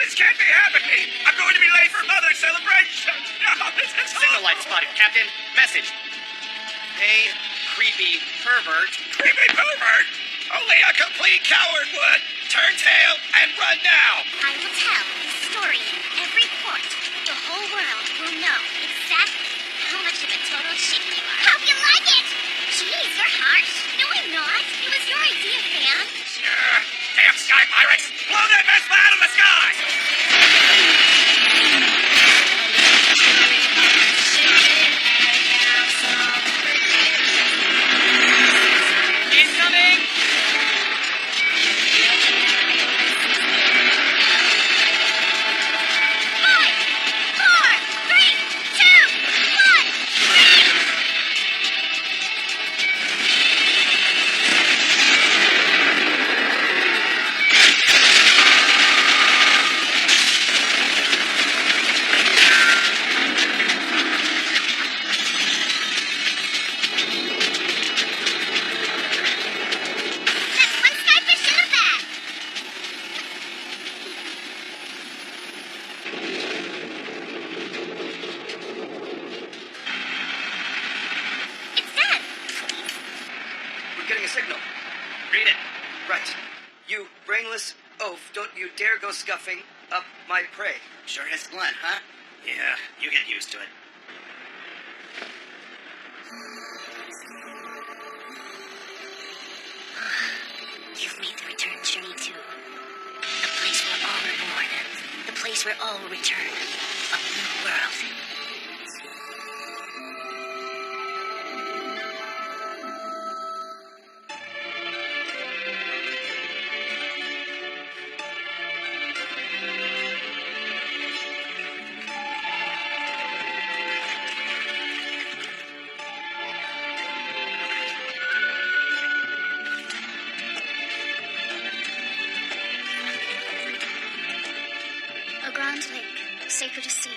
This can't be happening! I'm going to be late for Mother's celebration! No, this is Signal light spotted, Captain. Message. Hey, creepy pervert. Creepy pervert! Only a complete coward would! Turn tail and run now! I will tell the story in every port. The whole world will know exactly how much of a total shit you are. Hope you like it! Jeez, you're harsh. No, I'm not. It was your idea, Fan. Damn sky pirates! Blow that mess out of the sky! Incoming! Five, four, three, two, one, three! That's one skyfish in a bag. It's dead. We're getting a signal. Read it. Right. You brainless oaf, don't you dare go scuffing up my prey. Sure is Glenn, huh? Yeah, you get used to it. You've made the return journey to the place where all are born, the place where all will return, a new world. O grand lake, sacred as sea,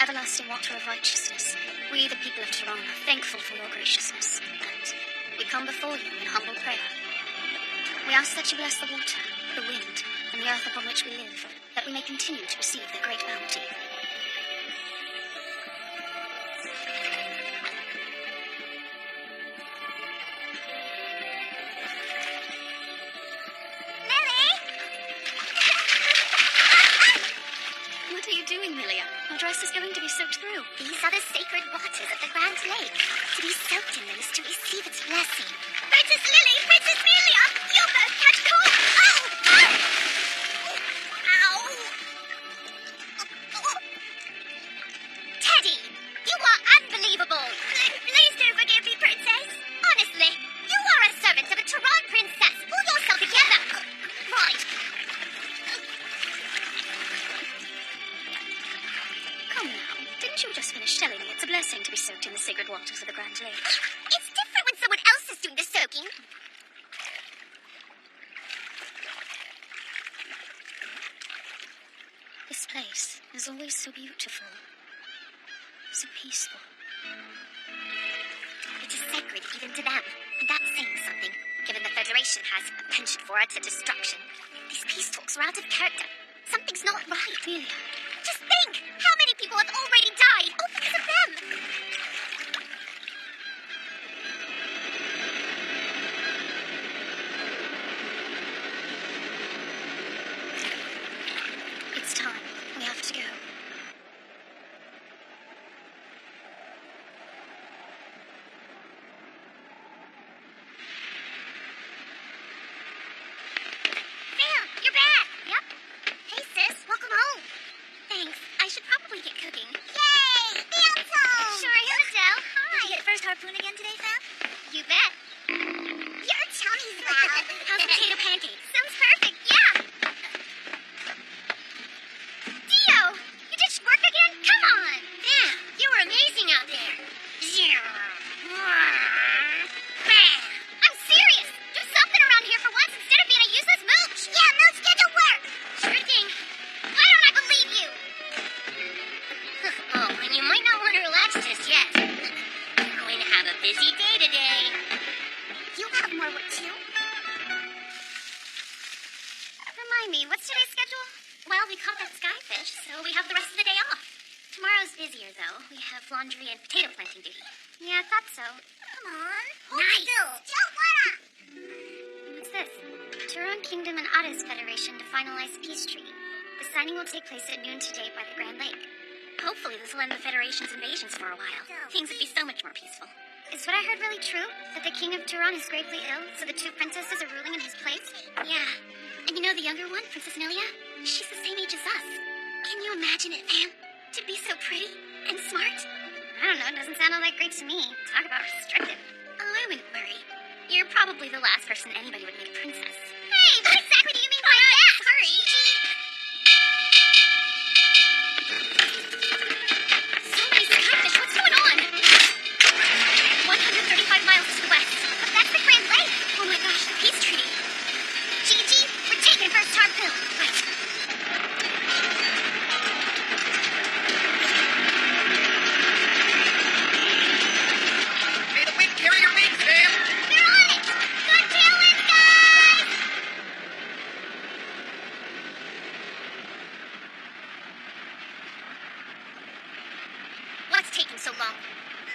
everlasting water of righteousness, we, the people of Toronto, are thankful for your graciousness, and we come before you in humble prayer. We ask that you bless the water, the wind, and the earth upon which we live, that we may continue to receive the great bounty. Lily! What are you doing, Milia? Our dress is going to be soaked through. These are the sacred waters of the Grand Lake. To be soaked in them is to receive its blessing. Princess Lily! Princess Amelia! You'll both catch cold! Oh! Ow! Teddy! You are unbelievable! Please do forgive me, Princess. Honestly, you are a servant of a Toronto princess. Pull yourself together. Right. Come now, didn't you just finish telling me it's a blessing to be soaked in the sacred waters of the Grand Lake? It's different when someone else is doing the soaking. This place is always so beautiful, so peaceful. It is sacred even to them, and that's saying something, given the Federation has a penchant for utter destruction. These peace talks are out of character. Something's not right. Milia, Just think! How many people have already died? All because of them! it's time. We have to go. Sam, you're back! Yep. Hey, sis, welcome home. Thanks. I should probably get cooking. Yay! Fianzo! Sure, hello, Adele. Hi. Did you get first harpoon again today, Sam? You bet. Your tummy's loud. How's potato pancakes? Sounds perfect, yeah! Dio! You ditched work again? Come on! Yeah, you were amazing out there. I'm serious! Do something around here for once instead of being a useless mooch! Yeah, mooch, get to work! Sure thing. Why don't I believe you? Oh, and you might not want to relax just yet. You're going to have a busy day today. You have more work too? Remind me, what's today's schedule? Well, we caught that skyfish, so we have the rest of the day off. Tomorrow's busier, though. We have laundry and potato planting duty. Yeah, I thought so. Come on. Nice. What's this? Turon Kingdom and Addis Federation to finalize peace treaty. The signing will take place at noon today by the Grand Lake. Hopefully this will end the Federation's invasions for a while. Things would be so much more peaceful. Is what I heard really true? That the King of Turon is gravely ill, so the two princesses are ruling in his place? Yeah. And you know the younger one, Princess Nelia? She's the same age as us. Can you imagine it, Pam? To be so pretty and smart? I don't know, it doesn't sound all that great to me. Talk about restrictive. Oh, I wouldn't worry. You're probably the last person anybody would make a princess. Hey, what exactly do you mean by that? Sorry. So many skyfish, what's going on? 135 miles to the west. But that's the Grand Lake. Oh my gosh, the peace treaty. Gigi, we're taking first harpoon. Right. May the wind carry your wings, Sam. They're on it! Good feeling, guys! What's taking so long?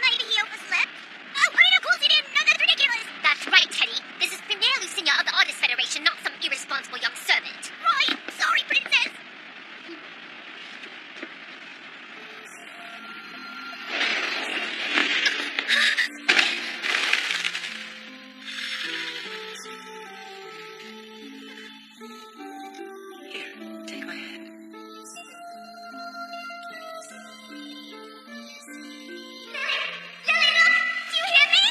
Maybe he overslept. Oh, I mean, of course he didn't. No, that's ridiculous. That's right, Teddy. This is Premier Lucinia of the Artist Federation, not some irresponsible young servant. Right. Sorry, Princess. Here, take my hand. Lily, look! Do you hear me?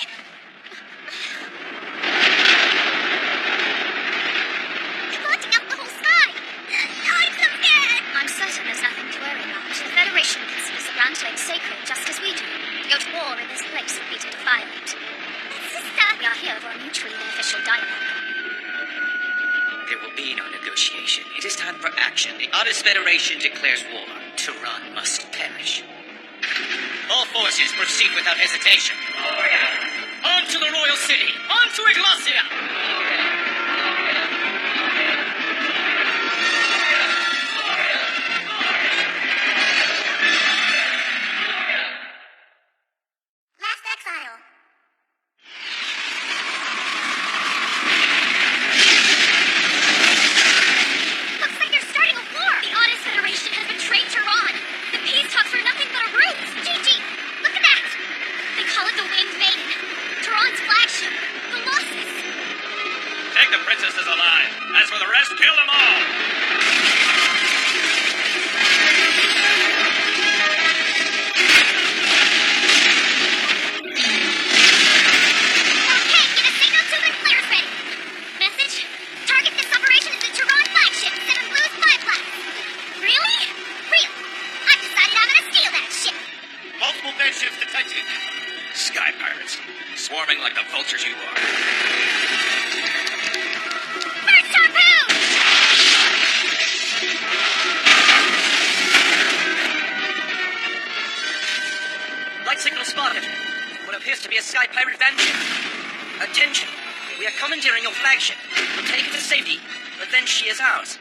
Blotting out the whole sky. I'm so scared. I'm certain there's nothing to worry about. The Federation considers the Grand Lake sacred just as we do. To go to war in this place would be to defile it. Sister. We are here for a mutually beneficial dialogue. There will be no negotiation. It is time for action. The Artist Federation declares war. Turan must perish. All forces proceed without hesitation. On to the royal city! On to Exile! Last Exile. Looks like they're starting a war. The Artist Federation has betrayed Turan. The peace talks were nothing but a ruse. Gigi, look at that. They call it the Winged Maiden. Turan's flagship. The losses. Take the princesses alive. As for the rest, kill them all. Okay, get a signal to the flares ready. Message: target this operation is the Turan flagship, 7 Blues 5 Blacks. Really? Real. I've decided I'm gonna steal that ship. Multiple bed ships detected. Sky pirates. Swarming like the vultures you are. First harpoon! Light signal spotted. What appears to be a sky pirate vanship. Attention. We are commandeering your flagship. We'll take her to safety, but then she is ours.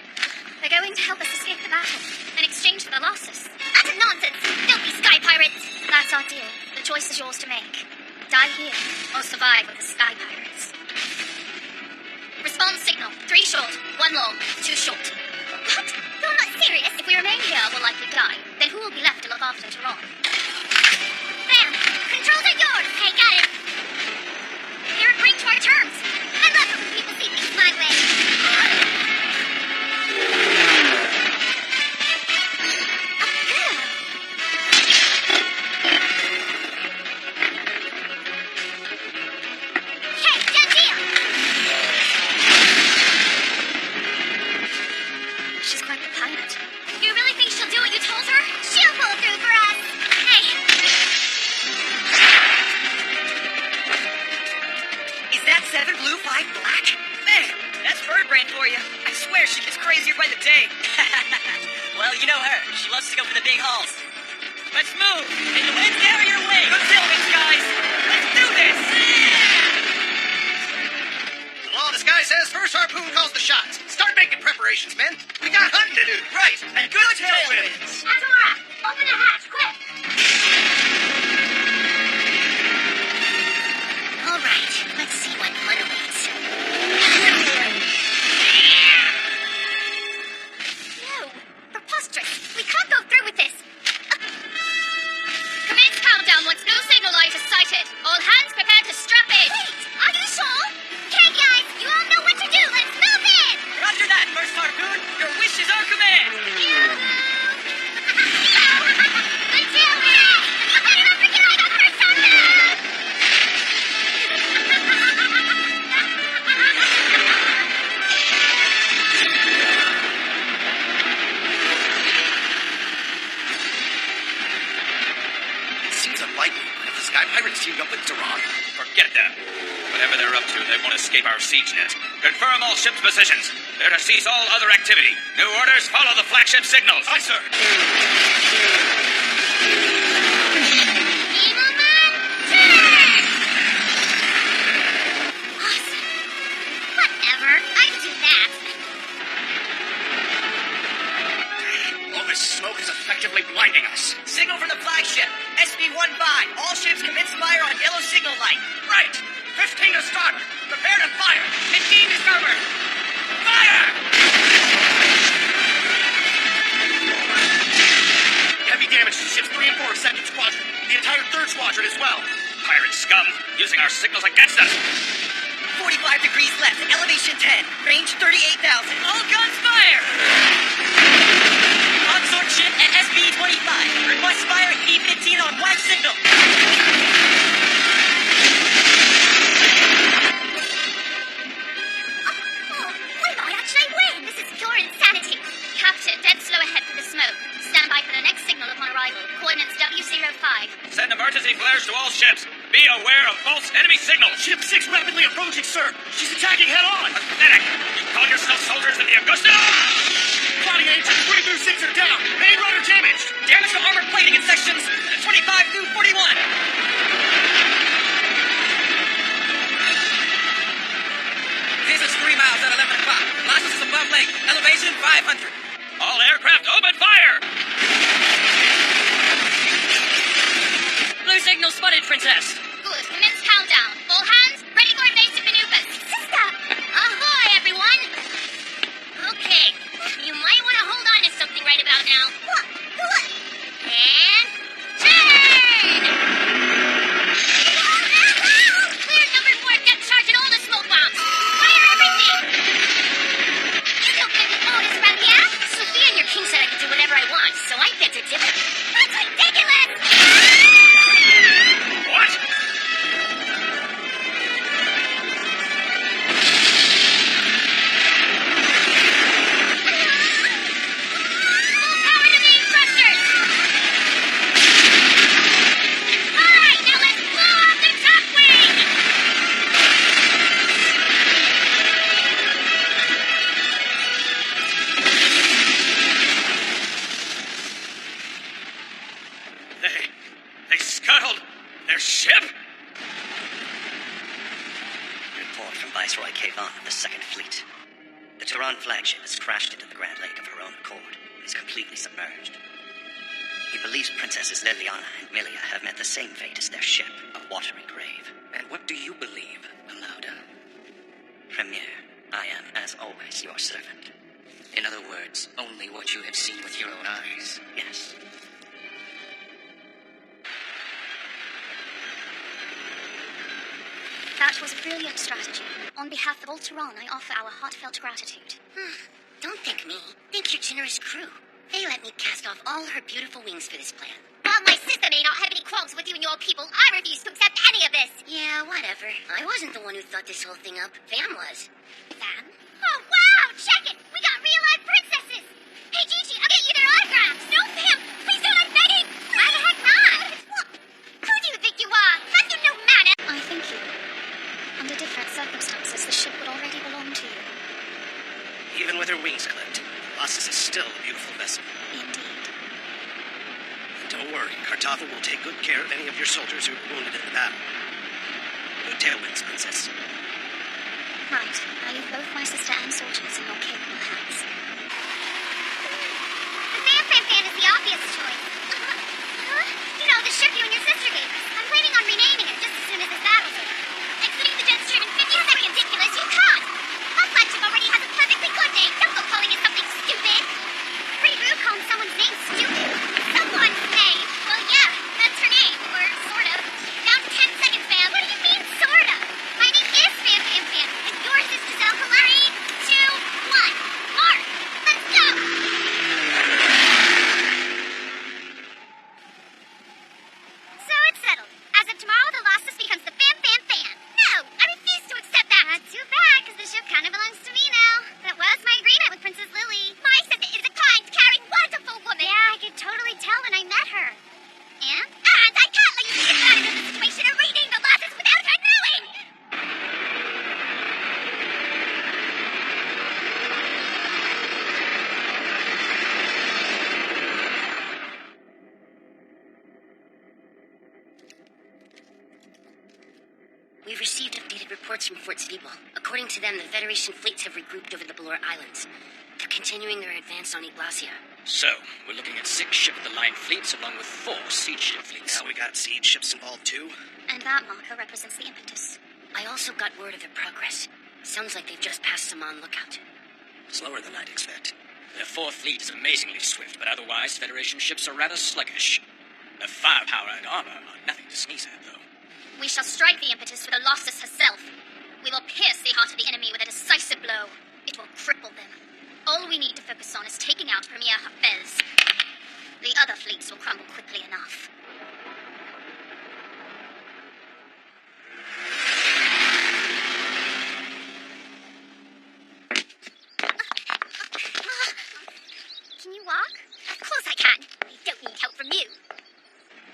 They're going to help us escape the battle in exchange for the losses. Utter nonsense! Filthy sky pirates! That's our deal. The choice is yours to make. Die here or survive with the Sky Pirates. Response signal: 3 short, 1 long, 2 short. What? You're not serious? If we remain here, we'll likely die. Then who will be left to look after Turan? Bam! Controls are yours! Hey, got it! They're agreeing to our terms. I love it when people see things my way. Hey, done deal! She's quite the pilot. You really think she'll do what you told her? She'll pull through for us! Hey! Is that 7 blue, 5 black? Man, that's bird brain for you. I swear she gets crazier by the day. Well, you know her. She loves to go for the big hauls. Let's move. And the wind's out of your way. Good sailings, guys. Let's do this. The law of the sky says first harpoon calls the shots. Start making preparations. preparations, men. We got hunting to do, right? And good tailwinds. Azora, open the hatch, quick! All right, let's see what fun awaits. No, preposterous. We can't go through with this. Commence countdown once no signal light is sighted. All hands prepare to strap in. Wait, are you sure? Okay, guys, you all know what to do. Let's move in. Roger that, First Harpoon. Your wish is our command. Good deal, man. Don't forget I got first harpoon. It seems unlikely, but if the Sky Pirates teamed up with Duran... Forget them. Whatever they're up to, they won't escape our siege net. Confirm all ships' positions. They're to cease all other activity. New orders, follow the flagship signals. Aye, sir. Evil man, turn! Awesome. Whatever, I'd do that. All this smoke is effectively blinding us. Signal from the flagship. SB-15. All ships commence fire on yellow signal light. Right. 15 to starboard. Prepare to fire. 15 to starboard. Fire! Heavy damage to ships 3 and 4 of 2nd Squadron. The entire 3rd Squadron as well. Pirate scum, using our signals against us. 45 degrees left. Elevation 10. Range 38,000. All guns fire! Consort ship at SB-25. Request fire E-15 on black signal. We might actually win. This is pure insanity. Captain, dead slow ahead for the smoke. Stand by for the next signal upon arrival. Coordinates W05. Send emergency flares to all ships. Be aware of false enemy signals. Ship 6 rapidly approaching, sir. She's attacking head on. Pathetic. You call yourself soldiers in the Augusta? Plotting agents 3 through 6 are down. Main rudder damaged. Damage to armor plating in sections 25 through 41. This is 3 miles at 11 o'clock. Velocity is above lake. Elevation 500. All aircraft open fire! Blue signal spotted, Princess. Good. Commence countdown. All hands, ready for invasive maneuvers. Sister! Ahoy, everyone! Okay. You might want to hold on to something right about now. What? And... turn! Clear number 4 depth charge and all the smoke bombs. Fire everything! You don't get any orders around here. Sophia and your king said I could do whatever I want, so I beg to differ. That's ridiculous! What? Full power to main thrusters! All right, now let's blow off the top wing! They scuttled their ship? Report from Viceroy Kayvon of the Second Fleet. The Tehran flagship has crashed into the Grand Lake of her own accord and is completely submerged. He believes Princesses Liliana and Milia have met the same fate as their ship, a watery grave. And what do you believe, Alauda? Premier, I am, as always, your servant. In other words, only what you have seen with your own eyes. Yes. That was a brilliant strategy. On behalf of all Tehran, I offer our heartfelt gratitude. Don't thank me. Thank your generous crew. They let me cast off all her beautiful wings for this plan. While my sister may not have any quarrels with you and your people, I refuse to accept any of this. Yeah, whatever. I wasn't the one who thought this whole thing up. Fam was. Fam? Oh, wow! Check it! We got real-life princesses! Hey, Gigi, I'll get you their autographs! No, Fam! Please don't, I'm begging! Why the heck not? What? Who do you think you are? Have you no manner? I thank you. Under different circumstances, the ship would already belong to you. Even with her wings clipped, Colossus is still a beautiful vessel. Indeed. Don't worry, Kartava will take good care of any of your soldiers who were wounded in the battle. Good tailwinds, Princess. Right. I leave both my sister and soldiers in your capable hands. from Fort Sviebel. According to them, the Federation fleets have regrouped over the Balor Islands. They're continuing their advance on Iglacia. So, we're looking at 6 ship-of-the-line fleets along with 4 siege ship fleets. Now we got siege ships involved too. And that marker represents the impetus. I also got word of their progress. Sounds like they've just passed Saman Lookout. Slower than I'd expect. Their 4th fleet is amazingly swift, but otherwise Federation ships are rather sluggish. Their firepower and armor are nothing to sneeze at, though. We shall strike the impetus with Colossus herself. We will pierce the heart of the enemy with a decisive blow. It will cripple them. All we need to focus on is taking out Premier Hafez. The other fleets will crumble quickly enough. Can you walk? Of course I can. I don't need help from you.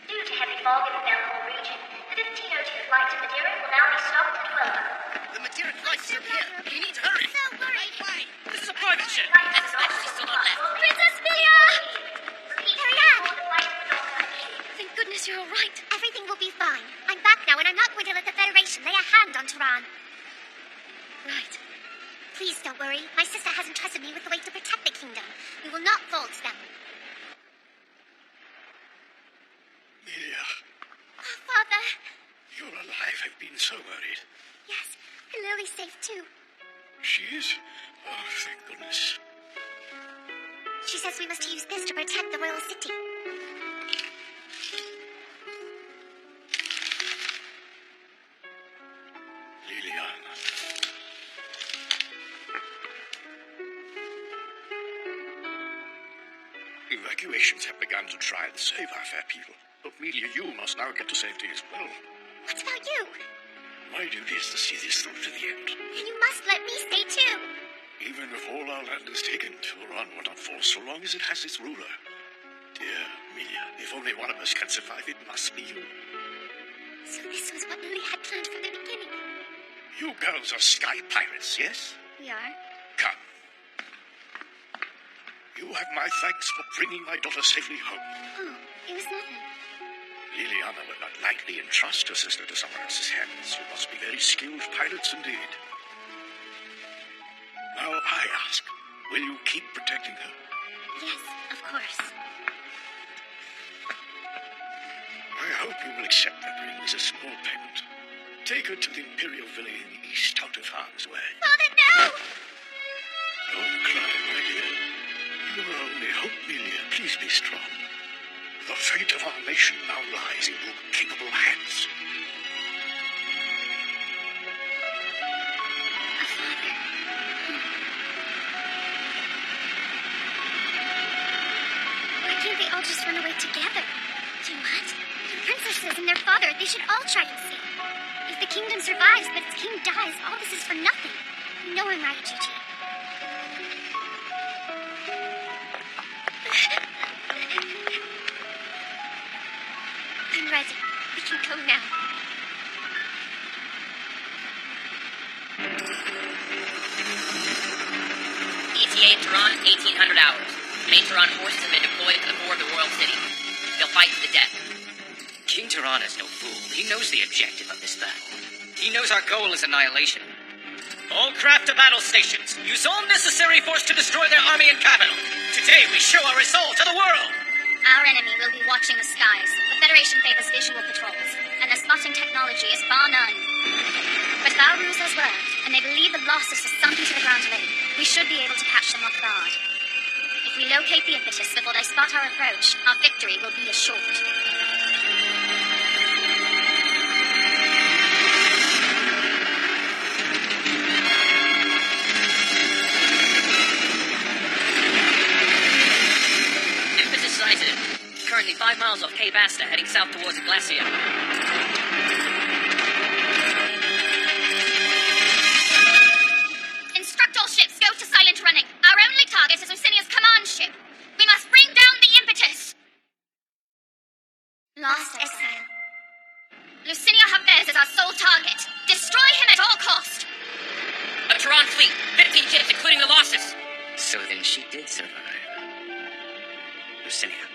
Due to heavy fog in the Belmore region, the 1502 flight to Madeira will now be stopped at Huelva. The Madeira flight's still here. You need to hurry. So worried. This is a private ship! That's actually still not left. Princess Mia! Ariane! Thank goodness you're all right. Everything will be fine. I'm back now, and I'm not going to let the Federation lay a hand on Tehran. Right. Please don't worry. My sister hasn't trusted me with the way to protect the kingdom. We will not fall to them. Amelia, Oh, Father. you're alive. I've been so worried. Yes, and Lily's safe too. She is? Oh, thank goodness. She says we must use this to protect the royal city. Liliana. Evacuations have begun to try and save our fair people. But Amelia, you must now get to safety as well. What about you? My duty is to see this through to the end. And you must let me stay too. Even if all our land is taken, Tehran will not fall so long as it has its ruler. Dear Amelia, if only one of us can survive, it must be you. So this was what Lily had planned from the beginning. You girls are sky pirates, yes? We are. Come. You have my thanks for bringing my daughter safely home. Oh, it was nothing. Liliana will not lightly entrust her sister to someone else's hands. You must be very skilled pilots indeed. Now I ask, will you keep protecting her? Yes, of course. I hope you will accept that ring as a small payment. Take her to the Imperial Villa in the east, out of harm's way. Father, no! Don't cry, my dear. You are our only hope, Amelia. Please be strong. The fate of our nation now lies in your capable hands. Why can't they all just run away together? Do what? The princesses and their father, they should all try and see. If the kingdom survives, but its king dies, all this is for nothing. You know I'm right, Gigi. I'm ready. We can go now. ETA in Tehran, 1800 hours. Main Tehran forces have been deployed to the core of the royal city. They'll fight to the death. King Tehran is no fool. He knows the objective of this battle. He knows our goal is annihilation. All craft to battle stations. Use all necessary force to destroy their army and capital. Today we show our resolve to the world. Our enemy will be watching the skies. The Federation favors visual patrols, and their spotting technology is bar none. But if our ruse has worked, and they believe the losses are sunk into the ground lake, we should be able to catch them off guard. If we locate the impetus before they spot our approach, our victory will be assured. Impetus sighted. Currently 5 miles off Cape Asta, heading south towards Iglacia. Instruct all ships, go to silent running. Our only target is Lucinia's command ship. We must bring down the impetus. Lost Exile. Lucinia Hafez is our sole target. Destroy him at all cost. A Tehran fleet, 15 ships, including the losses. So then she did survive. Lucinia.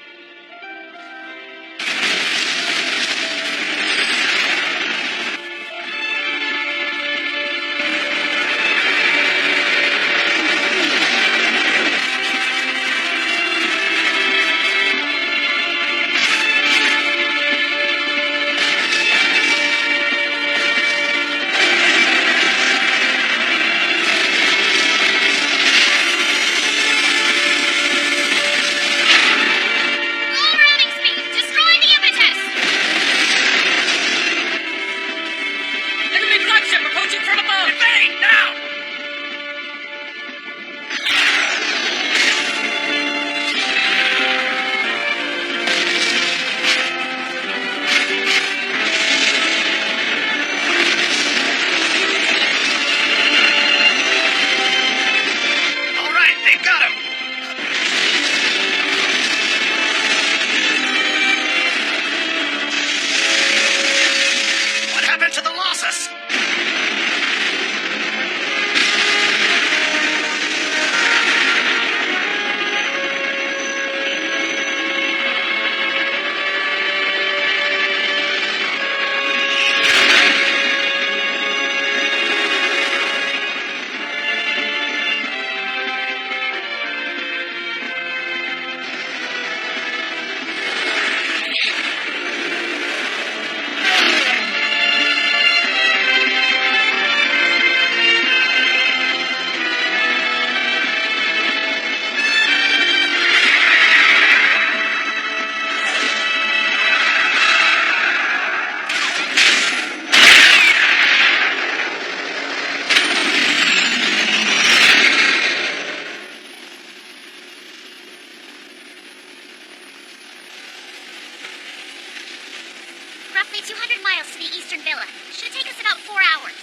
roughly 200 miles to the eastern villa. Should take us about 4 hours.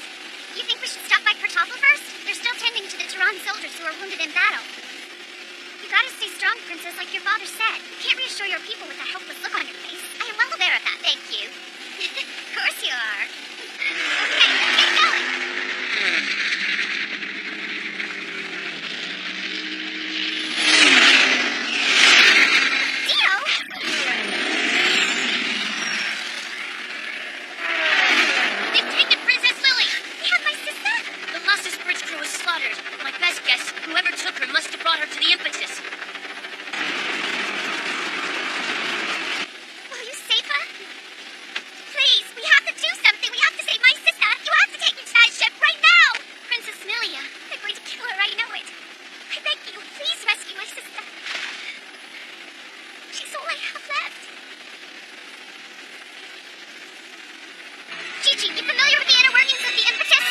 You think we should stop by Pertopla first? They're still tending to the Tehran soldiers who are wounded in battle. You gotta stay strong, Princess, like your father said. You can't reassure your people with that helpless look on your face. I am well aware of that, thank you. Of course you are. Okay, let's get going. Dio! They've taken Princess Lily! We have my sister? The Losses Bridge crew was slaughtered. My best guess, whoever took her must have brought her to the impetus. Will you save her? Please, we have to do something. We have to save my sister. You have to take me to that ship right now! Princess Milia, they're going to kill her, I know it. I beg you, please rescue my sister. She's all I have left. Gigi, you familiar with the inner workings of the impetus?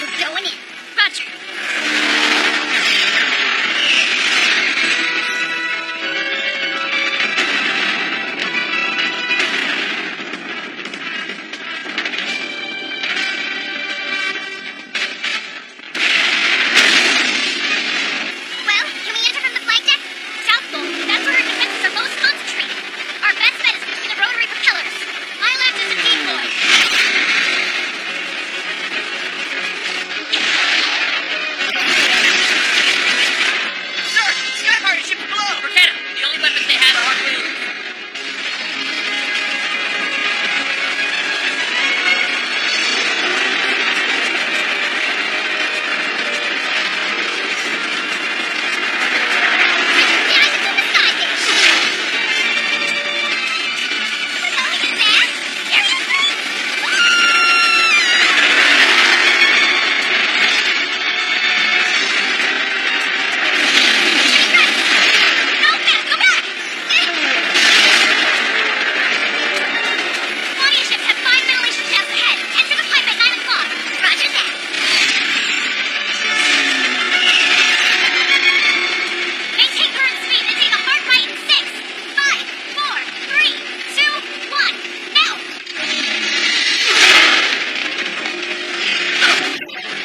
We're going in. Roger. Well, can we enter from the flight deck? South Pole, that's where her defenses are most concentrated. Our best bet is between the rotary propellers. I'll act as a decoy. Sir, Sky Party ship below! Forget 'em. The only weapons they have are harpoons. The islands in the sky dish. We're going in there? Seriously? No, man, go back! Claudia ships have 5 ventilation shafts ahead. Enter the pipe at 9 o'clock. Roger that. Maintain current speed and take a hard right in 6, 5, 4, 3, 2, 1. Now!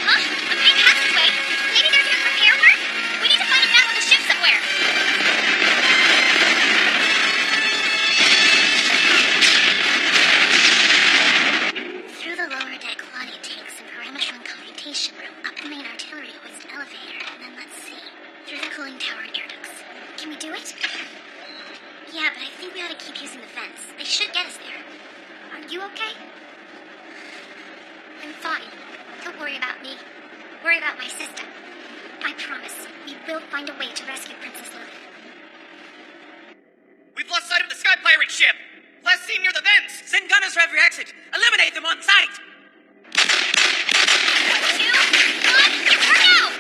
Huh? A main passageway? Maybe they're doing repair work? We need to find a map of the ship somewhere. Through the lower deck Claudia takes and parameter and computation room, up the main artillery hoist elevator, and then let's see. Through the cooling tower and air ducts. Can we do it? Yeah, but I think we ought to keep using the vents. They should get us there. Are you okay? I'm fine. Don't worry about me. Worry about my sister. I promise, we will find a way to rescue Princess Lily. We've lost sight of the Sky Pirate ship! Last seen near the vents! Send gunners for every exit! Eliminate them on sight! 2, 1, we're out!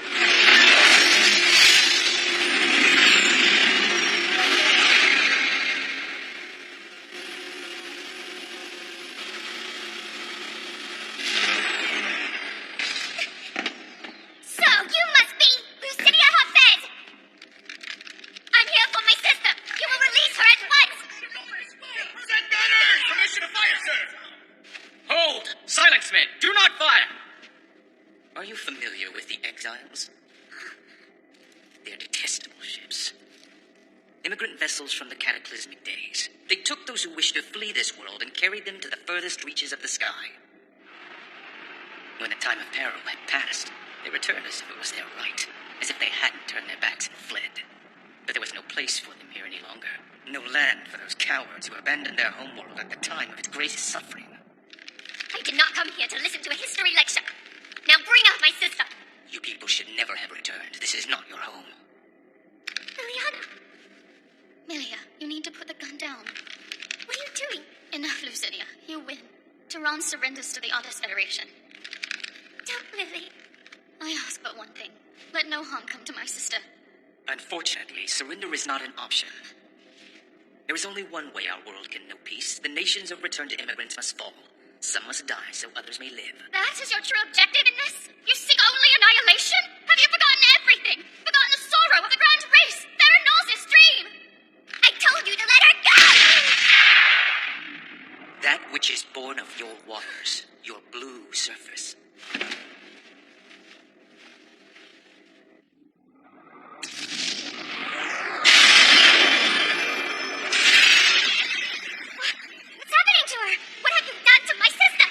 So, you must be Lucidia Hafez! I'm here for my sister! You will release her at once! Present gunners! Permission to fire, sir! Hold! Silence, men! Do not fire! Are you familiar with the Exiles? They're detestable ships. Immigrant vessels from the cataclysmic days. They took those who wished to flee this world and carried them to the furthest reaches of the sky. When the time of peril had passed, they returned as if it was their right, as if they hadn't turned their backs and fled. But there was no place for them here any longer. No land for those cowards who abandoned their homeworld at the time of its greatest suffering. I did not come here to listen to a history lecture. Now bring out my sister! You people should never have returned. This is not your home. Liliana, Milia, you need to put the gun down. what are you doing? Enough, Lucidia. You win. Tehran surrenders to the Others Federation. Don't, Lily. I ask but one thing. Let no harm come to my sister. Unfortunately, surrender is not an option. There is only one way our world can know peace. The nations of return to immigrants must fall. Some must die so others may live. That is your true objective in this? You seek only annihilation? Have you forgotten everything? Forgotten the sorrow of the grand race? Theranos' dream? I told you to let her go! That which is born of your waters, your blue surface. What's happening to her? What have you done to my sister?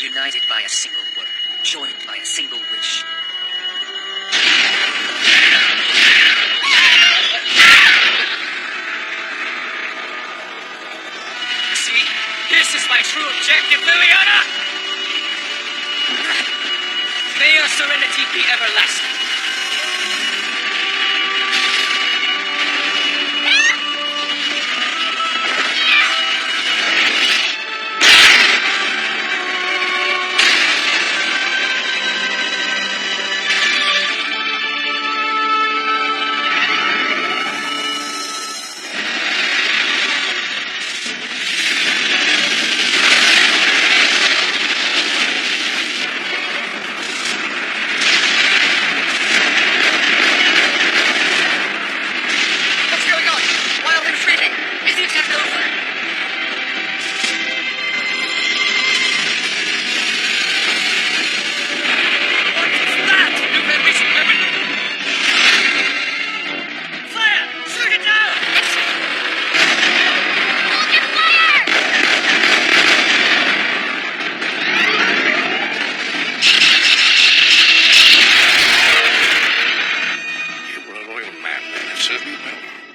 United by a single word, joined by a single wish. See? This is my true objective, Liliana! May your serenity be everlasting.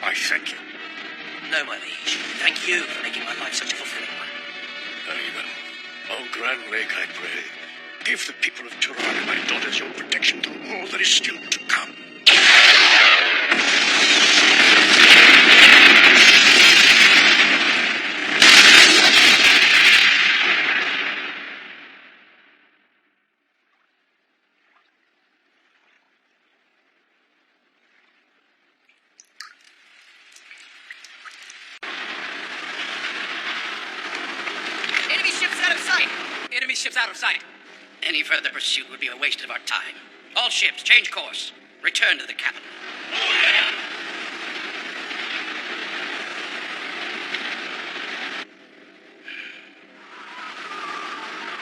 I thank you. No, my liege. Thank you for making my life such a fulfilling one. Very well. O Grand Lake, I pray, give the people of Turan and my daughters your protection through all that is still to come. Enemy ships out of sight. Any further pursuit would be a waste of our time. All ships, change course. Return to the capital.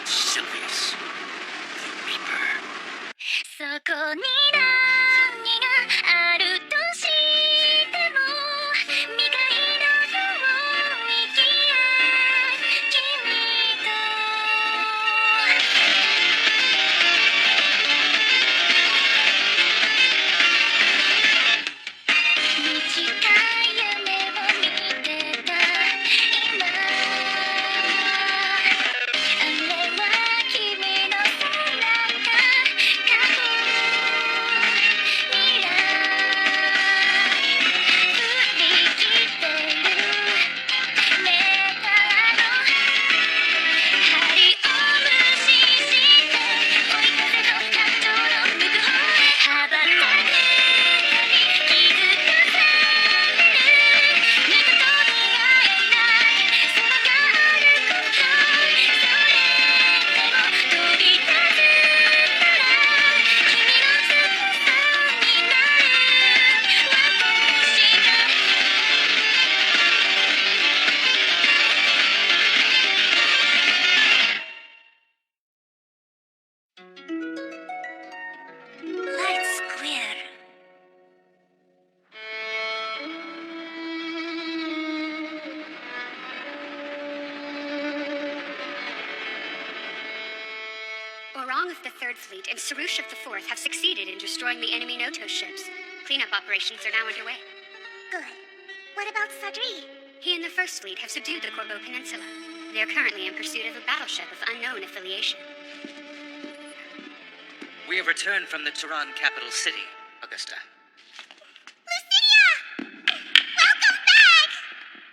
Sylvius, the Reaper. そこに何があるとしても未開の空を行き合う君と短い夢を見てた今あれは君の背中かも未来振り切ってるメーターの針を無視して追い風の感情の向こうへ羽ばたく気づかされる二度と出会えないそのがあることそれでも飛び立つなら君の翼になる私が Light Square. Orang of the Third Fleet and Sarush of the Fourth have succeeded in destroying the enemy Noto ships. Cleanup operations are now underway. Good. What about Sadri? He and the First Fleet have subdued the Corbeau Peninsula. They are currently in pursuit of a battleship of unknown affiliation. We have returned from the Turan capital city, Augusta. Lucidia! Welcome back!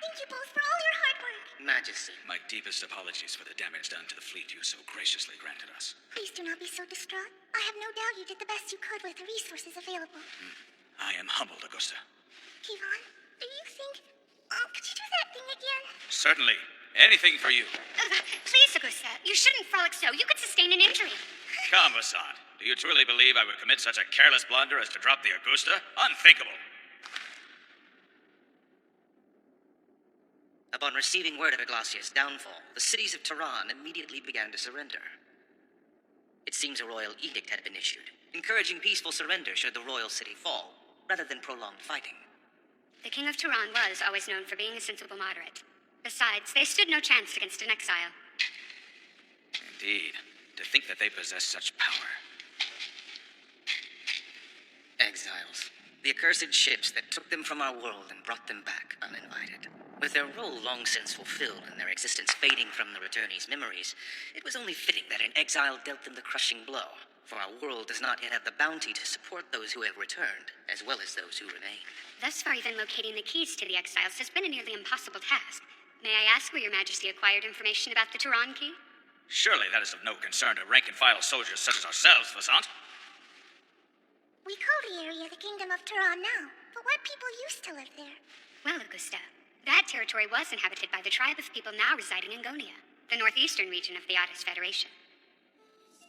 Thank you both for all your hard work. Majesty. My deepest apologies for the damage done to the fleet you so graciously granted us. Please do not be so distraught. I have no doubt you did the best you could with the resources available. I am humbled, Augusta. Kivon, do you think... could you do that thing again? Certainly. Anything for you. Please, Augusta, you shouldn't frolic so. You could sustain an injury. Come, Vasant. Do you truly believe I would commit such a careless blunder as to drop the Augusta? Unthinkable. Upon receiving word of Iglesias' downfall, the cities of Tehran immediately began to surrender. It seems a royal edict had been issued, encouraging peaceful surrender should the royal city fall, rather than prolonged fighting. The King of Tehran was always known for being a sensible moderate. Besides, they stood no chance against an exile. Indeed. To think that they possess such power. Exiles. The accursed ships that took them from our world and brought them back uninvited. With their role long since fulfilled and their existence fading from the returnees' memories, it was only fitting that an exile dealt them the crushing blow, for our world does not yet have the bounty to support those who have returned, as well as those who remain. Thus far, even locating the keys to the exiles has been a nearly impossible task. May I ask where your majesty acquired information about the Tehran key? Surely that is of no concern to rank-and-file soldiers such as ourselves, Vasant. We call the area the Kingdom of Tehran now, but what people used to live there? Well, Augusta, that territory was inhabited by the tribe of people now residing in Gonia, the northeastern region of the Otis Federation.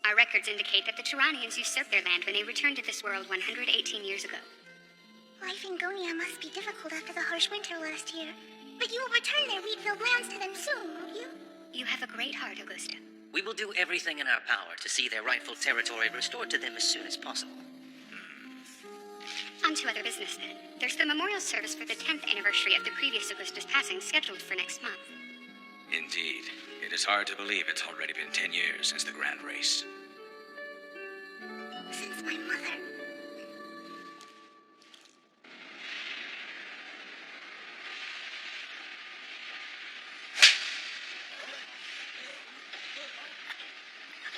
Our records indicate that the Turanians usurped their land when they returned to this world 118 years ago. Life in Gonia must be difficult after the harsh winter last year. But you will return their wheat-filled lands to them soon, won't you? You have a great heart, Augusta. We will do everything in our power to see their rightful territory restored to them as soon as possible. On to other business, then. There's the memorial service for the 10th anniversary of the previous Augusta's passing scheduled for next month. Indeed. It is hard to believe it's already been 10 years since the grand race. Since my mother.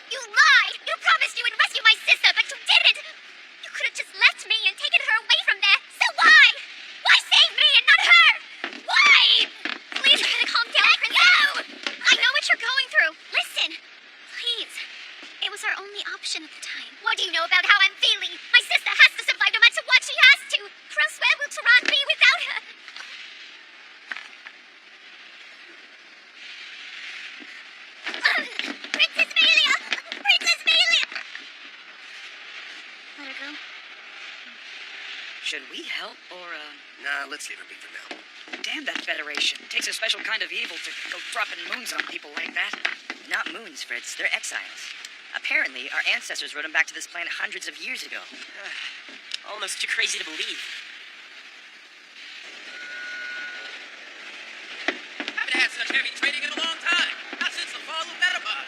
You lied! You promised you would rescue my sister, but you didn't! You could have just left me and taken her away from there. So why? Why save me and not her? Why? Please try to calm down, Princess. No! I know what you're going through. Listen, please. It was our only option at the time. What do you know about how I'm feeling? My sister has to survive no matter what she has to. Or else where will Tehran be without her? Princess Melia! Princess Melia! Let her go. Should we help, or, Nah, let's leave her be for now. Damn that Federation. Takes a special kind of evil to go dropping moons on people like that. Not moons, Fritz. They're exiles. Apparently, our ancestors rode them back to this planet hundreds of years ago. Almost too crazy to believe. Haven't had such heavy trading in a long time. Not since the fall of Metabot.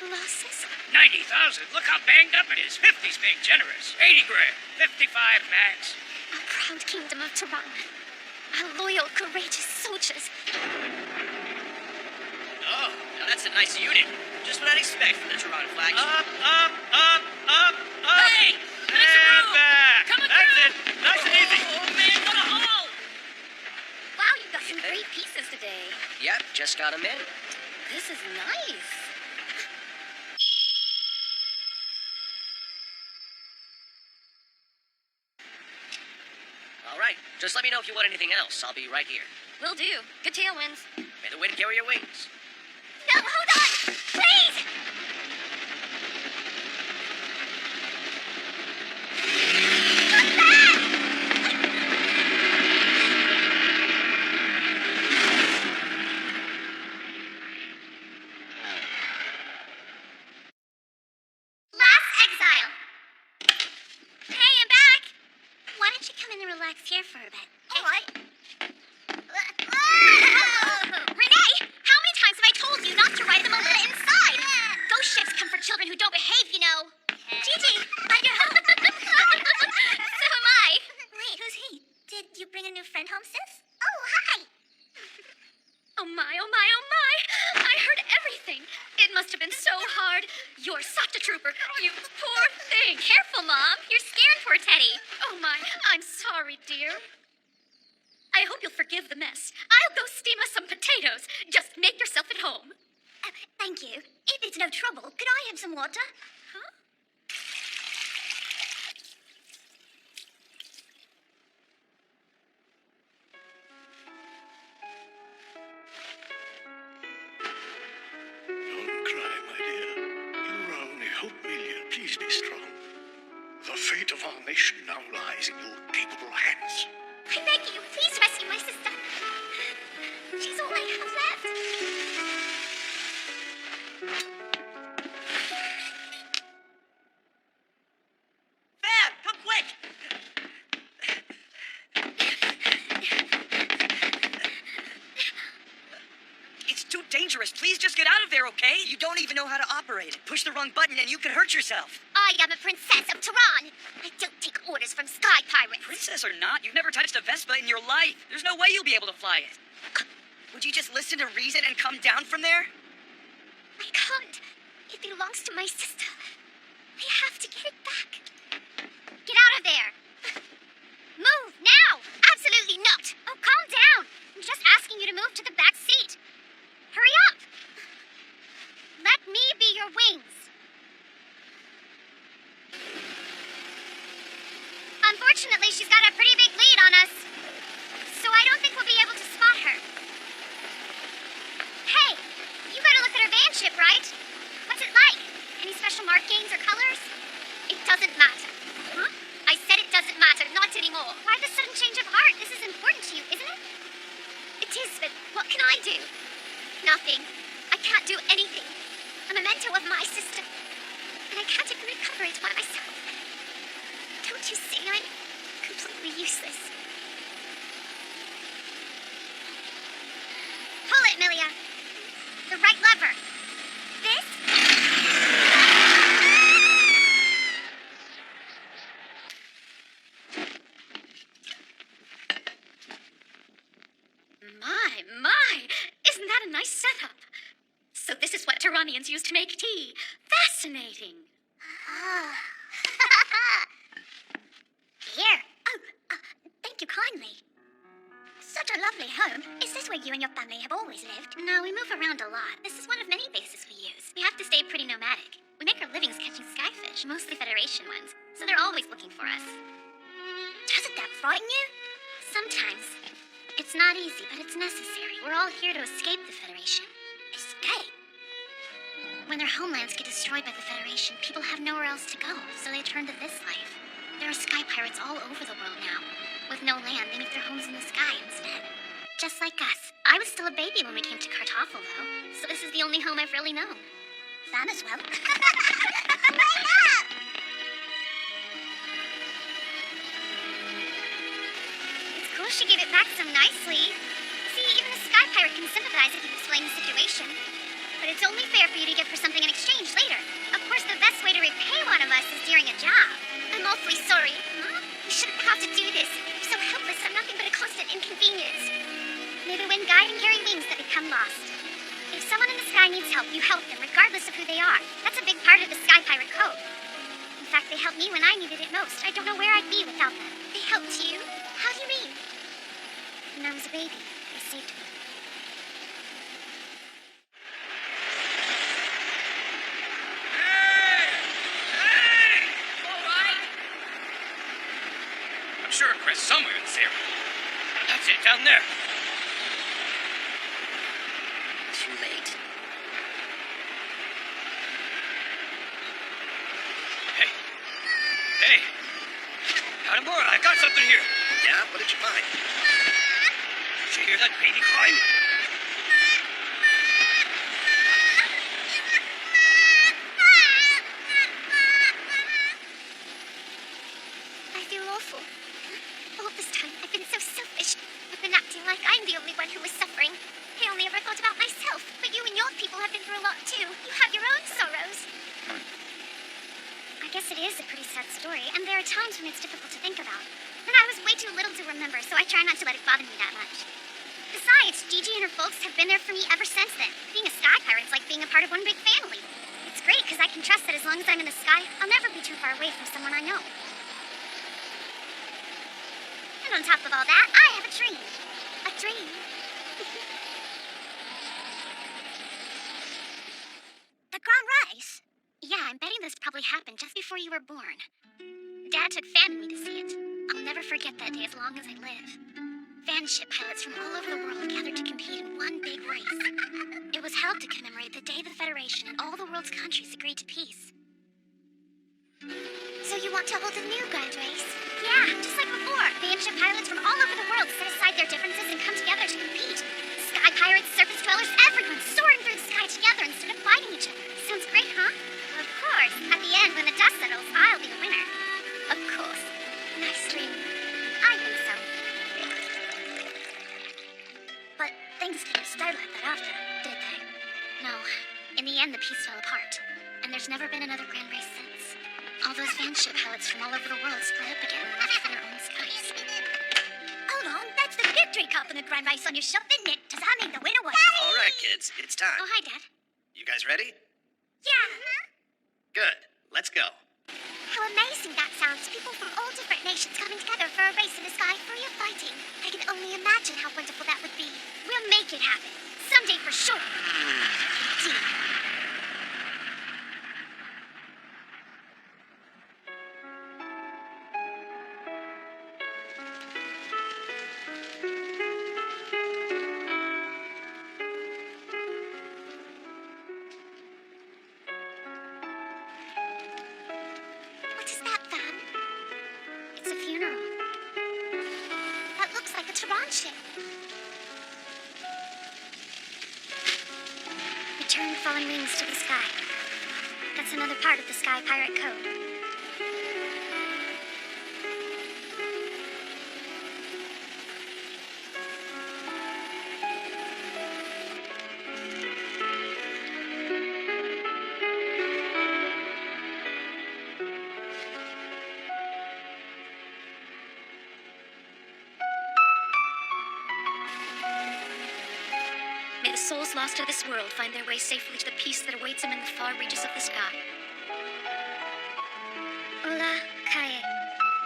Losses? 90,000. Look how banged up it is. 50's being generous. 80 grand. 55 max. A proud kingdom of Tehran. Our loyal, courageous soldiers. Oh, now that's a nice unit. Just what I'd expect from the Tehran flag. Up, up, up, up, up. Hey! And back. Come on, That's through. it. Nice and easy. Oh, man, what a haul! Wow, you got some great pieces today. Yep, just got them in. This is nice. All right, just let me know if you want anything else. I'll be right here. Will do. Good tailwinds. May the wind carry your wings. No, hold on! Please! Come back! Last exile. Hey, I'm back. Why don't you come in and relax here for a bit? Hey, what? Renee, how many times have I told you not to ride the Molina inside? Ghost ships come for children who don't behave, you know. Gigi, I know. So am I. Wait, who's he? Did you bring a new friend home, sis? Oh, hi. Oh my, oh my, oh my. I heard everything. It must have been so hard. You're such a trooper. You poor thing. Careful, Mom. You're scaring poor Teddy. Oh my, I'm sorry, dear. I hope you'll forgive the mess. I'll go steam us some potatoes. Just make yourself at home. Thank you. If it's no trouble, could I have some water? Huh? nation now lies in your capable hands. I beg you, please rescue my sister. She's all I have left. Fab, come quick! It's too dangerous. Please just get out of there, okay? You don't even know how to operate it. Push the wrong button and you could hurt yourself. I am a princess of Tehran. I don't take orders from sky pirates. Princess or not, you've never touched a Vespa in your life. There's no way you'll be able to fly it. Would you just listen to reason and come down from there? I can't. It belongs to my sister. I have to get it back. Get out of there. Move now. Absolutely not. Oh, calm down. I'm just asking you to move to the back seat. Hurry up. Let me be your wings. Unfortunately, she's got a pretty big lead on us, so I don't think we'll be able to spot her. Hey, you got a look at her van ship, right? What's it like? Any special markings or colors? It doesn't matter. Huh? I said it doesn't matter, not anymore. Why the sudden change of heart? This is important to you, isn't it? It is, but what can I do? Nothing. I can't do anything. A memento of my sister, and I can't even recover it by myself. Don't you see I'm completely useless? Pull it, Milia. The right lever. This? My. Isn't that a nice setup? So this is what Tehrannians use to make tea. Fascinating. Here. Oh, thank you kindly. Such a lovely home. Is this where you and your family have always lived? No, we move around a lot. This is one of many bases we use. We have to stay pretty nomadic. We make our livings catching skyfish, mostly Federation ones, so they're always looking for us. Doesn't that frighten you? Sometimes. It's not easy, but it's necessary. We're all here to escape the Federation. Escape? When their homelands get destroyed by the Federation, people have nowhere else to go, so they turn to this life. There are sky pirates all over the world now. With no land, they make their homes in the sky instead. Just like us. I was still a baby when we came to Kartoffel, though, so this is the only home I've really known. Fun as well. Line up! It's cool she gave it back so nicely. See, even a sky pirate can sympathize if you explain the situation. But it's only fair for you to give her something in exchange later. Of course, the best way to repay one of us is during a job. I'm awfully sorry. Huh? You shouldn't have to do this. I'm so helpless. I'm nothing but a constant inconvenience. May the wind guide and carry wings that become lost. If someone in the sky needs help, you help them, regardless of who they are. That's a big part of the Sky Pirate Code. In fact, they helped me when I needed it most. I don't know where I'd be without them. They helped you? How do you mean? When I was a baby, they saved me. I'm sure Chris somewhere in this area. That's it, down there. Too late. Hey! Hanamura, I got something here. Yeah, what did you find? Did you hear that baby crying? I feel awful. All this time, I've been so selfish. I've been acting like I'm the only one who is suffering. I only ever thought about myself, but you and your people have been through a lot too. You have your own sorrows. I guess it is a pretty sad story, and there are times when it's difficult to think about. And I was way too little to remember, so I try not to let it bother me that much. Besides, Gigi and her folks have been there for me ever since then. Being a sky pirate's like being a part of one big family. It's great, because I can trust that as long as I'm in the sky, I'll never be too far away from someone I know. And on top of all that, I have a dream. A dream. The Grand Rise? Yeah, I'm betting this probably happened just before you were born. Dad took Fan and me to see it. I'll never forget that day as long as I live. Fan ship pilots from all over the world gathered to compete in one big race. It was held to commemorate the day the Federation and all the world's countries agreed to peace. So you you want to hold a new grand race? Yeah, just like before. Fanship pilots from all over the world set aside their differences and come together to compete. Sky pirates, surface dwellers, everyone soaring through the sky together instead of fighting each other. Sounds great, huh? Of course. At the end, when the dust settles, I'll be the winner. Of course. Nice dream. I think so. But things didn't start like that after, did they? No. In the end, the piece fell apart. And there's never been another grand race since. All those fanship pilots from all over the world split up again and left for their own skies. Hold on, that's the victory cup in the grand race on your shelf, isn't it? Does that mean the winner was? All right, kids, it's time. Oh, hi, Dad. You guys ready? Yeah. Good. Let's go. How amazing that sounds. People from all different nations coming together for a race in the sky free of fighting. I can only imagine how wonderful that would be. We'll make it happen. Someday for sure. Gee. What is that, Van? It's a funeral. That looks like a Tehran ship. Return fallen wings to the sky. That's another part of the Sky Pirate Code. May the souls lost to this world find their way safely to the peace that awaits them in the far reaches of the sky. Ola Kaye,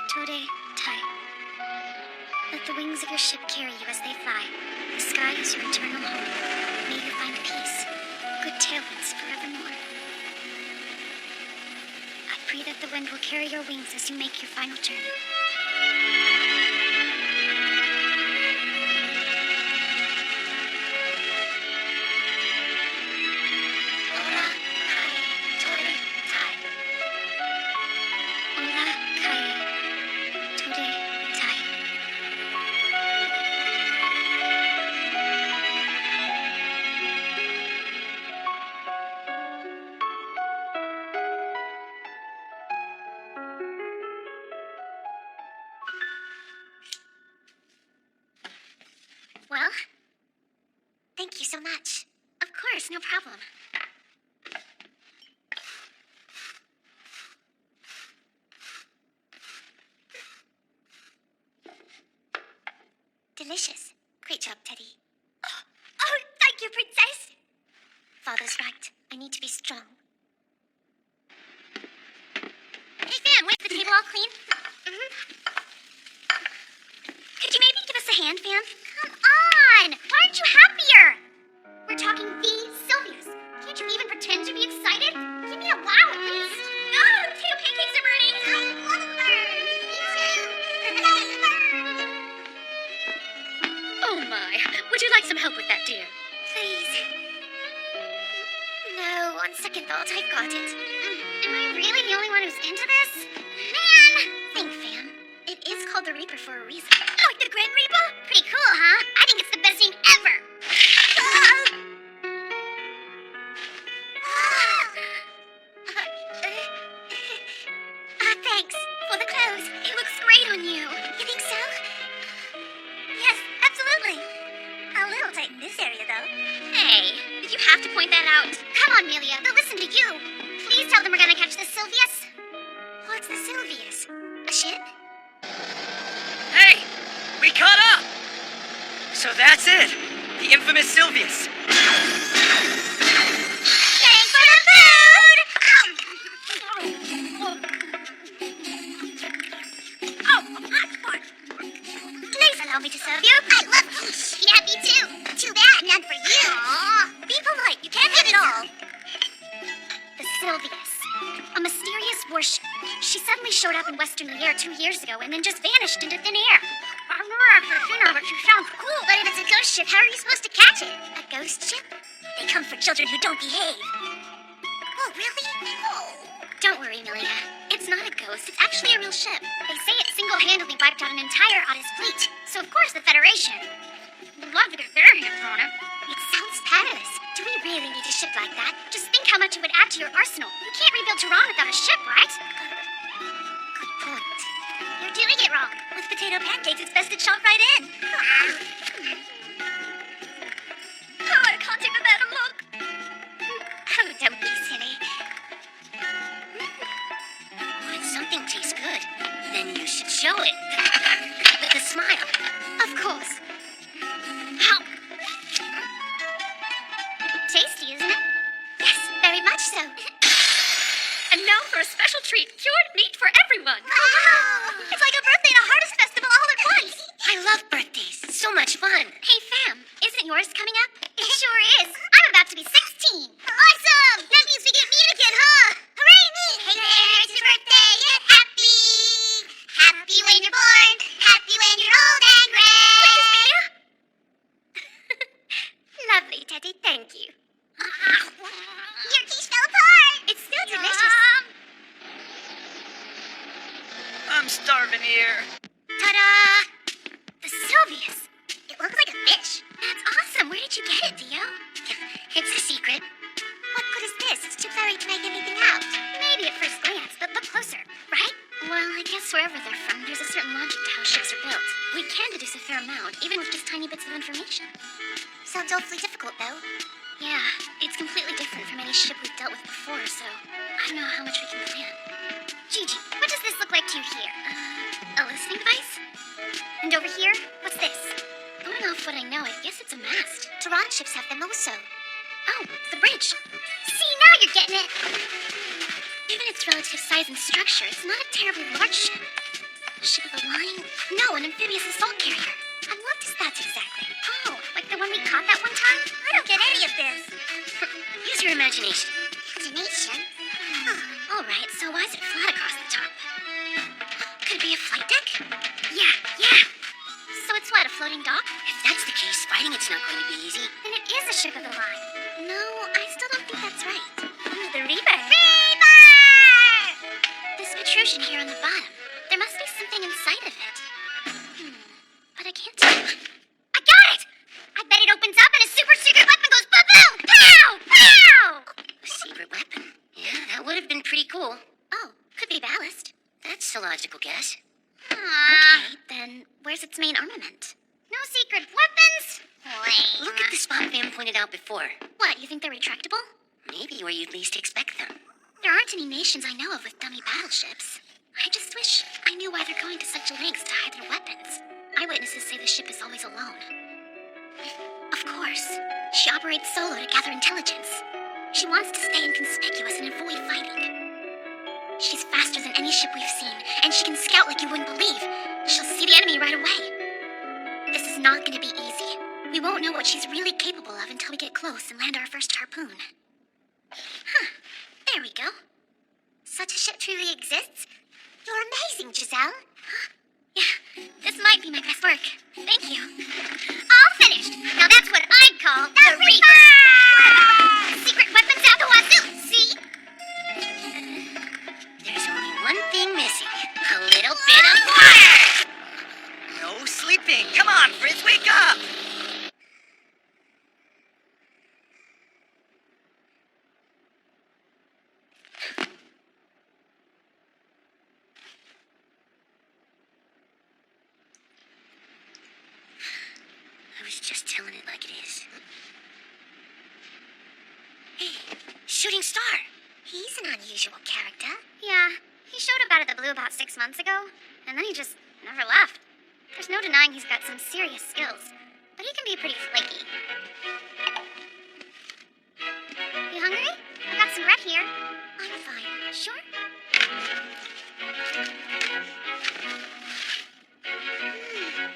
Tode Tai. Let the wings of your ship carry you as they fly. The sky is your eternal home. May you find peace, good tailwinds forevermore. I pray that the wind will carry your wings as you make your final journey. Ola Kaye, Tode Tai. Ola Kaye, Tode Tai. Well, thank you so much. Of course, no problem. Delicious. Great job, Teddy. Oh, thank you, Princess. Father's right. I need to be strong. Hey, Fan, wait, the table all clean? Could you maybe give us a hand, Fan? Come on! Why aren't you happier? We're talking the Sylvias. Can't you even pretend to be excited? Give me a wow at least. No, potato pancakes are burning. I want to burn. Me too. Oh my, would you like some help with that, dear? Please. No, on second thought, I've got it. Am I really the only one who's into this? Man! Think, fam. It is called the Reaper for a reason. Like the Grand Reaper? Pretty cool, huh? I think it's the best name ever. Thanks for the clothes. It looks great on you. You think so? Yes, absolutely. A little tight in this area, though. Hey, did you have to point that out? Come on, Melia. They'll listen to you. Please tell them we're gonna catch the Sylvius. What's the Sylvius? A ship? Hey! We caught up! So that's it! The infamous Sylvius! Thanks for the food! Please allow me to serve you. I love quiche. Yeah, me too. Too bad, none for you. Aw, be polite. You can't have it all. The Sylvius. A mysterious warship. She suddenly showed up in Western Air 2 years ago and then just vanished into thin air. I've never actually seen her, but she sounds cool. But if it's a ghost ship, how are you supposed to catch it? A ghost ship? They come for children who don't behave. Oh, really? Oh. Don't worry, Melia. It's It's not a ghost. It's actually a real ship. They say it single-handedly wiped out an entire Otis fleet. So, of course, the Federation would love to get their hands on it. It sounds fabulous. Do we really need a ship like that? Just think how much it would add to your arsenal. You can't rebuild Tehran without a ship, right? Good point. You're doing it wrong. With potato pancakes, it's best to chomp right in. Oh, I can't take a better look. Oh, don't be silly. When something tastes good, then you should show it. The smile. Of course. How? Tasty, isn't it? Yes, very much so. And now for a special treat, cured meat for everyone. Wow! It's like a birthday and a harvest festival all at once. I love birthdays. So much fun. Hey, fam, isn't yours coming up? It sure is. I'm about to be 16. Awesome! That means we get meat again, huh? Hooray, me! Hey there, it's your birthday. Get happy. Happy when you're born. Happy when you're old and gray. Please, Mia. Lovely, Teddy. Thank you. Your quiche fell apart. It's still delicious. I'm starving here. Ta-da! The Sylvius. It looks like a fish. That's awesome. Where did you get it, Theo? It's a secret. What good is this? It's too blurry to make anything out. Maybe at first glance, but look closer, right? Well, I guess wherever they're from, there's a certain logic to how ships are built. We can deduce a fair amount, even with just tiny bits of information. Sounds awfully difficult, though. Yeah, it's completely different from any ship we've dealt with before, so I don't know how much we can plan. Gigi, what does this look like to you here? A listening device? And over here, what's this? Going off what I know, I guess it's a mast. Tehran ships have them also. Oh, the bridge. See, now you're getting it. Given its relative size and structure, it's not a terribly large ship. A ship of the line? No, an amphibious assault carrier. And what is that exactly? Oh, like the one we caught that one time? I don't get any of this. Use your imagination. Imagination? All right, so why is it flat across the top? Could it be a flight deck? Yeah. So it's what, a floating dock? If that's the case, fighting it's not going to be easy. Then it is a ship of the line. No, I still don't think that's right. The Reaper. This protrusion here on the bottom. There must be something inside of it. But I can't tell. I got it! I bet it opens up and a super secret weapon goes ba-boom! Pow! Pow! A secret weapon? Yeah, that would have been pretty cool. Oh, could be ballast. That's a logical guess. Okay, then where's its main armament? No secret weapons? Look at the spot Van pointed out before. What, you think they're retractable? Maybe where you'd least expect them. There aren't any nations I know of with dummy battleships. I just wish I knew why they're going to such lengths to hide their weapons. Eyewitnesses say the ship is always alone. Of course. She operates solo to gather intelligence. She wants to stay inconspicuous and avoid fighting. She's faster than any ship we've seen, and she can scout like you wouldn't believe. She'll see the enemy right away. This is not going to be easy. We won't know what she's really capable of until we get close and land our first harpoon. Huh. There we go. Such a ship truly exists? You're amazing, Giselle. Huh? Yeah, this might be my best work. Thank you. All finished. Now that's what I'd call the Reaper! Secret weapons out the wazoo, see? There's only one thing missing. A little bit of water! No sleeping. Come on, Fritz, wake up! I was just telling it like it is. Hey, Shooting Star. He's an unusual character. Yeah, he showed up out of the blue about 6 months ago, and then he just never left. There's no denying he's got some serious skills, but he can be pretty flaky. You hungry? I got some bread here. I'm fine. Sure?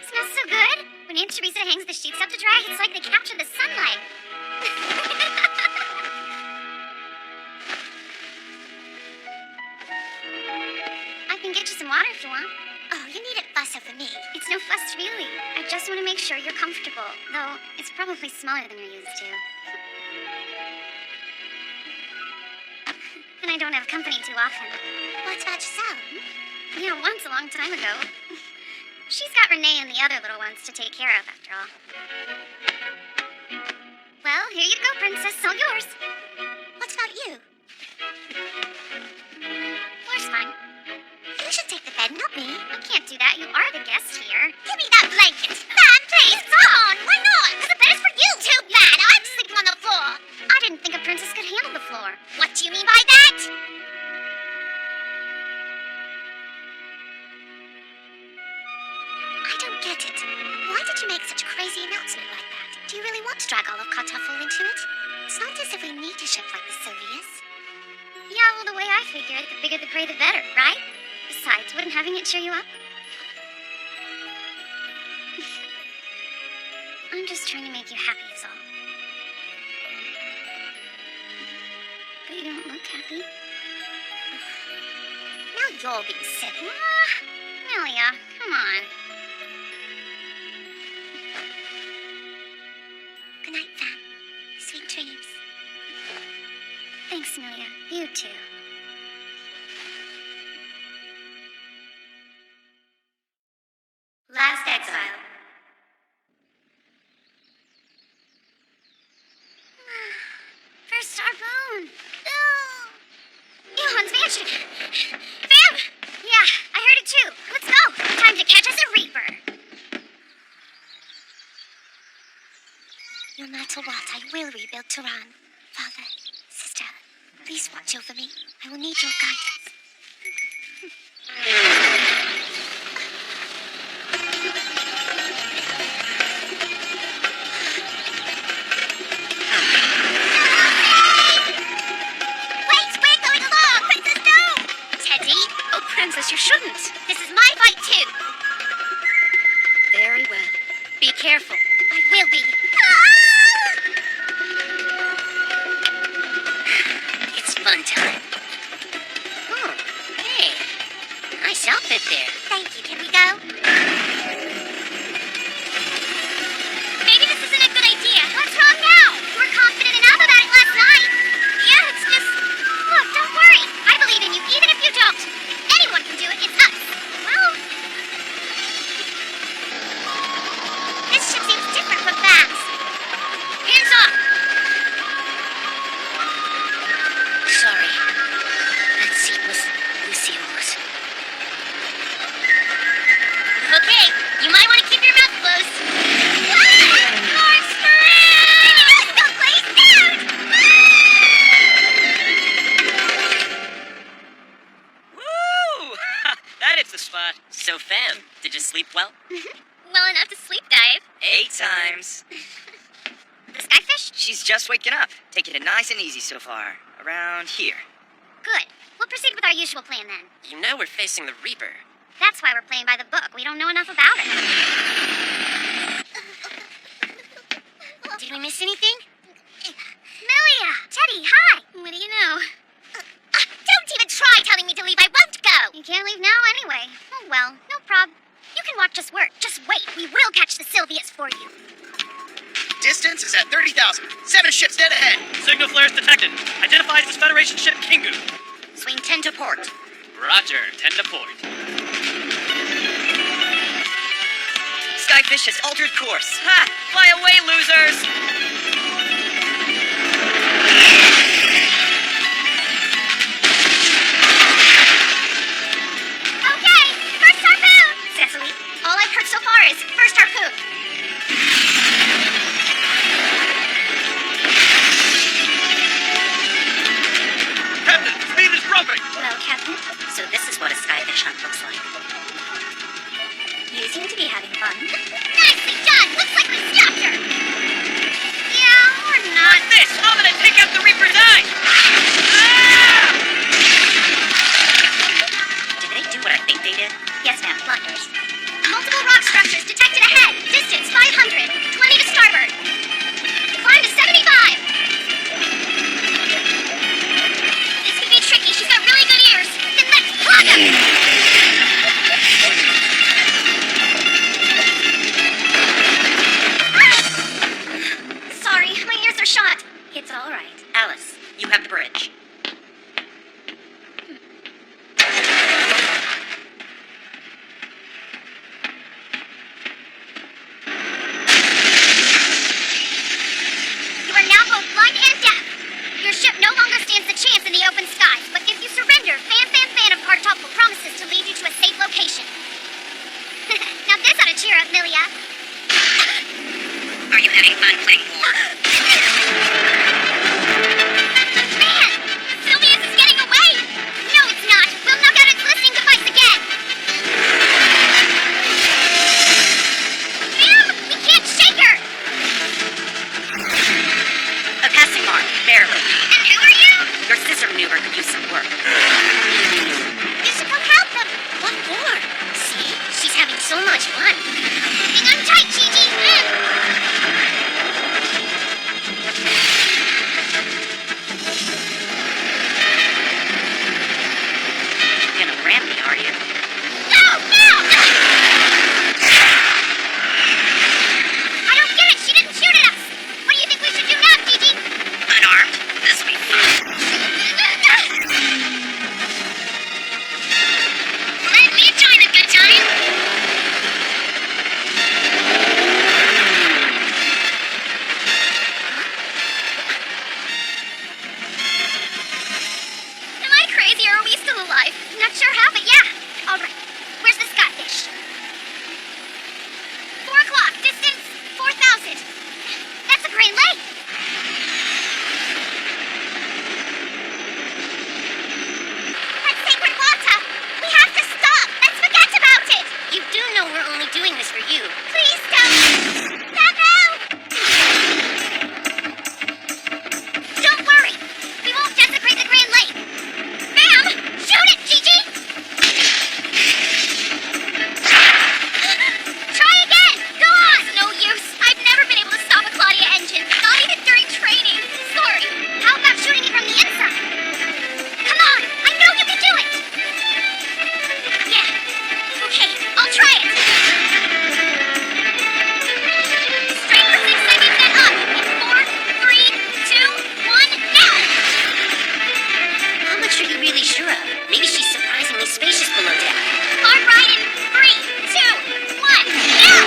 Smells so good. When Aunt Teresa hangs the sheets up to dry, it's like they capture the sunlight. I can get you some water if you want. Oh, you need it fuss over me. It's no fuss, really. I just want to make sure you're comfortable, though it's probably smaller than you're used to. And I I don't have company too often. What's about Giselle? Yeah, once a long time ago. She's got Renee and the other little ones to take care of, after all. Well, here you go, Princess. All yours. What about you? Floor's fine. You should take the bed, not me. I can't do that. You are the guest here. Give me that blanket. Fan, please. Come on. Why not? Because the bed is for you. Too bad. I'm sleeping on the floor. I didn't think a princess could handle the floor. What do you mean by that? I don't get it. Why did you make such a crazy announcement like that? Do you really want to drag all of Kartoffel into it? It's not as if we need a ship like the Sylvius. Yeah, well, the way I figure it, the bigger the prey, the better, right? Besides, wouldn't having it cheer you up? I'm just trying to make you happy, is all. But you don't look happy. Now you're being silly. Amelia, come on. Good night, Fan. Sweet dreams. Thanks, Amelia. You too. Last Exile. First harpoon. Elon's mansion. Fam! Yeah, I heard it too. Let's go. Time to catch us a reaper. No matter what, I will rebuild Tehran. Father, sister, please watch over me. I will need your guidance. Princess, you shouldn't. This is my fight too. Very well. Be careful. I will be. It's fun time. Oh, hey. Nice outfit there. Thank you. Can we go? Maybe this isn't a good idea. What's wrong now? You were confident enough about it last night. Yeah, it's just... Look, don't worry. I believe in you, even if you don't. Anyone can do it. It's us. Well... This ship seems different from Babs. Hands off! Sorry. That seat was Lucille's. Okay, you might want to keep your mouth closed. Woo! That hits the spot. So, fam, did you sleep well? Well enough to sleep dive. 8 times. The skyfish? She's just waking up. Taking it nice and easy so far. Around here. Good. We'll proceed with our usual plan then. You know we're facing the Reaper. That's why we're playing by the book. We don't know enough about it. Did we miss anything? Melia! Teddy, hi! What do you know? Don't even try telling me to leave. I won't go. You can't leave now anyway. Oh well, no prob. You can watch us work. Just wait. We will catch the Sylvius for you. Distance is at 30,000. 7 ships dead ahead. Signal flares detected. Identified as Federation ship Kingu. Swing 10 to port. Roger, 10 to port. Skyfish has altered course. Ha! Fly away, losers! Okay, first harpoon! Cecily, all I've heard so far is first harpoon. Captain, speed is dropping. Well, Captain, So this is what a skyfish hunt looks like. you seem to be having fun. Nicely done. Looks like we stopped her. Yeah, or not. This! I'm gonna take out the Reaper's eye! Ah! Did they do what I think they did? Yes, ma'am, blunders. Multiple rock structures detected ahead. Distance 500. 20 to starboard. Climb to 75. This could be tricky. She's got really good ears. Then let's plug them. Sorry, my ears are shot. It's all right. Alice, you have the bridge. ship no longer stands a chance in the open skies, but if you surrender, Fan of Kartoffel promises to lead you to a safe location. Now this ought to cheer up, Milia. Are you having fun playing war? Man! Sylvia's is getting away! No, it's not. We'll knock out its listening device again. Ma'am, we can't shake her! A passing mark, barely. And who are you? Your scissor maneuver could use some work. You should come help them. What for? See? She's having so much fun. Hang on tight, Gigi. Gonna ram me, are you? No! No! I don't get it. She didn't shoot at us. What do you think we should do now, Gigi? Unarmed? This'll be fun. Let me join the good time. Am I crazy or are we still alive? Not sure how, but yeah. All right. Where's the Skyfish? 4 o'clock. Distance 4,000. That's a Great Lake. That's sacred water. We have to stop. Let's forget about it. You do know we're only doing this for you. Please stop. Don't worry. We won't desecrate the Grand Lake. Ma'am, shoot it, Gigi. Try again. Go on. No use. I've never been able to stop a Claudia engine. Not even during training. Sorry. How about shooting it from the inside? Come on. I know you can do it. Yeah. Okay. I'll try it. Straight for 6 seconds, then up. In 4, 3, 2, 1, now. How much are you really sure of? Maybe she's surprisingly spacious below deck. Hard right in 3, 2, 1, now.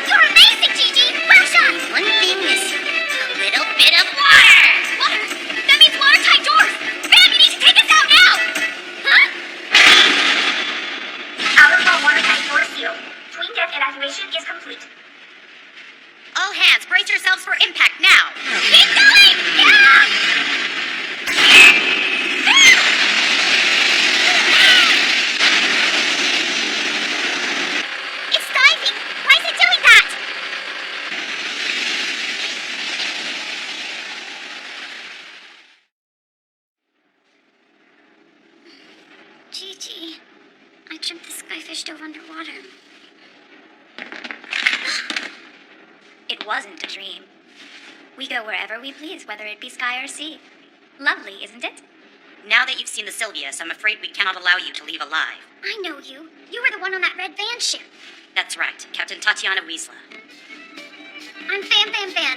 You're amazing, Gigi. Well shot. One thing missing. A little bit of water! Water. That means watertight doors. Bam, you need to take us out now. Huh? Outer wall watertight door sealed. Twin deck evacuation is complete. All hands, brace yourselves for impact now! Keep going. Yeah. It's diving. Why is it doing that? Gigi, I dreamt the Skyfish dove underwater. It wasn't a dream. We go wherever we please, whether it be sky or sea. Lovely, isn't it? Now that you've seen the Sylvius, I'm afraid we cannot allow you to leave alive. I know you. You were the one on that red van ship. That's right, Captain Tatiana Wiesla. I'm Fan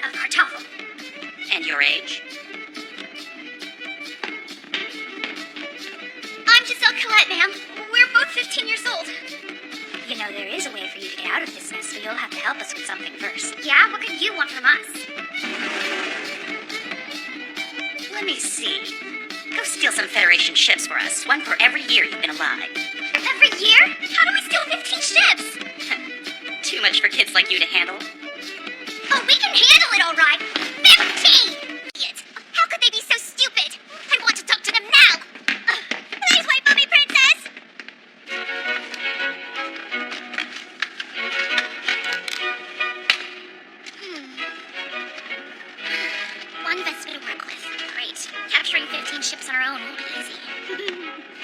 of Kartoffel. And your age? I'm Giselle Collette, ma'am. We're both 15 years old. You know, there is a way for you to get out of this mess, so you'll have to help us with something first. Yeah? What could you want from us? Let me see. Go steal some Federation ships for us, one for every year you've been alive. Every year? How do we steal 15 ships? Too much for kids like you to handle. Oh, we can handle it, all right. 15! Idiot. How could they be so stupid? I want to talk to them now. Please wait for me, princess. One Vespa to work with. Great. Capturing 15 ships on our own won't be easy.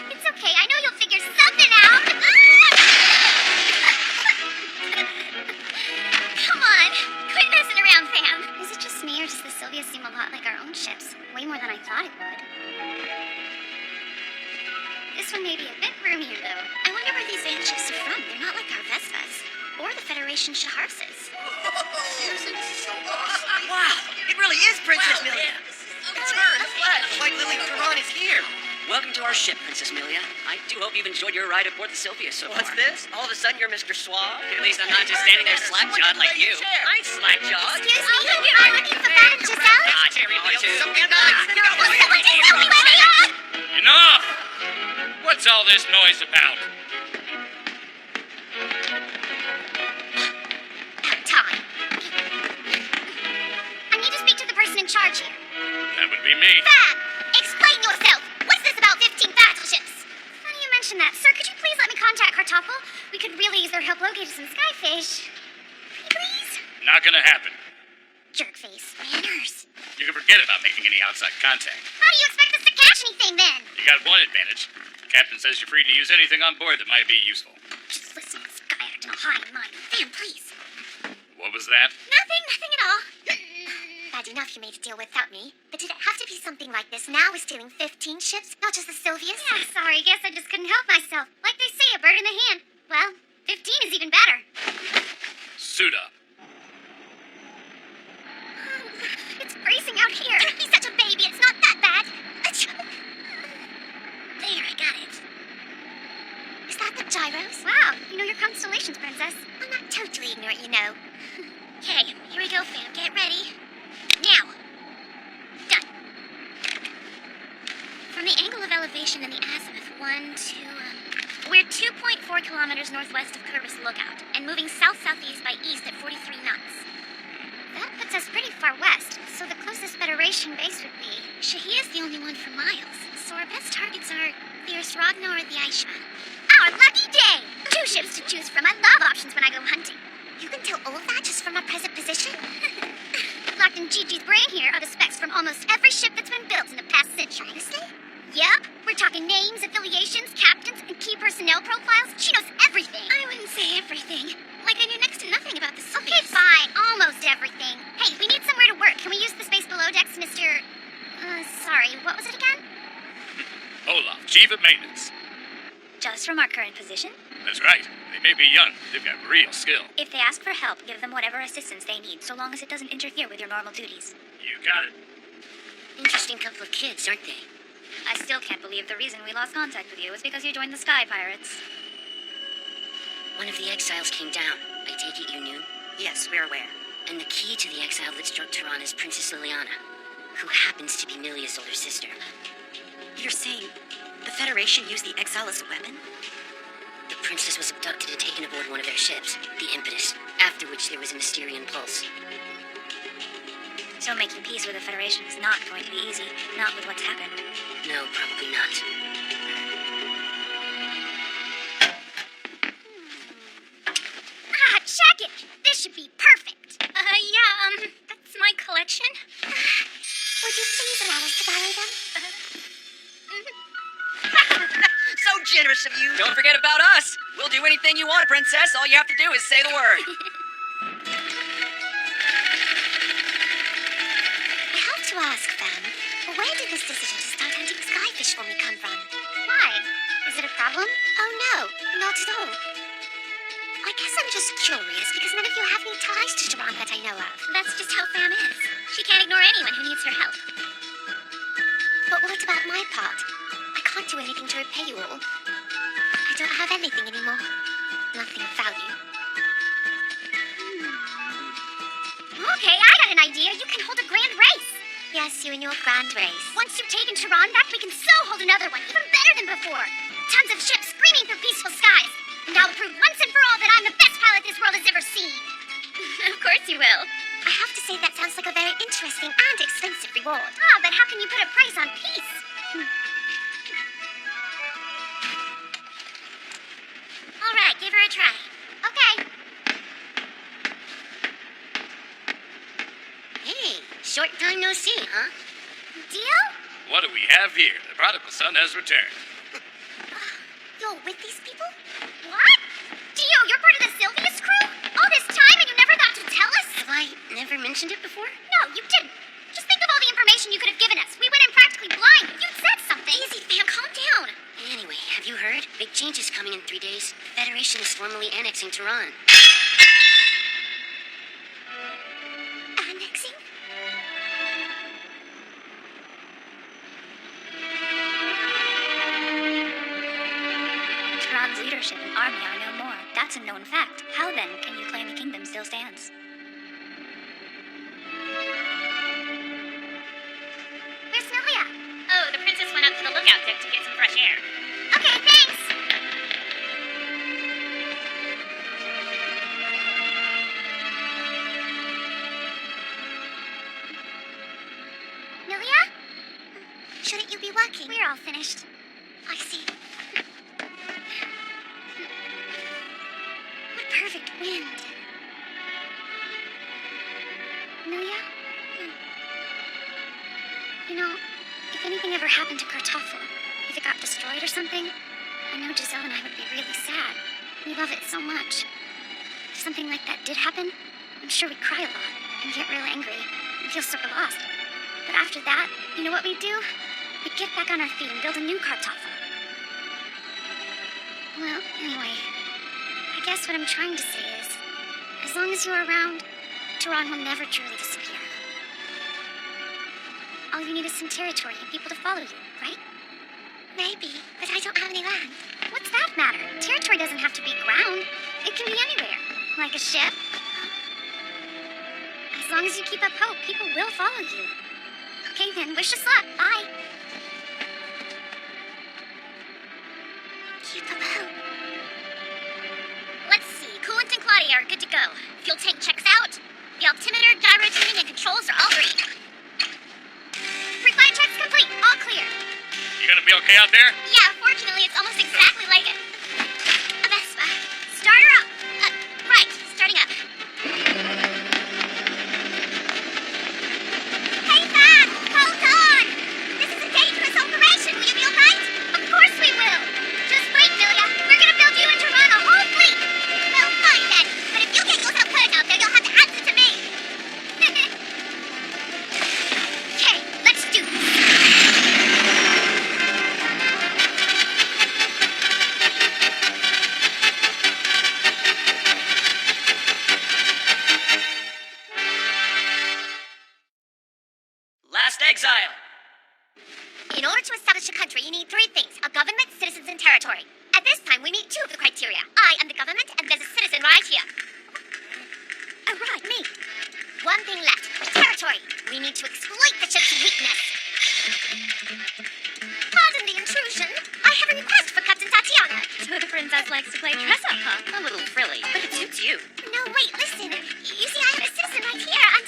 It's okay. I know you'll figure something out. Come on. Quit messing around, fam. Is it just me, or does the Sylvia seem a lot like our own ships? Way more than I thought it would. This one may be a bit roomier, though. I wonder where these van ships are from. They're not like our Vespas. Or the Federation Shaharses. Wow, it really is Princess Milia. It's her in the flesh. Like Lily Duran is here. Welcome to our ship, Princess Milia. I do hope you've enjoyed your ride aboard the Sylvia so far. What's this? All of a sudden you're Mr. Suave? At least I'm not just standing there slack-jawed like you. I ain't slack-jawed. Excuse me, I'm looking for Madame Giselle. Ah, Jerry, Some too. good night. Enough! What's all this noise about? Time. I need to speak to the person in charge here. That would be me. Fab! Explain yourself! What's this about 15 battleships? Funny you mention that. Sir, could you please let me contact Kartoffel? We could really use their help locating some skyfish. Please? Not gonna happen. Jerkface. Manners. You can forget about making any outside contact. How do you expect us to catch anything then? You got one advantage. The captain says you're free to use anything on board that might be useful. Just listen to this guy acting all high and mighty. Fam, please. What was that? Nothing at all. Bad enough you made a deal without me, but did it have to be something like this? Now we're stealing 15 ships, not just the Sylvius? Yeah, sorry, guess I just couldn't help myself. Like they say, a bird in the hand. Well, 15 is even better. Suit up. It's freezing out here. Don't be such a baby, it's not that bad. There, I got it. Is that the gyros? Wow, you know your constellations, Princess. I'm not totally ignorant, you know. Okay, here we go, fam. Get ready. Now. Done. From the angle of elevation in the azimuth, we're 2.4 kilometers northwest of Curvis Lookout, and moving south-southeast by east at 43 knots. That puts us pretty far west, so the closest Federation base would be... Shahia is the only one for miles, so our best targets are the Ragna or the Aisha. Our lucky day! 2 ships to choose from. I love options when I go hunting. You can tell all of that just from our present position? Locked in Gigi's brain here are the specs from almost every ship that's been built in the past century. Honestly? Yep. We're talking names, affiliations, captains, and key personnel profiles. She knows everything. I wouldn't say everything. Like I knew next to nothing about the Sylvius. Okay, fine. Almost everything. Hey, we need somewhere to work. Can we use the space below decks, Mr... sorry, what was it again? Olaf, Chief of Maintenance. Just from our current position? That's right. They may be young, but they've got real skill. If they ask for help, give them whatever assistance they need, so long as it doesn't interfere with your normal duties. You got it. Interesting couple of kids, aren't they? I still can't believe the reason we lost contact with you is because you joined the Sky Pirates. One of the exiles came down. I take it you knew? Yes, we're aware. And the key to the exile that struck Tehran is Princess Liliana, who happens to be Milia's older sister. You're saying the Federation used the Exile as a weapon? The princess was abducted and taken aboard one of their ships, the Impetus, after which there was a Mysterian pulse. So making peace with the Federation is not going to be easy, not with what's happened. No, probably not. Check it! This should be perfect. That's my collection. Would you please allow us to borrow them? So generous of you. Don't forget about us. We'll do anything you want, Princess. All you have to do is say the word. I have to ask, Fam, where did this decision to start hunting skyfish for me come from? Why? Is it a problem? Oh no, not at all. I guess I'm just curious because none of you have any ties to Tehran that I know of. That's just how Fam is. She can't ignore anyone who needs her help. But what about my part? I can't do anything to repay you all. I don't have anything anymore. Nothing of value. Okay, I got an idea. You can hold a grand race. Yes, you and your grand race. Once you've taken Tehran back, we can so hold another one, even better than before. Tons of ships screaming through peaceful skies. And I'll prove once and for all that I'm the best pilot this world has ever seen. Of course you will. I have to say that sounds like a very interesting and expensive reward. Ah, but how can you put a price on peace? All right, give her a try. Okay. Hey, short time no see, huh? Deal? What do we have here? The prodigal son has returned. You're with these people? What? Dio, you're part of the Sylvius crew? All this time and you never got to tell us? Have I never mentioned it before? No, you didn't. Just think of all the information you could have given us. We went in practically blind. You'd said something. Easy, fam, calm down. Anyway, have you heard? Big changes coming in 3 days. The Federation is formally annexing Tehran. Annexing? Tehran's leadership and army are no more. That's a known fact. How then can you claim the kingdom still stands? There's no Shouldn't you be working? We're all finished. I see. What perfect wind. Amelia? You know, if anything ever happened to Kartoffel, if it got destroyed or something, I know Giselle and I would be really sad. We love it so much. If something like that did happen, I'm sure we'd cry a lot and get real angry and feel super lost. But after that, you know what we'd do? We'd get back on our feet and build a new Kartoffel. Well, anyway, I guess what I'm trying to say is, as long as you're around, Tehran will never truly disappear. All you need is some territory and people to follow you, right? Maybe, but I don't have any land. What's that matter? Territory doesn't have to be ground. It can be anywhere. Like a ship. As long as you keep up hope, people will follow you. Okay then, wish us luck. Bye. Keep up hope. Let's see. Coolant and Claudia are good to go. Fuel tank checks out. The altimeter, gyro tuning, and controls are all green. Refine checks complete. All clear. You gonna be okay out there? Yeah, fortunately, it's almost exactly like it. A Vespa. Start her up. Right. Starting up. Hey, Fan! Hold on! This is a dangerous operation. Will you be alright? Of course we will. Just wait, Milia. We're gonna build you and Tehran a whole fleet. Well, fine then. But if you get yourself hurt out there, you'll have to answer to me. Okay, let's do this. Last Exile. In order to establish a country, you need three things: a government, citizens, and territory. At this time, we meet two of the criteria. I am the government, and there's a citizen right here. Oh, right, me. One thing left: territory. We need to exploit the ship's weakness. Pardon the intrusion. I have a request for Captain Tatiana. So the princess likes to play dress-up, huh? A little frilly, but it suits you. No, wait, listen. You see, I have a citizen right here, and...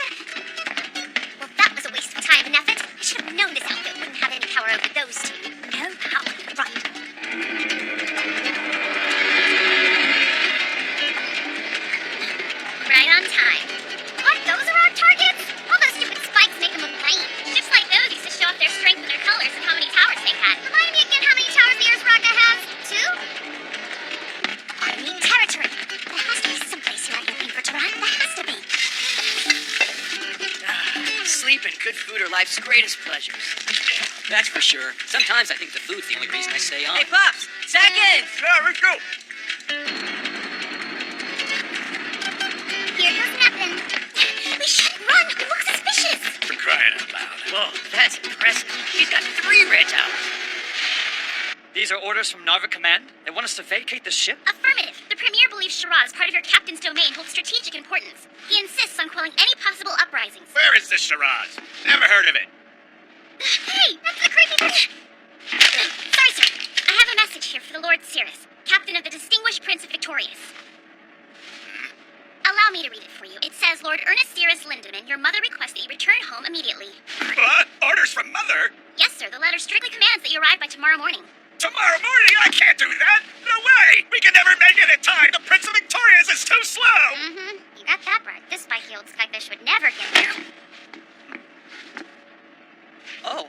Well, that was a waste of time and effort. I should have known this outfit wouldn't have any power over those two. No power. Right. Right on time. What? Those are our targets? All those stupid spikes make them look lame. Ships like those used to show off their strength and their colors and how many towers they had. Remind me again how many towers the Earth rocket has? 2? I need territory. There has to be someplace here I can aim for Tehran. There has to be. Sleep and good food are life's greatest pleasures. That's for sure. Sometimes I think the food's the only reason I stay on. Hey, Pops! Seconds! Yeah, let's go. Here goes nothing. We shouldn't run. We look suspicious. For crying out loud. Whoa, that's impressive. She's got 3 red towers. These are orders from Narva Command? They want us to vacate the ship? Affirmative. The Premier believes Shiraz, part of your captain's domain, holds strategic importance. He insists on quelling any possible uprisings. Where is this Shiraz? Never heard of it. Hey, that's the creepy... Sorry, sir. I have a message here for the Lord Cirrus, captain of the Distinguished Prince of Victorious. Allow me to read it for you. It says, Lord Ernest Cirrus Lindemann, your mother requests that you return home immediately. What? Orders from Mother? Yes, sir. The letter strictly commands that you arrive by tomorrow morning. Tomorrow morning? I can't do that. No way. We can never make it in time. The Prince of Victorious is too slow. Mm-hmm. You got that right. This spiky old skyfish would never get there. Oh,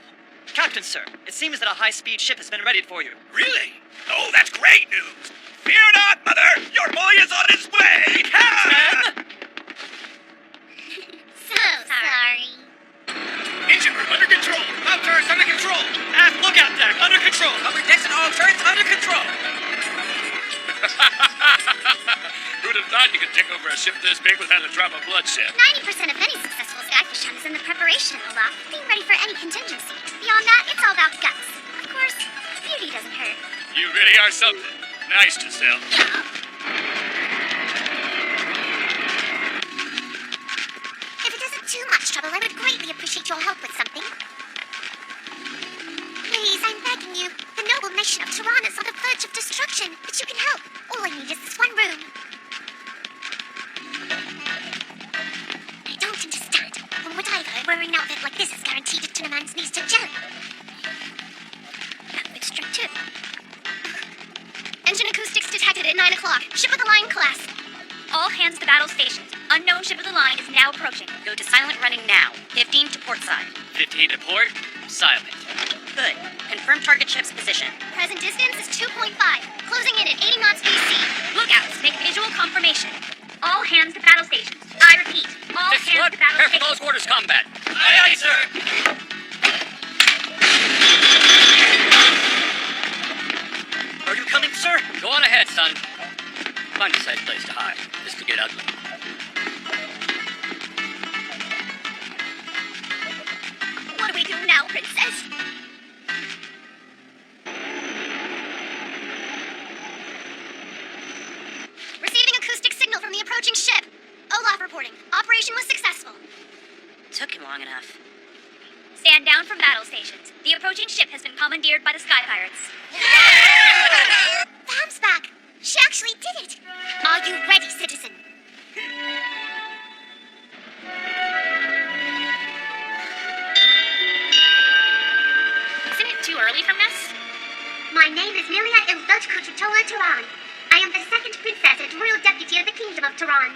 Captain, sir. It seems that a high-speed ship has been readied for you. Really? Oh, that's great news. Fear not, Mother. Your boy is on his way. Captain! So sorry. Engine room under control. All turrets under control. Aft lookout deck, under control. Upper decks and all turrets under control. Who'd have thought you could take over a ship this big without a drop of bloodshed? 90% of any successful skyfish hunt is in the preparation of the lock, being ready for any contingency. Beyond that, it's all about guts. Of course, beauty doesn't hurt. You really are something. Nice, Giselle. If it isn't too much trouble, I would greatly appreciate your help with something. Please, I'm begging you. The noble nation of Tehran is on the verge of destruction, but you can help. All I need is this one room. I don't understand. From what I've heard, wearing an outfit like this is guaranteed to turn a man's knees to jelly. too. Engine acoustics detected at 9 o'clock. Ship of the line class. All hands to battle stations. Unknown ship of the line is now approaching. Go to silent running now. 15 to port side. 15 to port. Silent. Good. Confirm target ship's position. Present distance is 2.5. Closing in at 80 knots BC. Lookouts, make visual confirmation. All hands to battle stations. I repeat, all Fifth hands Flood, to battle prepare for stations. close quarters combat. Aye, aye, sir. Are you coming, sir? Go on ahead, son. Find a safe place to hide. This could get ugly. What do we do now, Princess? Receiving acoustic signal from the approaching ship. Olaf reporting. Operation was successful. Took him long enough. Stand down from battle stations. The approaching ship has been commandeered by the Sky Pirates. Fam's back. She actually did it. Are you ready, citizen? Isn't it too early for mess? My name is Lilia Ildochkututola Turan. I am the second princess and royal deputy of the Kingdom of Turan.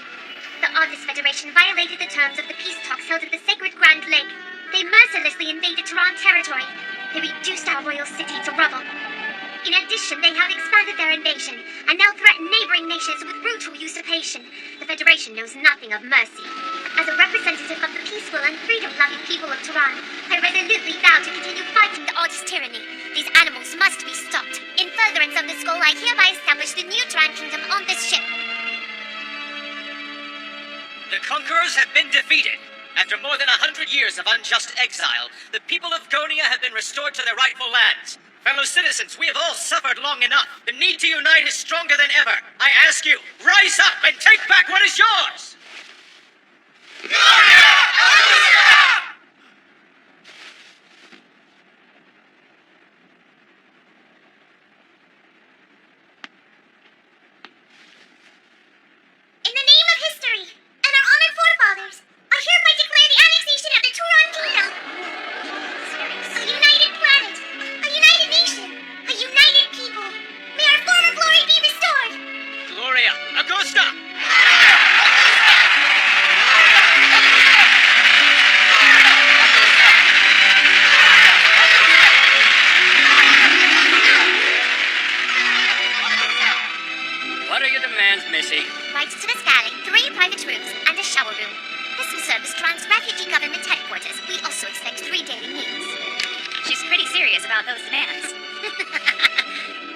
The Argus Federation violated the terms of the peace talks held at the sacred Grand Lake. They mercilessly invaded Turan territory. They reduced our royal city to rubble. In addition, they have expanded their invasion and now threaten neighboring nations with brutal usurpation. The Federation knows nothing of mercy. As a representative of the peaceful and freedom-loving people of Turan, I resolutely vow to continue fighting the Argus tyranny. These animals must be stopped. In furtherance of this goal, I hereby establish the new Turan Kingdom on this ship. The conquerors have been defeated. After more than 100 years of unjust exile, the people of Gonia have been restored to their rightful lands. Fellow citizens, we have all suffered long enough. The need to unite is stronger than ever. I ask you, rise up and take back what is yours! In the name of history and our honored forefathers, I hereby declare the annexation of the Turan Kingdom. A united planet, a united nation, a united people. May our former glory be restored. Gloria, Augusta! What are your demands, Missy? Rights to this valley, 3 private rooms, and a shower room. This will serve as Turan's refugee government headquarters. We also expect 3 daily meals. She's pretty serious about those demands.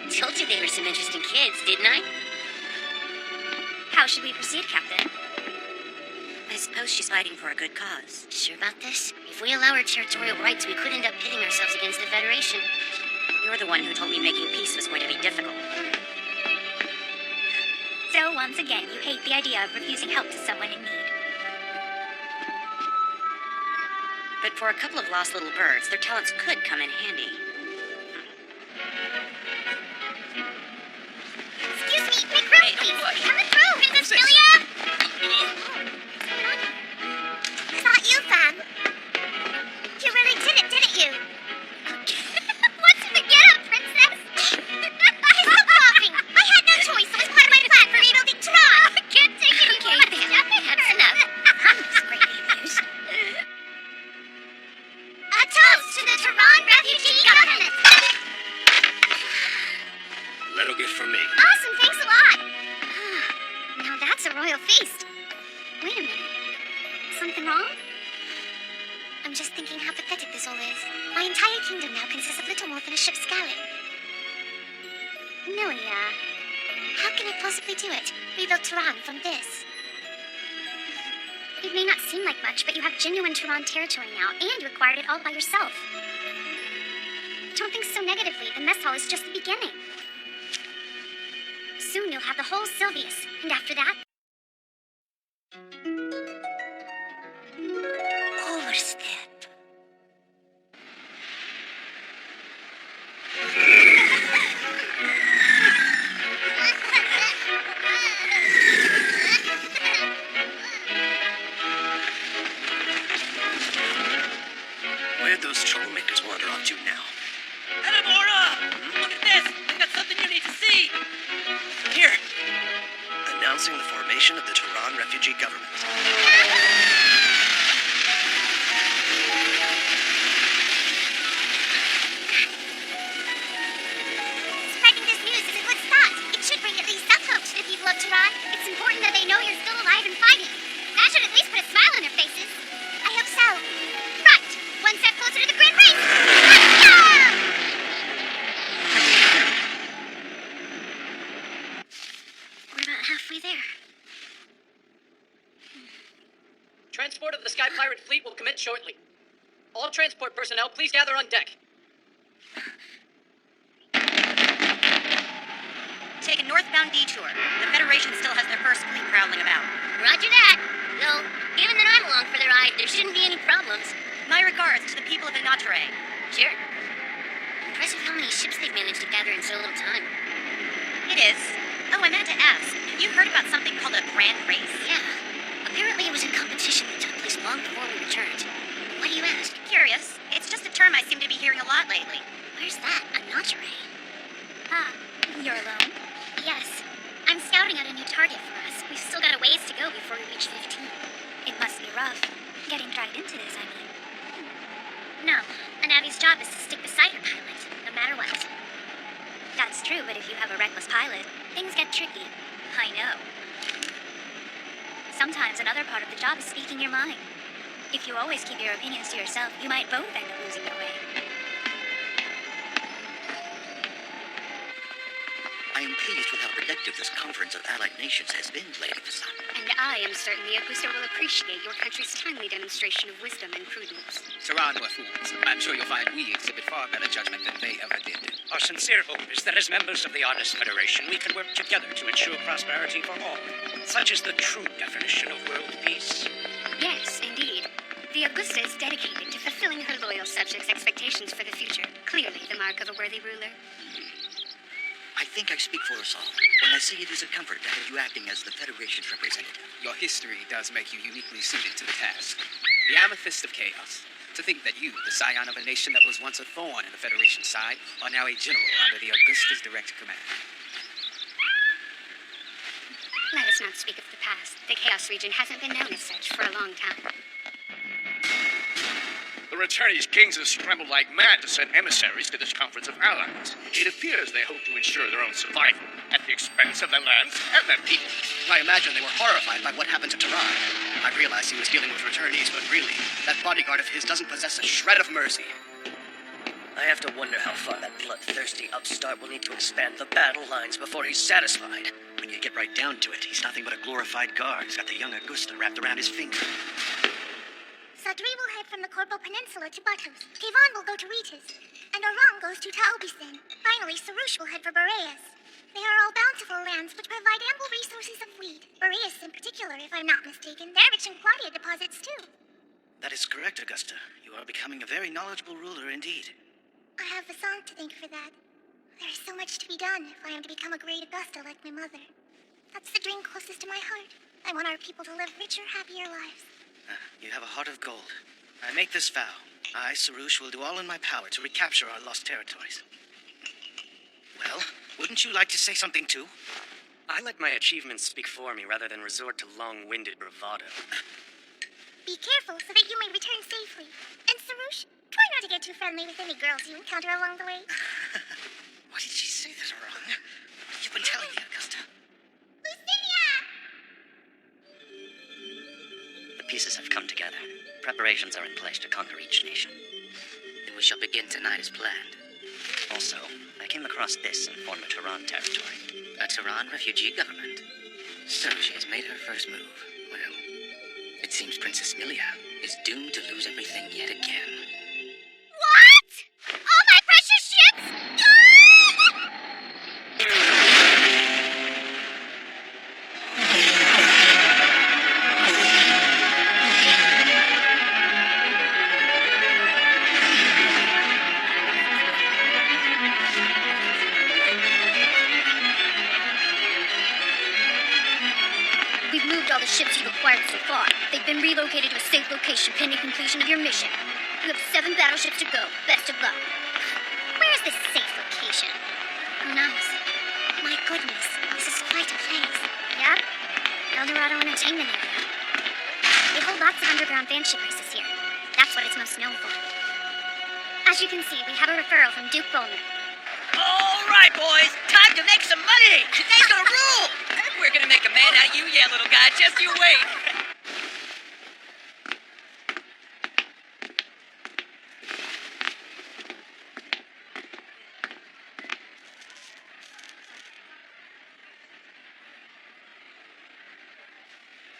Told you they were some interesting kids, didn't I? How should we proceed, Captain? I suppose she's fighting for a good cause. Sure about this? If we allow her territorial rights, we could end up pitting ourselves against the Federation. You're the one who told me making peace was going to be difficult. So, once again, you hate the idea of refusing help to someone in need. But for a couple of lost little birds, their talents could come in handy. Excuse me, make room, please. Coming through, Princess Lilia. It's not you, Fam. You really did it, didn't you? What's the get-up, Princess? Stop coughing. I had no choice. It was part of my plan for rebuilding Turan. I can't take any more. That's enough. That's great news. A toast to the Turan refugee government. Little gift from me. Awesome, thanks a lot. Now that's a royal feast. Wait a minute. Something wrong? I'm just thinking how pathetic this all is. My entire kingdom now consists of little more than a ship's galley. Lilia, how can I possibly do it? Rebuild Turan from this. It may not seem like much, but you have genuine Turan territory now, and you acquired it all by yourself. Don't think so negatively. The mess hall is just the beginning. Soon you'll have the whole Sylvius, and after that... Overstep. Where'd those troublemakers wander off to now? Elamora! Here. Announcing the formation of the Tehran refugee government. Spreading this news is a good start. It should bring at least some hope to the people of Tehran. It's important that they know you're still alive and fighting. That should at least put a smile on their faces. I hope so. Right! One step closer to the grand race! We're about halfway there. Transport of the Sky Pirate fleet will commence shortly. All transport personnel, please gather on deck. Take a northbound detour. The Federation still has their first fleet prowling about. Roger that. Though, given that I'm along for the ride, there shouldn't be any problems. My regards to the people of Inatere. Sure. Impressive how many ships they've managed to gather in so little time. It is. Oh, I meant to ask. You heard about something called a grand race? Yeah. Apparently it was a competition that took place long before we returned. Why do you ask? Curious. It's just a term I seem to be hearing a lot lately. Where's that? I'm not sure. Ah, you're alone? Yes. I'm scouting out a new target for us. We've still got a ways to go before we reach 15. It must be rough. Getting dragged into this, I mean. No. An Abby's job is to stick beside her pilot, no matter what. That's true, but if you have a reckless pilot, things get tricky. I know. Sometimes another part of the job is speaking your mind. If you always keep your opinions to yourself, you might both end up losing your way. I am pleased with how productive this conference of allied nations has been, Lady Fasana. And I am certain the Augusta will appreciate your country's timely demonstration of wisdom and prudence. Tehran were fools. I'm sure you'll find we exhibit far better judgment than they ever did. Our sincere hope is that as members of the Honest Federation, we can work together to ensure prosperity for all. Such is the true definition of world peace. Yes, indeed. The Augusta is dedicated to fulfilling her loyal subjects' expectations for the future. Clearly the mark of a worthy ruler. I think I speak for us all when I say it is a comfort to have you acting as the Federation's representative. Your history does make you uniquely suited to the task. The Amethyst of Chaos. To think that you, the scion of a nation that was once a thorn in the Federation's side, are now a general under the Augusta's direct command. Let us not speak of the past. The Chaos region hasn't been known as such for a long time. The Returnese kings have scrambled like mad to send emissaries to this conference of allies. It appears they hope to ensure their own survival at the expense of their lands and their people. I imagine they were horrified by what happened to Tehran. I realized he was dealing with returnees, but really, that bodyguard of his doesn't possess a shred of mercy. I have to wonder how far that bloodthirsty upstart will need to expand the battle lines before he's satisfied. When you get right down to it, he's nothing but a glorified guard who's got the young Augusta wrapped around his finger. Sadri will head from the Corpo Peninsula to Batos. Kayvon will go to Ritas. And Orang goes to Taobisen. Finally, Sarush will head for Boreas. They are all bountiful lands which provide ample resources of weed. Boreas in particular, if I'm not mistaken. They're rich in Claudia deposits too. That is correct, Augusta. You are becoming a very knowledgeable ruler indeed. I have Vasan to thank for that. There is so much to be done if I am to become a great Augusta like my mother. That's the dream closest to my heart. I want our people to live richer, happier lives. You have a heart of gold. I make this vow. I, Sarush, will do all in my power to recapture our lost territories. Well, wouldn't you like to say something too? I let my achievements speak for me rather than resort to long-winded bravado. Be careful so that you may return safely. And Sarush, try not to get too friendly with any girls you encounter along the way. Why did she say that wrong? You've been telling me, Augusta. Lucinia! The pieces have come together. Preparations are in place to conquer each nation. Then we shall begin tonight as planned. Also, I came across this in former Tehran territory. A Tehran refugee government. So she has made her first move. Well, it seems Princess Milia is doomed to lose everything yet again. What? All my precious ships? We've moved all the ships you've acquired so far. They've been relocated to a safe location pending completion of your mission. You have 7 battleships to go. Best of luck. Where's this safe location? Who knows? My goodness, this is quite a place. Yep. El Dorado Entertainment Area. They hold lots of underground fanship races here. That's what it's most known for. As you can see, we have a referral from Duke Bowman. All right, boys. Time to make some money. Today's gonna rule. We're gonna make a man out of you, yeah, little guy. Just you wait.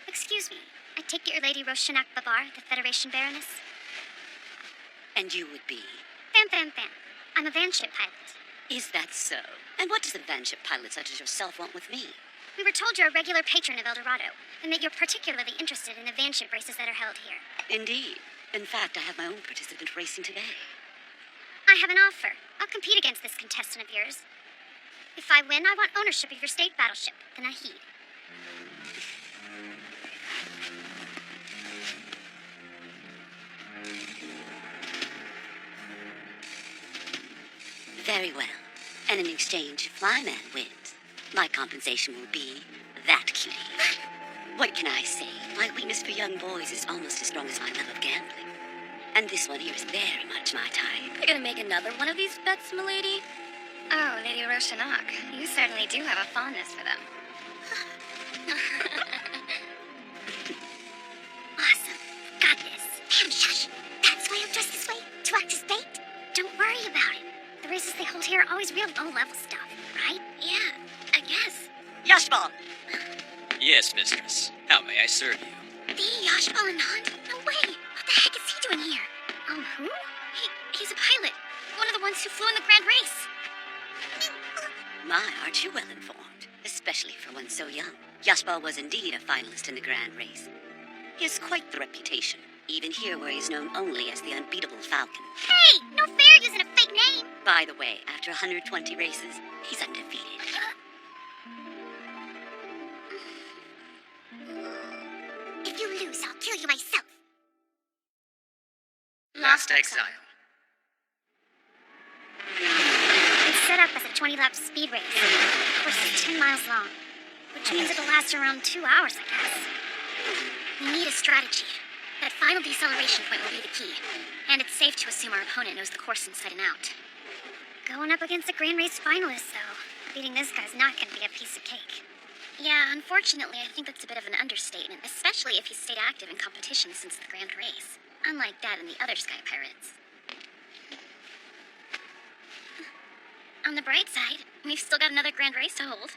Excuse me. I take it you're Lady Roshanak Babar, the Federation Baroness? And you would be? Fam, fam, fam. I'm a vanship pilot. Is that so? And what does the vanship pilot such as yourself want with me? We were told you're a regular patron of El Dorado, and that you're particularly interested in the vanship races that are held here. Indeed. In fact, I have my own participant racing today. I have an offer. I'll compete against this contestant of yours. If I win, I want ownership of your state battleship, the Nahid. Very well. And in exchange, if my man wins, my compensation will be that cutie. What can I say? My weakness for young boys is almost as strong as my love of gambling. And this one here is very much my type. You're gonna make another one of these bets, milady? Oh, Lady Roshanak, you certainly do have a fondness for them. Awesome. Got this. Damn, shush. That's why I'm dressed this way? To act as bait? Don't worry about it. The races they hold here are always real low-level stuff, right? Yeah, I guess. Yashbal! Yes, mistress. How may I serve you? The Yashbal Anand? No way. What the heck is he doing here? Who? He's a pilot. One of the ones who flew in the grand race. My, aren't you well informed? Especially for one so young. Yashbal was indeed a finalist in the grand race. He has quite the reputation, even here where he's known only as the unbeatable Falcon. Hey, no fair using a fake name. By the way, after 120 races, he's undefeated. If you lose, I'll kill you myself. Last Exile. It's set up as a 20-lap speed race. The course is 10 miles long, which means it'll last around 2 hours, I guess. We need a strategy. That final deceleration point will be the key, and it's safe to assume our opponent knows the course inside and out. Going up against a grand race finalist, though, beating this guy's not going to be a piece of cake. Yeah, unfortunately, I think that's a bit of an understatement, especially if he's stayed active in competition since the grand race. Unlike Dad and the other Sky Pirates. On the bright side, we've still got another grand race to hold.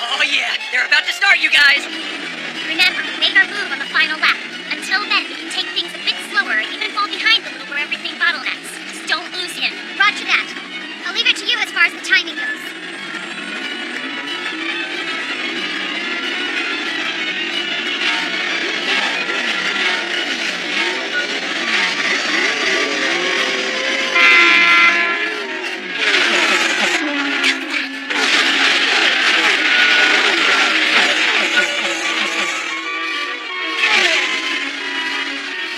Oh yeah, they're about to start, you guys! Remember, we make our move on the final lap. Until then, we can take things a bit slower and even fall behind a little where everything bottlenecks. Just don't lose him. Roger that. I'll leave it to you as far as the timing goes.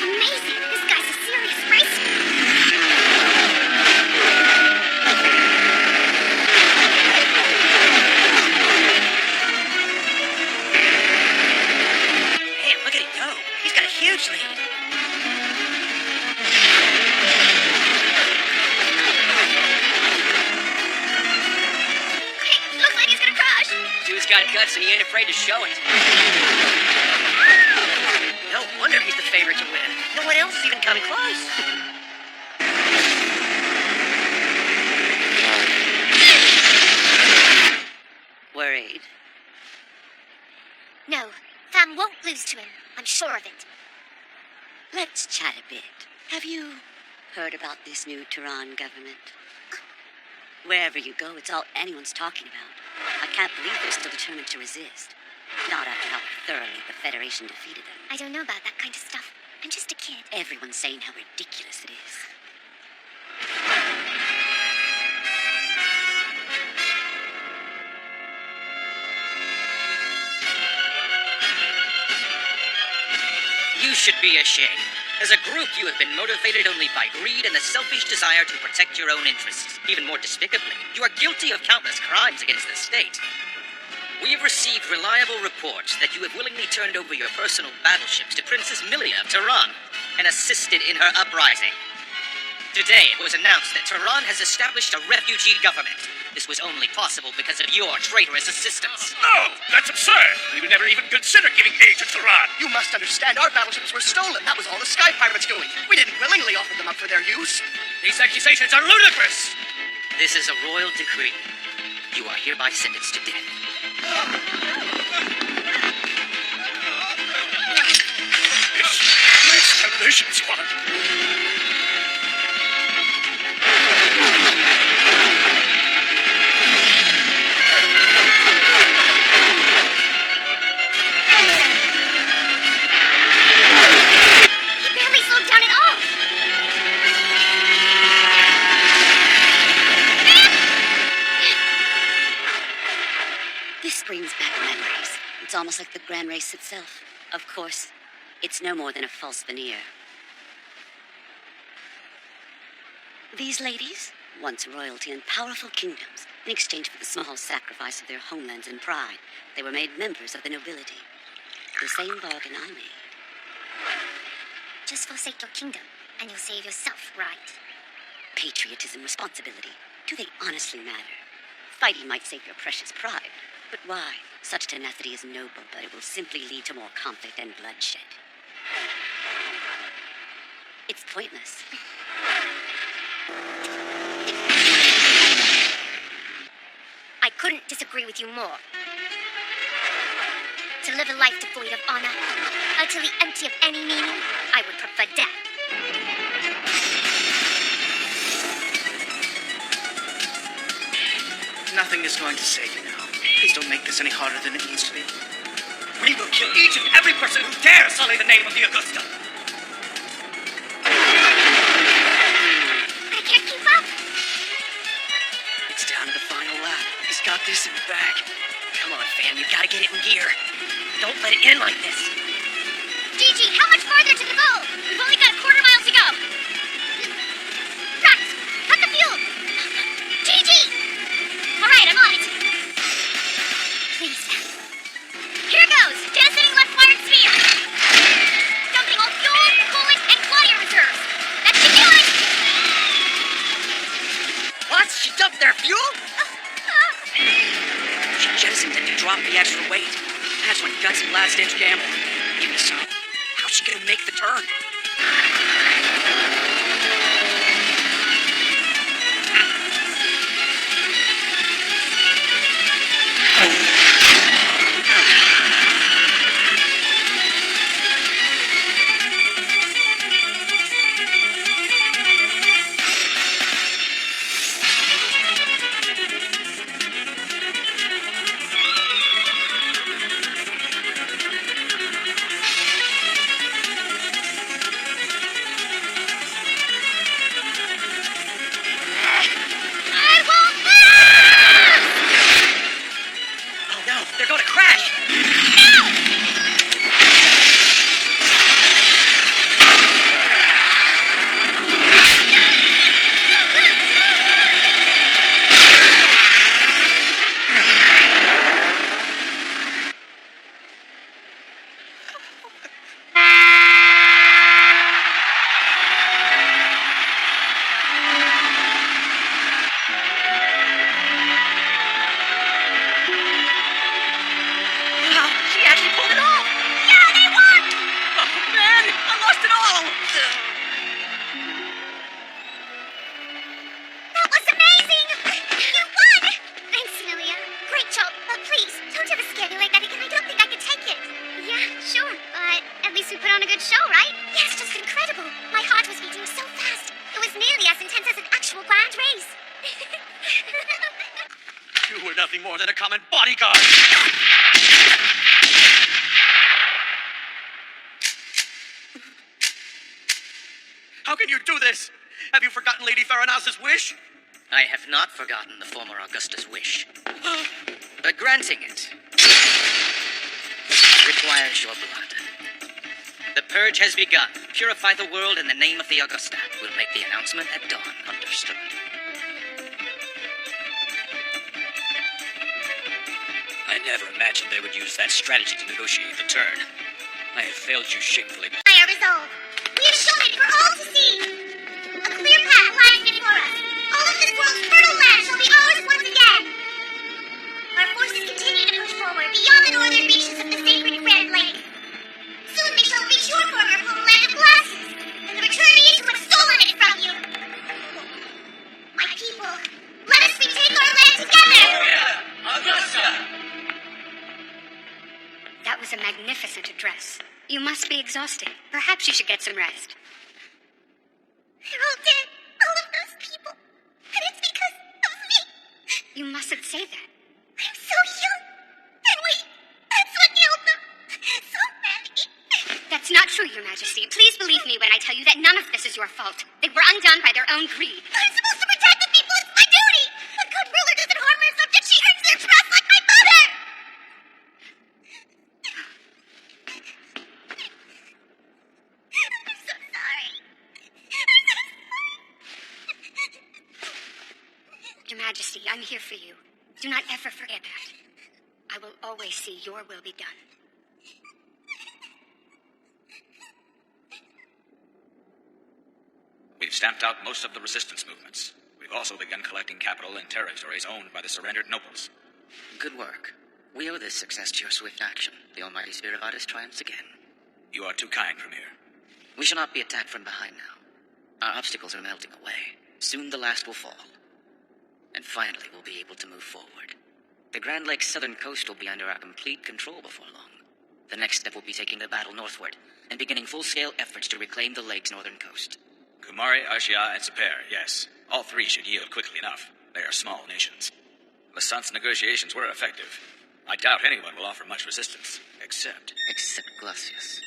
Amazing! This guy's a serious racer! Man, look at it go. He's got a huge lead. Hey, looks like he's gonna crash! Dude's got guts and he ain't afraid to show it. No wonder he's the favorite to win. No one else is even coming close. Worried? No, Tham won't lose to him. I'm sure of it. Let's chat a bit. Have you heard about this new Tehran government? Wherever you go, it's all anyone's talking about. I can't believe they're still determined to resist. Not after how thoroughly the Federation defeated them. I don't know about that kind of stuff. I'm just a kid. Everyone's saying how ridiculous it is. You should be ashamed. As a group, you have been motivated only by greed and the selfish desire to protect your own interests. Even more despicably, you are guilty of countless crimes against the state. We have received reliable reports that you have willingly turned over your personal battleships to Princess Milia of Tehran and assisted in her uprising. Today, it was announced that Tehran has established a refugee government. This was only possible because of your traitorous assistance. No, that's absurd. We would never even consider giving aid to Tehran. You must understand, our battleships were stolen. That was all the Sky Pirates doing. We didn't willingly offer them up for their use. These accusations are ludicrous. This is a royal decree. You are hereby sentenced to death. This television squad. This brings back memories. It's almost like the Grand Race itself. Of course, it's no more than a false veneer. These ladies, once royalty in powerful kingdoms, in exchange for the small sacrifice of their homelands and pride, they were made members of the nobility. The same bargain I made. Just forsake your kingdom, and you'll save yourself, right? Patriotism, responsibility, do they honestly matter? Fighting might save your precious pride, but why? Such tenacity is noble, but it will simply lead to more conflict and bloodshed. It's pointless. I couldn't disagree with you more. To live a life devoid of honor, utterly empty of any meaning, I would prefer death. Nothing is going to save you now. Please don't make this any harder than it needs to be. We will kill each and every person who dares sully the name of the Augusta. I can't keep up. It's down to the final lap. He's got this in the bag. Come on, fam, you gotta get it in gear. Don't let it end like this. Gigi, how much farther to the goal? We've only got a quarter mile to go. Right, cut the fuel. Gigi! All right, I'm on it. Please. Here goes. Jettisoning left-wired sphere. Dumping all fuel, coolant, and quiet reserves. That should do it. What? She dumped their fuel? She jettisoned it to drop the extra weight. That's when guts and last-ditch gamble. Even so, how's she gonna make the turn? They're gonna crash! You were nothing more than a common bodyguard. Have you forgotten Lady Faranaz's wish? I have not forgotten the former Augusta's wish. But granting it requires your blood. The purge has begun. Purify the world in the name of the Augusta. We'll make the announcement at dawn. Understood. I never imagined they would use that strategy to negotiate the turn. I have failed you shamefully. By our resolve, we have shown it for all to see. A clear path lies before us. All of this world's fertile land shall be ours once again. Our forces continue to push forward beyond the northern reaches of the sacred Grand Lake. Soon they shall reach your former homeland of Glacius, and the returnees who have stolen it from you. My people, let us retake our land together! Augusta! That was a magnificent address. You must be exhausted. Perhaps you should get some rest. They're all dead. All of those people. And it's because of me. You mustn't say that. I'm so young. And that's what killed them. So many. That's not true, Your Majesty. Please believe me when I tell you that none of this is your fault. They were undone by their own greed. I'm supposed to protect the people. It's my duty. A good ruler doesn't harm her subjects. She earns their trust like my mother. I'm so sorry. Your Majesty, I'm here for you. Do not ever forget that. I will always see your will be done. We've stamped out most of the resistance movements. We've also begun collecting capital in territories owned by the surrendered nobles. Good work. We owe this success to your swift action. The almighty spirit of Artis triumphs again. You are too kind, Premier. We shall not be attacked from behind now. Our obstacles are melting away. Soon the last will fall. And finally we'll be able to move forward. The Grand Lake's southern coast will be under our complete control before long. The next step will be taking the battle northward and beginning full-scale efforts to reclaim the lake's northern coast. Kumari, Ashia, and Sapere, yes. All three should yield quickly enough. They are small nations. Lasant's negotiations were effective. I doubt anyone will offer much resistance, except Glacius.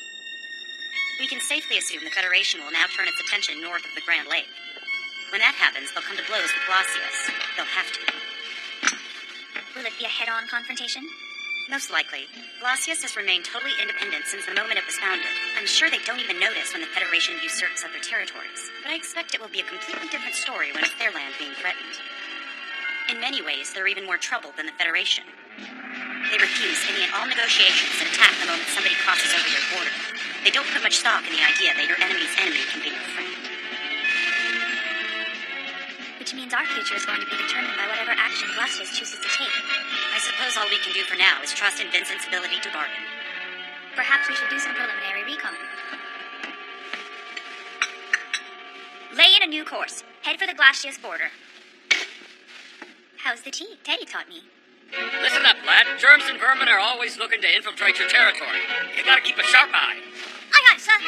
We can safely assume the Federation will now turn its attention north of the Grand Lake. When that happens, they'll come to blows with Glacius. They'll have to. Will it be a head-on confrontation? Most likely. Glacius has remained totally independent since the moment it was founded. I'm sure they don't even notice when the Federation usurps other territories. But I expect it will be a completely different story when it's their land being threatened. In many ways, they're even more trouble than the Federation. They refuse any and all negotiations and attack the moment somebody crosses over their border. They don't put much stock in the idea that your enemy's enemy can be your friend. Which means our future is going to be determined by whatever action Glacius chooses to take. I suppose all we can do for now is trust in Vincent's ability to bargain. Perhaps we should do some preliminary recon. Lay in a new course. Head for the Glacius border. How's the tea? Teddy taught me. Listen up, lad. Germs and vermin are always looking to infiltrate your territory. You gotta keep a sharp eye. Aye, aye, sir.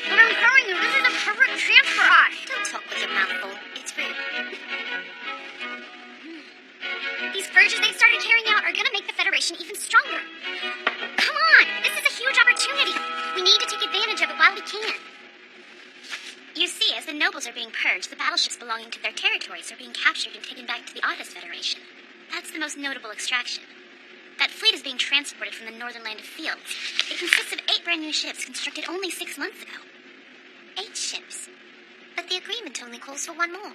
But I'm telling you, this is a perfect chance for us. Don't talk with your mouth full. It's rude. These purges they've started carrying out are going to make the Federation even stronger. Come on! This is a huge opportunity. We need to take advantage of it while we can. You see, as the nobles are being purged, the battleships belonging to their territories are being captured and taken back to the Artis Federation. That's the most notable extraction. That fleet is being transported from the northern land of Fields. It consists of 8 brand new ships constructed only 6 months ago. 8 ships. But the agreement only calls for 1 more.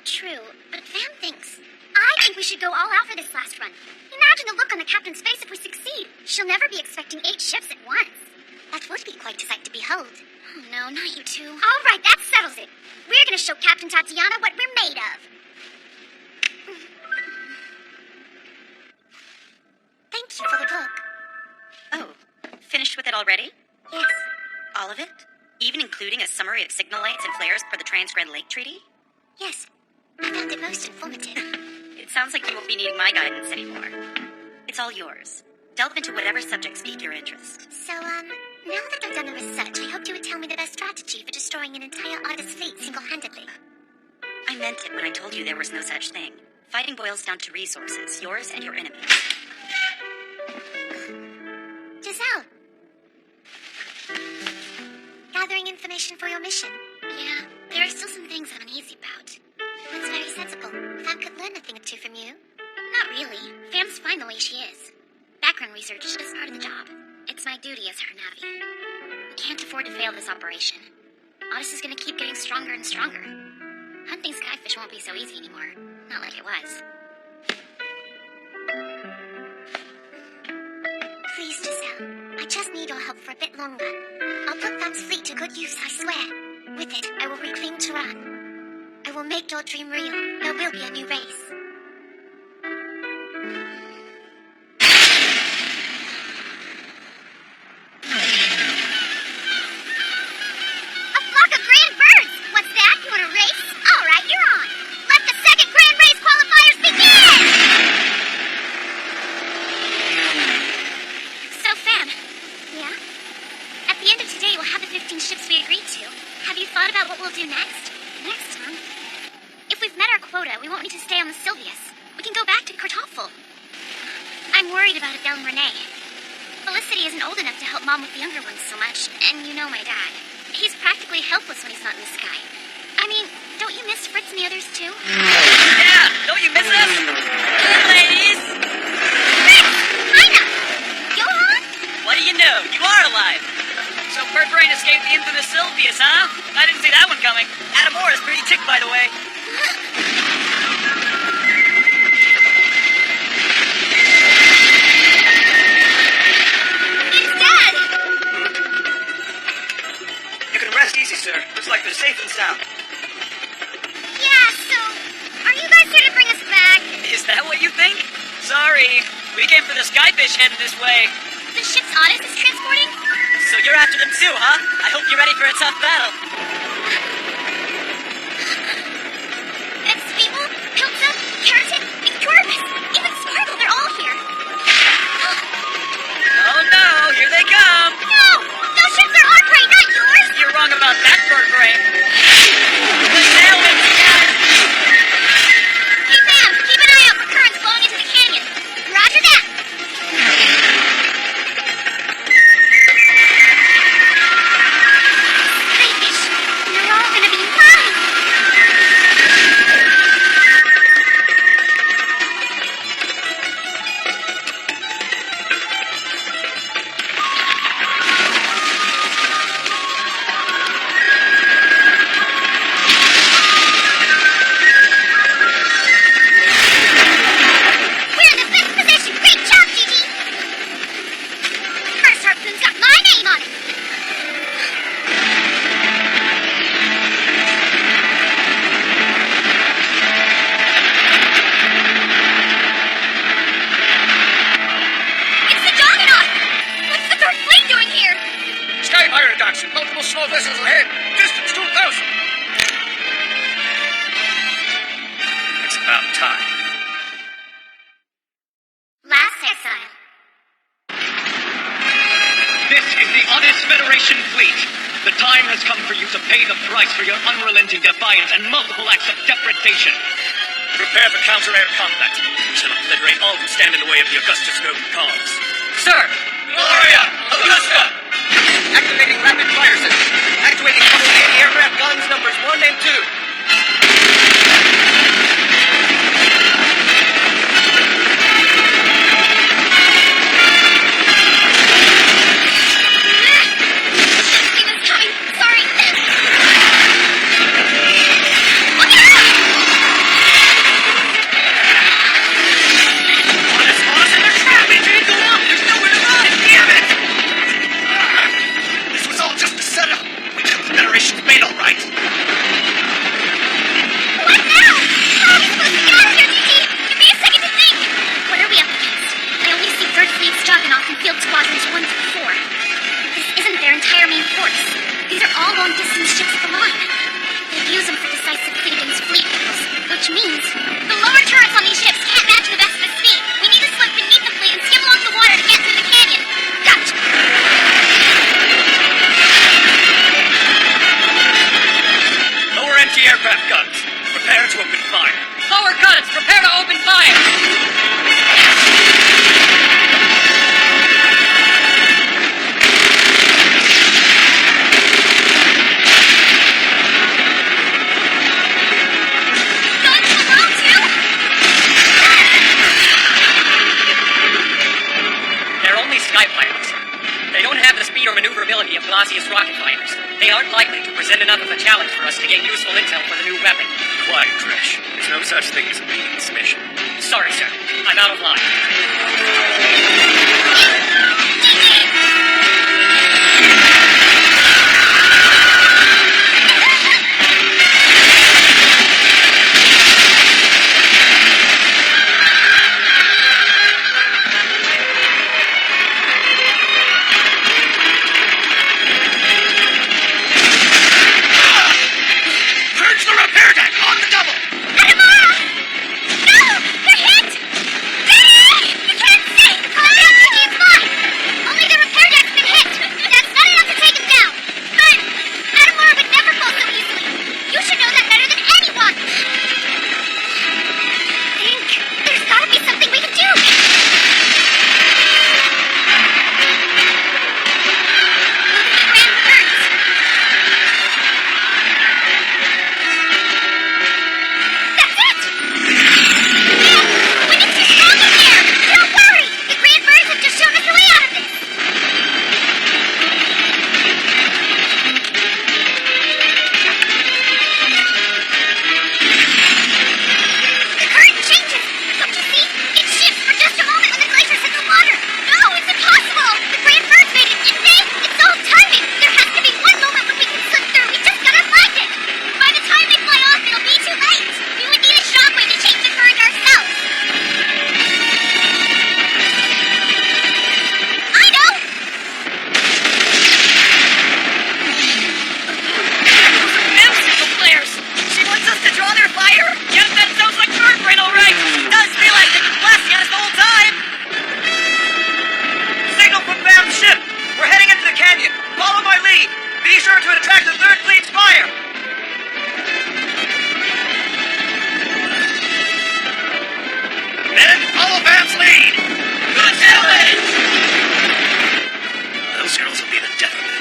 True, but Van thinks... I think we should go all out for this last run. Imagine the look on the captain's face if we succeed. She'll never be expecting 8 ships at once. That would be quite a sight to behold. Oh no, not you two. All right, that settles it. We're going to show Captain Tatiana what we're made of. Thank you for the book. Oh, finished with it already? Yes. All of it? Even including a summary of signal lights and flares per the Trans-Grand Lake Treaty? Yes. I found it most informative. It sounds like you won't be needing my guidance anymore. It's all yours. Delve into whatever subjects pique your interest. So, now that I've done the research, I hoped you would tell me the best strategy for destroying an entire Artis fleet single-handedly. I meant it when I told you there was no such thing. Fighting boils down to resources, yours and your enemy's. Giselle. Gathering information for your mission. Yeah, there are still some things I'm uneasy about. That's very sensible. Fam could learn a thing or two from you. Not really. Fam's fine the way she is. Background research is just part of the job. It's my duty as her Navi. We can't afford to fail this operation. Otis is gonna keep getting stronger and stronger. Hunting skyfish won't be so easy anymore. Not like it was. Please, Giselle. I just need your help for a bit longer. I'll put Fam's fleet to good use, I swear. With it, I will reclaim Tehran. I will make your dream real. There will be a new race. A flock of grand birds! What's that? You want a race? All right, you're on. Let the second grand race qualifiers begin! So, Fam. Yeah? At the end of today, we'll have the 15 ships we agreed to. Have you thought about what we'll do next? Next, huh? If we've met our quota, we won't need to stay on the Sylvius. We can go back to Kartoffel. I'm worried about Adele and Renee. Felicity isn't old enough to help Mom with the younger ones so much, and you know my dad. He's practically helpless when he's not in the sky. I mean, don't you miss Fritz and the others too? Yeah, don't you miss us? Hey, ladies! Fritz! Kinda! Johan? What do you know? You are alive. So Birdbrain escaped the infamous Sylvius, huh? I didn't see that one coming. Adamora is pretty ticked, by the way. It's Dad! You can rest easy, sir. Looks like they're safe and sound. Yeah, so, are you guys here to bring us back? Is that what you think? Sorry. We came for the skyfish heading this way. The ship's Otis is transporting? So you're after them too, huh? I hope you're ready for a tough battle. And Spiegel, Pilza, Keratin, and Corvus. Even Sparkle, they're all here. Oh no, here they come. No! Those ships are our prey, not yours! You're wrong about that, Birdbrain. The sailwinds got it. Hey, Sam, keep an eye out for currents flowing into the canyon. Roger that! Skyfish, you're all gonna be mine! We're in the fifth position! Great job, Gigi! First harpoon's got my name on it! It's the Juggernaut! What's the third fleet doing here? Sky pirate action. Multiple small vessels ahead. Distance 2,000. It's about time. Last Exile. This is the Honest Federation fleet. The time has come for you to pay the price for your unrelenting defiance and multiple acts of depredation. Prepare for counter-air combat. We shall not federate all who stand in the way of the Augustus noble cause. Sir! Gloria! Augusta! Activating rapid fire system. Activating double aircraft guns numbers 1 and 2. He was coming. Sorry. Look out! Honest, and they're trapping! Go up! Sky Pirates. They don't have the speed or maneuverability of Glacius rocket fighters. They aren't likely to present enough of a challenge for us to gain useful intel for the new weapon. Quiet, Crash. There's no such thing as a meaningless mission. Sorry, sir. I'm out of line. Purge the repair deck on the double! Adamara! No! They're hit! Dang! You can't see! Calm down, Gigi, it's fine! Only the repair deck's been hit! That's not enough to take him down! But Adamara would never fall so easily! You should know that better than anyone! Think! There's gotta be something we can do! Grand birds! That's it! Man, the wind is too strong in here! Don't worry! The Grand Birds have just shown us the way out of this! The current changes! Don't you see? It shifts for just a moment when the glaciers hit the water! No, it's impossible! The Grand Birds made it, didn't they? It's all timing! There has to be one moment when we can slip through! We just gotta find it! By the time they fly off, it'll be too late! We would need a shockwave to change the current ourselves! I know! Mem signal flares! She wants us to draw their fire? Yes, that sounds like Bergrin, all right! She does feel like they've been blasting at us the whole time! Signal from Bam's ship! We're heading into the canyon! Follow my lead! Be sure to attract the third fleet's fire! Men, follow Bam's lead! Good challenge! Those girls will be the death of me.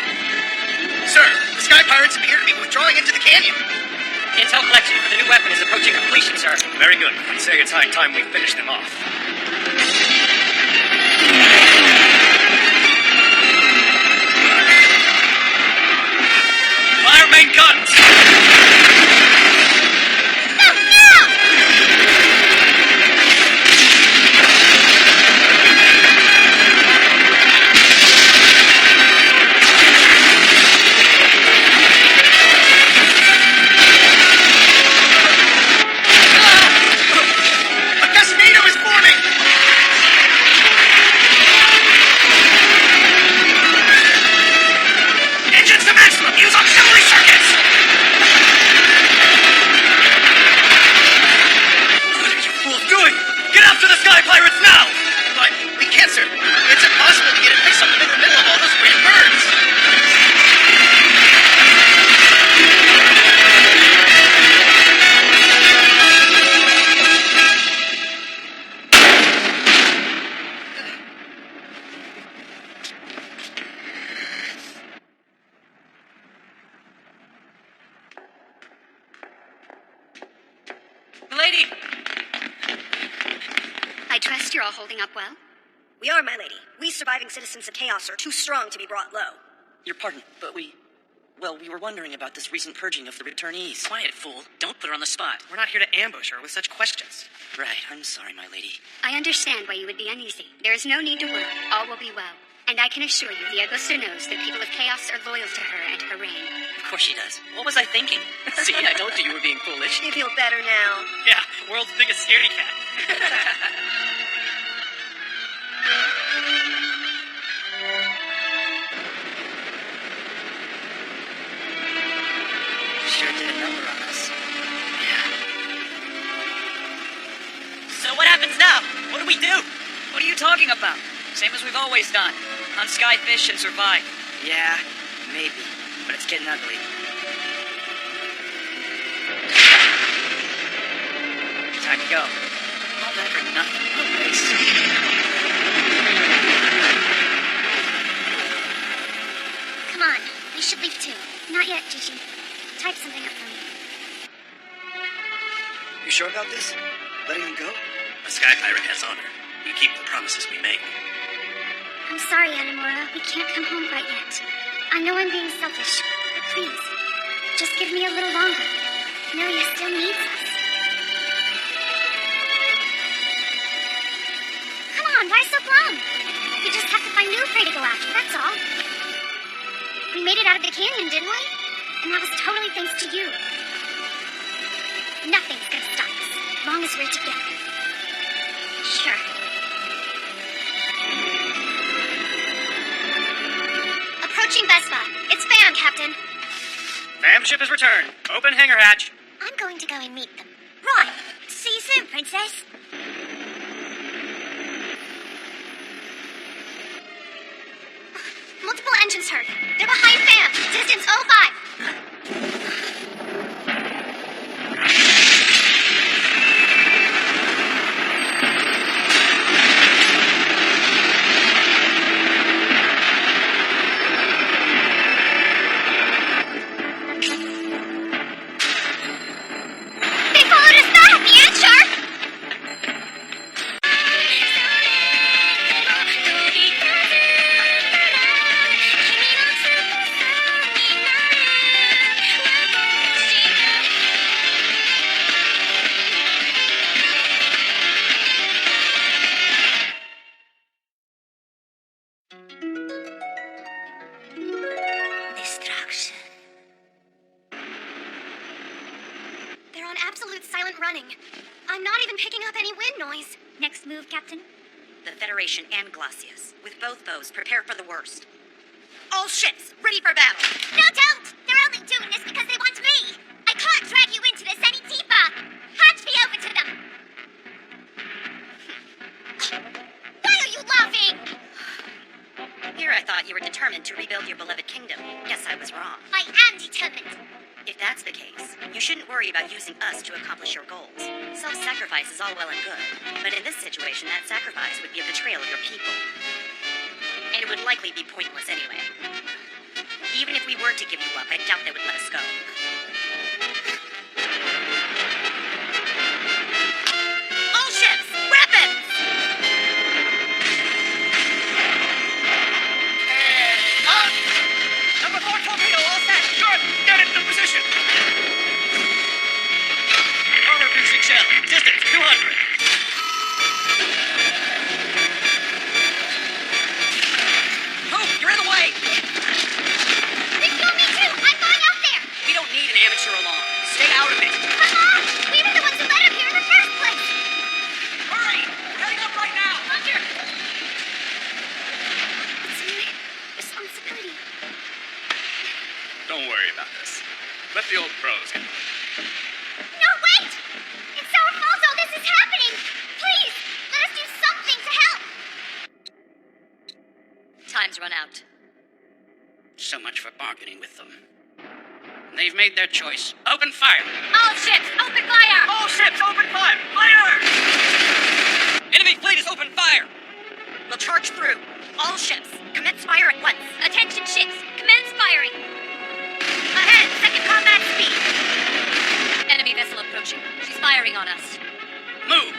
Sir, the Sky Pirates appear to be withdrawing into the canyon. Intel collection for the new weapon is approaching completion, sir. Very good. I'd say it's high time we finish them off. Fire main guns! No, no! A tornado is forming! Engines to maximum! Use auxiliary circuits! What are you fools doing? Get after the Sky Pirates now! But we can't, sir. It's impossible to get a fix on them in the middle of all those great birds. Lady! I trust you're all holding up well. We are, my lady. We surviving citizens of Chaos are too strong to be brought low. Your pardon, but we were wondering about this recent purging of the returnees. Quiet, fool. Don't put her on the spot. We're not here to ambush her with such questions. Right, I'm sorry, my lady. I understand why you would be uneasy. There is no need to worry. All will be well. And I can assure you, the Augusta knows that people of Chaos are loyal to her and her reign. Of course she does. What was I thinking? See, I told you were being foolish. You feel better now. Yeah, world's biggest scaredy cat. Sure did a number on us. So what happens now? What do we do? What are you talking about? Same as we've always done. Hunt skyfish and survive. Yeah, maybe. But it's getting ugly. Time to go. All that for nothing. What a waste. Come on, we should leave too. Not yet, Gigi. Type something up for me. You sure about this? Letting him go? A Sky Pirate has honor. We keep the promises we make. I'm sorry, Anamura. We can't come home quite yet. I know I'm being selfish, but please, just give me a little longer. Milia still needs us. Come on, why so glum? We just have to find new prey to go after, that's all. We made it out of the canyon, didn't we? And that was totally thanks to you. Nothing's gonna stop us, as long as we're together. Sure. Approaching Vespa. It's Van, Captain. Fam ship has returned. Open hangar hatch. I'm going to go and meet them. Right. See you soon, Princess. Multiple engines heard. They're behind Fam. Distance 05. They followed us back, the answer! Destruction. They're on absolute silent running. I'm not even picking up any wind noise. Next move, Captain. The Federation and Glacius. With both foes, prepare for the worst. All ships, ready for battle! No, don't! They're only doing this because they want me! I can't drag you into this any deeper! Hand me over to them! Why are you laughing? Here I thought you were determined to rebuild your beloved kingdom. Guess I was wrong. I am determined. If that's the case, you shouldn't worry about using us to accomplish your goals. Self-sacrifice is all well and good, but in this situation, that sacrifice would be a betrayal of your people. And it would likely be pointless anyway. Even if we were to give you up, I doubt they would let us go. All ships, weapons! On! Number 4 torpedo, all set! Good! Get into position! Armor piece Exile. Distance 200. Hope, you're in the way! They feel me too! I'm going out there! We don't need an amateur along. Stay out of it. Haha! We were the ones who led him here in the first place! Hurry! Heading up right now! Roger! It's my responsibility. Don't worry about this. Let the old pros handle it. No, wait! It's our fault all this is happening! Please, let us do something to help! Time's run out. So much for bargaining with them. They've made their choice. Open fire! All ships, open fire! All ships, open fire! Fire! Enemy fleet is open fire! We'll charge through. All ships, commence fire at once. Attention ships, commence firing! Ahead, second combat speed. Enemy vessel approaching. She's firing on us. Move!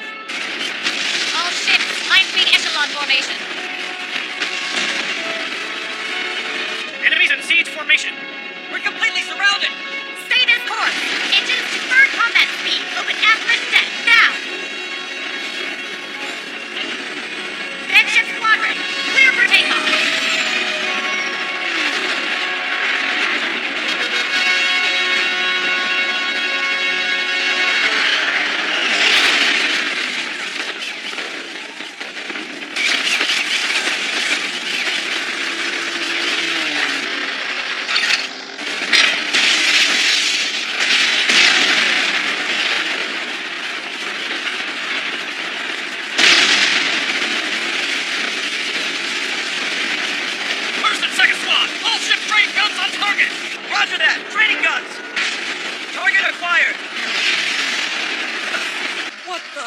All ships, line-speed echelon formation. Enemies in siege formation. We're completely surrounded! Stay this course. Engines to third combat speed. Open aft and deck now. Bedship squadron, clear for takeoff. First and second squad. All ship train guns on target. Roger that. Training guns. Target acquired. What the?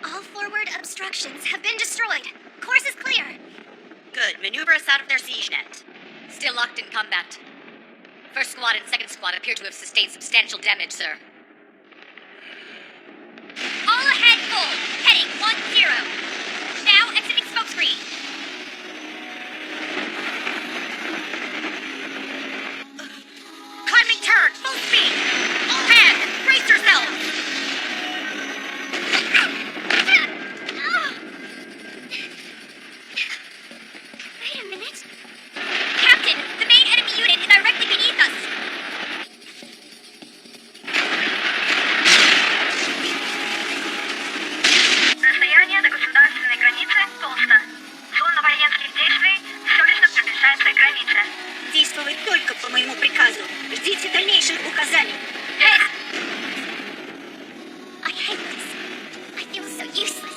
All forward actions have been destroyed. Course is clear. Good. Maneuver us out of their siege net. Still locked in combat. First squad and second squad appear to have sustained substantial damage, sir. All ahead full. Heading 1-0. Now exiting smokescreen. Climbing turn, full speed. All hands, brace yourselves. Wait a minute. Captain, the main enemy unit is directly beneath us. Расстояние до государственной границы пусто. Зона военных действий все лишь приближается к границе. Действовать только по моему приказу. Ждите дальнейших указаний. I hate this. I feel so useless.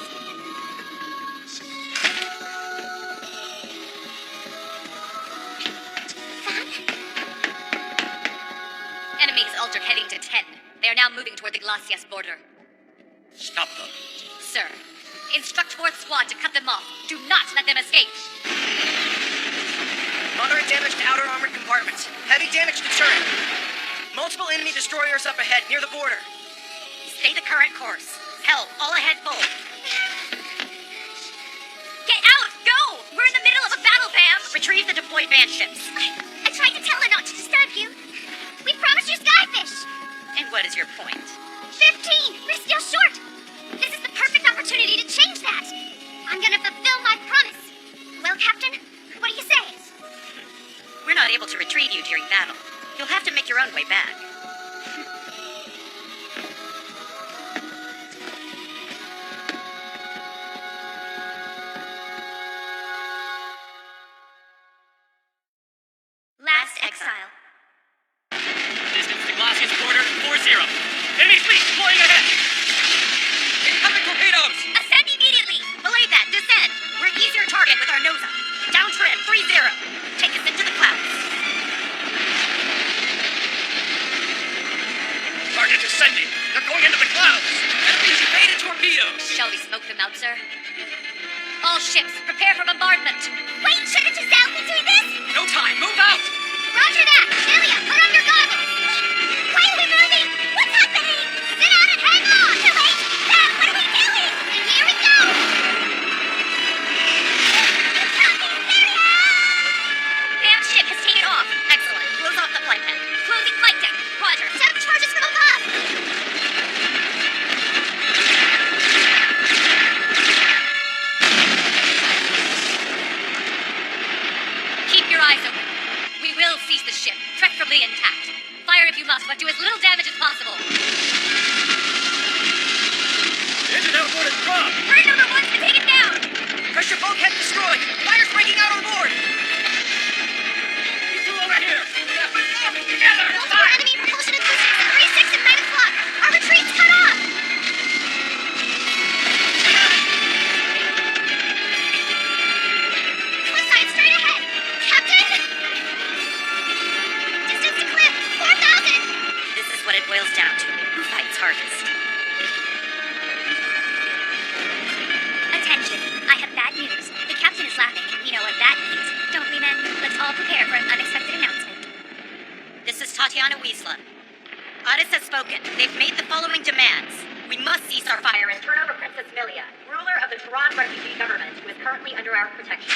Enemies altered heading to 10. They are now moving toward the Glacias border. Stop them. Sir, instruct 4th squad to cut them off. Do not let them escape. Moderate damage to outer armored compartments. Heavy damage to turret. Multiple enemy destroyers up ahead near the border. Stay the current course. Help, all ahead full. Get out! Go! We're in the middle of a battle, Bam! Retrieve the deployed van ships. I tried to tell her not to disturb you. We promised you skyfish. And what is your point? 15. We're still short. This is the perfect opportunity to change that. I'm gonna fulfill my promise. Well, Captain, what do you say? We're not able to retrieve you during battle. You'll have to make your own way back. Last Exile. Distance to Glacius border, 4-0. Enemy fleet deploying ahead. Incoming torpedoes! Ascend immediately! Belay that, descend. We're an easier target with our nose up. Down trim, 3-0. Take us into the clouds. Target descending. They're going into the clouds. Enemies evaded torpedoes. Shall we smoke them out, sir? All ships, prepare for bombardment! Wait, shouldn't Giselle be doing this? No time. Move out. Roger that. Lilia, put on your goggles. Why are we moving? What's happening? Sit down and hang on. No, wait. Sam, what are we doing? And here we go. Bam's ship has taken off. Excellent. Close off the flight deck. Closing flight deck. Roger. Set up charges from above. Keep your eyes open. We will seize the ship, preferably intact. Fire if you must, but do as little damage as possible. Engine outboard is dropped. Bird number 1's been taken down! Pressure bulkhead destroyed. Fire's breaking out on board. You two over here. Together. Multiple enemy propulsion acoustics at 3-6 and 9 o'clock. Our retreat's cut off. Cliffside straight ahead. Captain! Distance to cliff, 4,000. This is what it boils down to. Who fights hardest? Attention, I have bad news. The captain is laughing. We know what that means. Don't we, men? Let's all prepare for an unexpected announcement. This is Tatiana Wiesla. Otis has spoken. They've made the following demands. We must cease our fire and turn over Princess Milia, ruler of the Tehran refugee government, who is currently under our protection.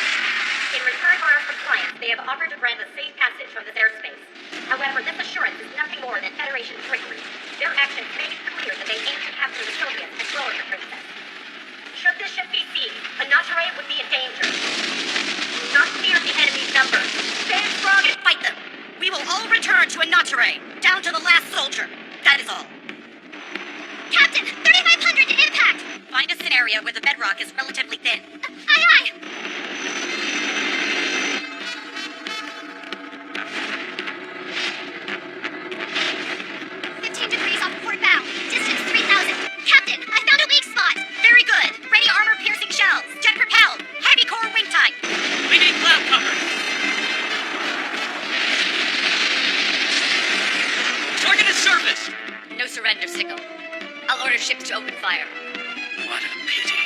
In return for our compliance, they have offered to grant us safe passage from this airspace. However, this assurance is nothing more than Federation trickery. Their actions make it clear that they aim to capture the Soviets as well as the princess. Should this ship be seized, Anatare would be in danger. Do not fear the enemy's numbers. Stand strong and fight them. We will all return to Anatare, down to the last soldier. That is all. Captain, 3,500 to impact. Find us an area where the bedrock is relatively thin. Aye, aye. 15 degrees off port bow. Distance 3,000. Captain, I found a weak spot. Very good. Ready armor-piercing shells. Jet propelled. Heavy core wing type. We need cloud cover. Target is surface. No surrender signal. I'll order ships to open fire. What a pity.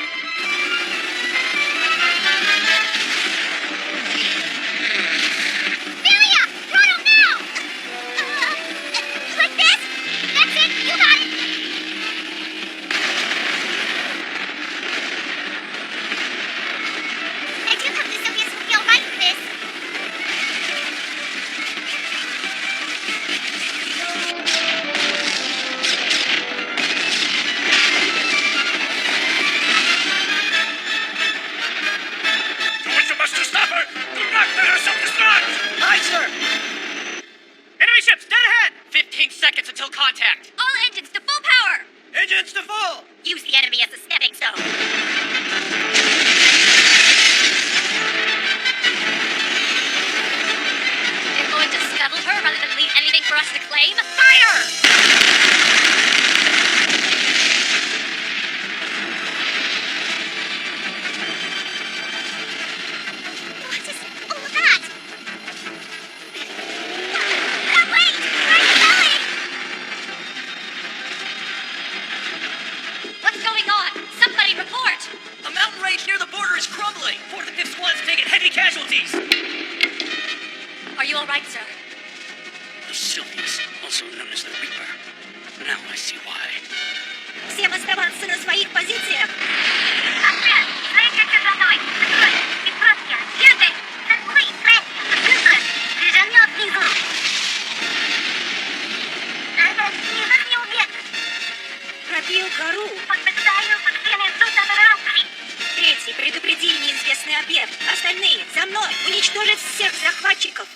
Предупреди неизвестный объект. Остальные, за мной! Уничтожить всех захватчиков!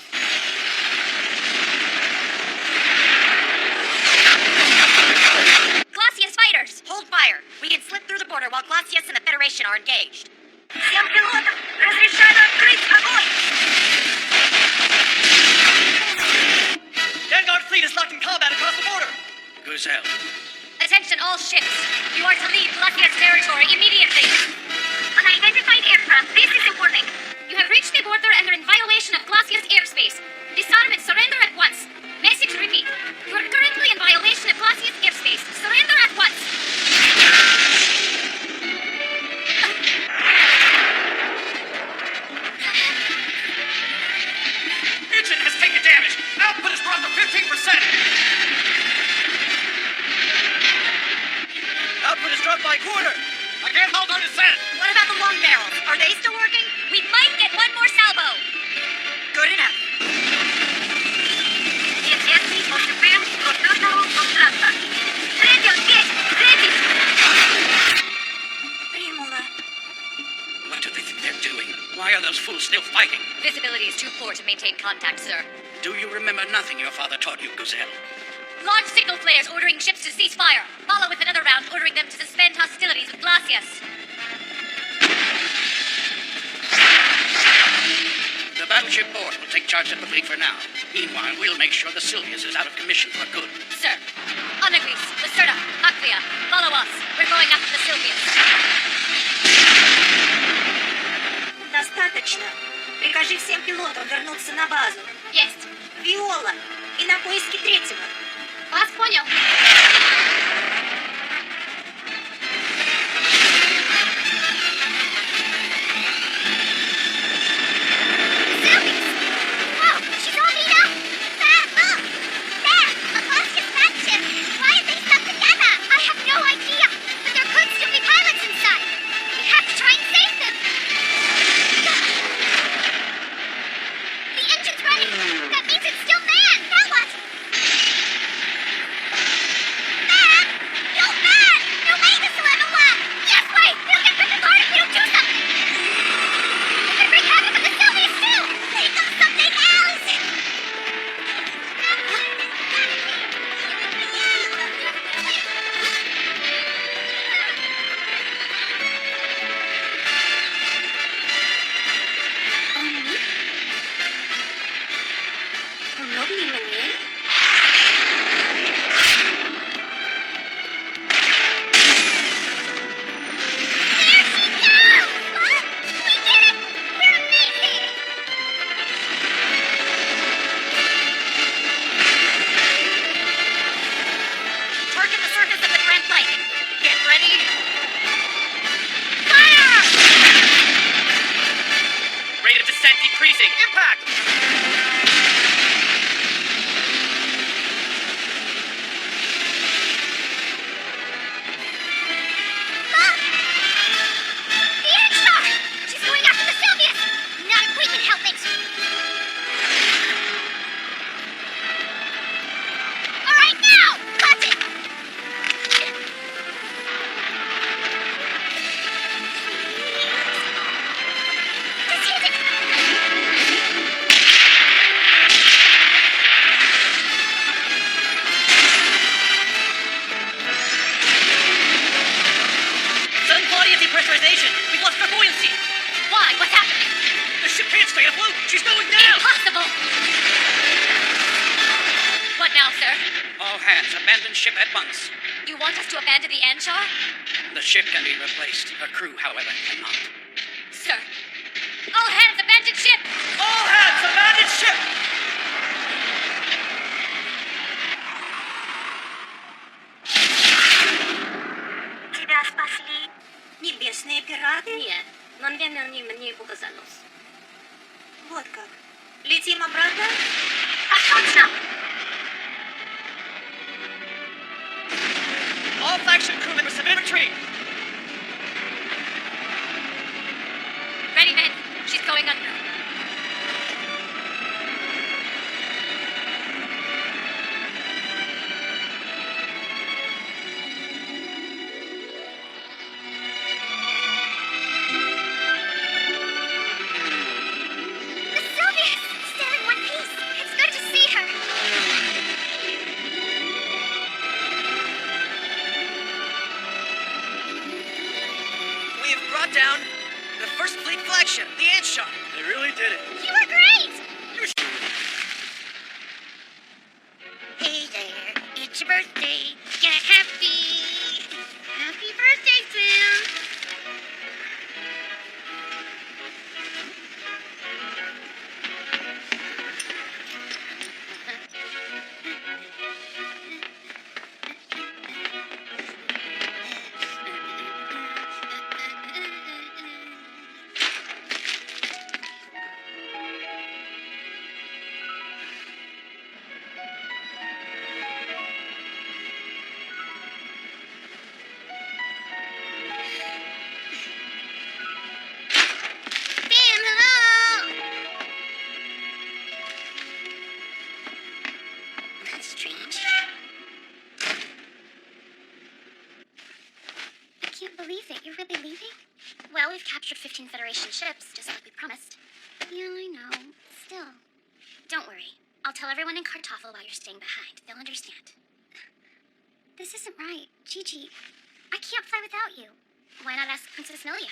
Glacius fighters! Hold fire. We can slip through the border while Glacius and the Federation are engaged. Всем пилотам разрешаю открыть огонь! Vanguard fleet is locked in combat across the border. Exile. Attention all ships. You are to leave Glacius territory immediately. Unidentified aircraft, this is a warning. You have reached the border and are in violation of Glacius airspace. Disarm and surrender at once. Message repeat. You are currently in violation of Glacius airspace. Surrender at once. Engine has taken damage. Output has dropped to 15%. Output has dropped by a quarter. I can't hold our descent. What about the long barrels? Are they still working? We might get one more salvo. Good enough. Неизвестный поступил в воздушного пространства. Третий ответь! Третий! Примула. What do they think they're doing? Why are those fools still fighting? Visibility is too poor to maintain contact, sir. Do you remember nothing your father taught you, Gazelle? Launch signal flares ordering ships to cease fire. Follow with another round ordering them to suspend hostilities with Glacius. The battleship board will take charge of the fleet for now. Meanwhile, we'll make sure the Sylvius is out of commission for good. Sir, Onagris, Lacerda, Acquia, follow us. We're going after the Sylvius. Достаточно. Прикажи всем пилотам вернуться на базу. Есть. Виола. И на поиски третьего. Вас понял. Whoa, she's all beat up! There, look! There! A Glacius battleship! Why are they stuck together? I have no idea, but there could still be pilots inside. We have to try and save them! The engine's running! That means it's still manned! Now what? Man! No man! No way this will ever work! Yes, wait! We'll get ripped apart if we don't do something! We can bring havoc on the Sylvius too! Think of something else! Ponownie mnie? Target the surface of the Grand Lake. Get ready. Rate of descent decreasing. Impact! The N-Star! She's going after the Sylvius! Not if we can help it! All right, now! Cut it! Just hit it! Sudden body of depressurization. We've lost our buoyancy. Why? What's happening? The ship can't stay afloat. She's going down. Impossible! What now, sir? All hands, abandon ship at once. You want us to abandon the Anshar? The ship can be replaced. Her crew, however, cannot. Sir. All hands abandon ship! All hands, abandon ship! Тебя спасли. Небесные пираты? Нет, нам вернее мне показалось. Вот как. Летим обратно? Отлично! All flagship crew members have been retreat. Ready, men. She's going under. the First Fleet flagship, the Ant Shot. They really did it. You were great! Hey there, it's your birthday. Get happy. Happy birthday, Sam. Sam, hello! That's strange. I can't believe it. You're really leaving? Well, we've captured 15 Federation ships, just like we promised. Yeah, I know. Still. Don't worry. I'll tell everyone in Kartoffel why you're staying behind. They'll understand. This isn't right. Gigi, I can't fly without you. Why not ask Princess Milia?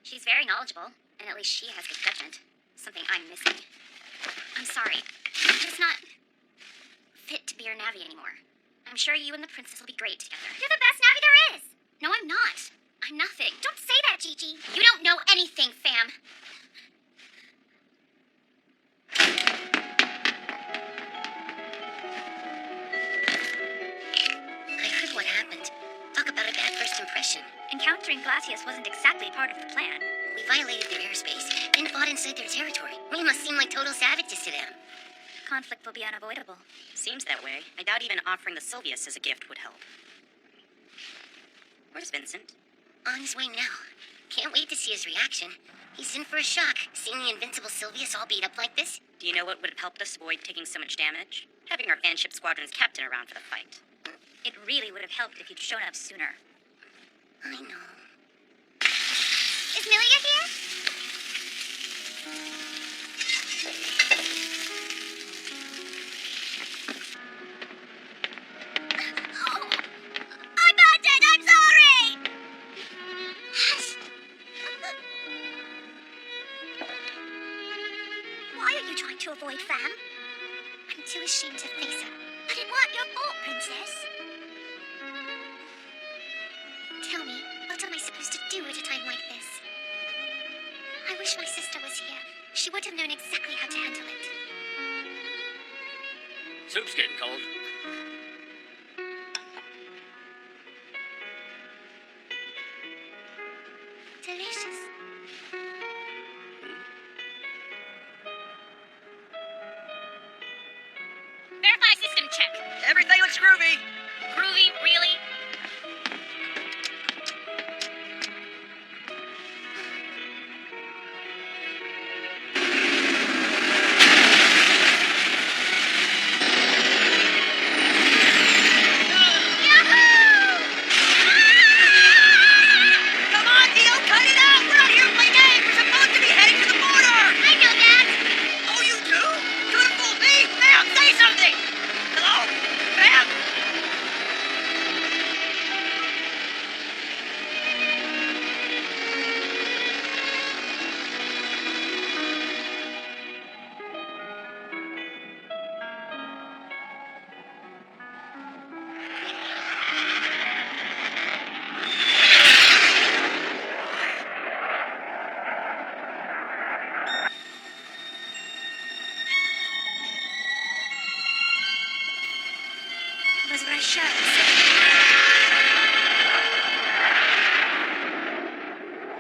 She's very knowledgeable, and at least she has good judgment. Something I'm missing. I'm sorry. It's not fit to be your Navi anymore. I'm sure you and the princess will be great together. You're the best Navi there is. No, I'm not. I'm nothing. Don't say that, Gigi. You don't know anything, fam. I heard what happened. Talk about a bad first impression. Encountering Glacius wasn't exactly part of the plan. We violated their airspace and fought inside their territory. We must seem like total savages to them. Conflict will be unavoidable. Seems that way. I doubt even offering the Sylvius as a gift would help. Where's Vincent? On his way now. Can't wait to see his reaction. He's in for a shock, seeing the invincible Sylvius all beat up like this. Do you know what would have helped us avoid taking so much damage? Having our fanship squadron's captain around for the fight. It really would have helped if you'd shown up sooner. I know. Is Milia here? Oh, I got it! I'm sorry! Why are you trying to avoid Fam? I'm too ashamed to face her. But it weren't your fault, Princess. Tell me, what am I supposed to do at a time like this? I wish my sister was here. She would have known exactly how to handle it. Soup's getting cold. Delicious. Verify system check. Everything looks groovy. Groovy, really? Come on, Theo, cut it out. We're not here to play games. We're supposed to be heading to the border. I know that. Oh, you do? You have fooled me. Ma'am, say something. Hello? Ma'am? Was what I shot.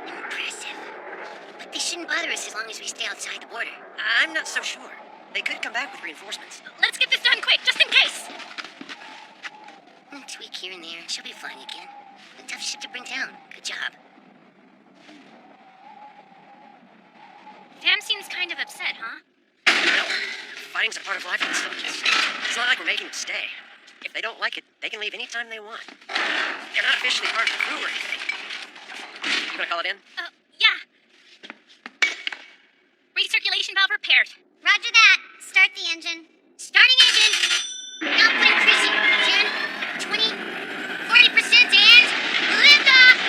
Impressive. But they shouldn't bother us as long as we stay outside the border. I'm not so sure. They could come back with reinforcements. Let's get this done quick, just in case. A tweak here and there, and she'll be flying again. A tough ship to bring down. Good job. Fam seems kind of upset, huh? Fighting's a part of life in the subject. It's not like we're making them stay. If they don't like it, they can leave anytime they want. They're not officially part of the crew or anything. You gonna call it in? Yeah. Recirculation valve repaired. Roger that. Start the engine. Starting engine. Output increasing. 10, 20, 40%, and lift off.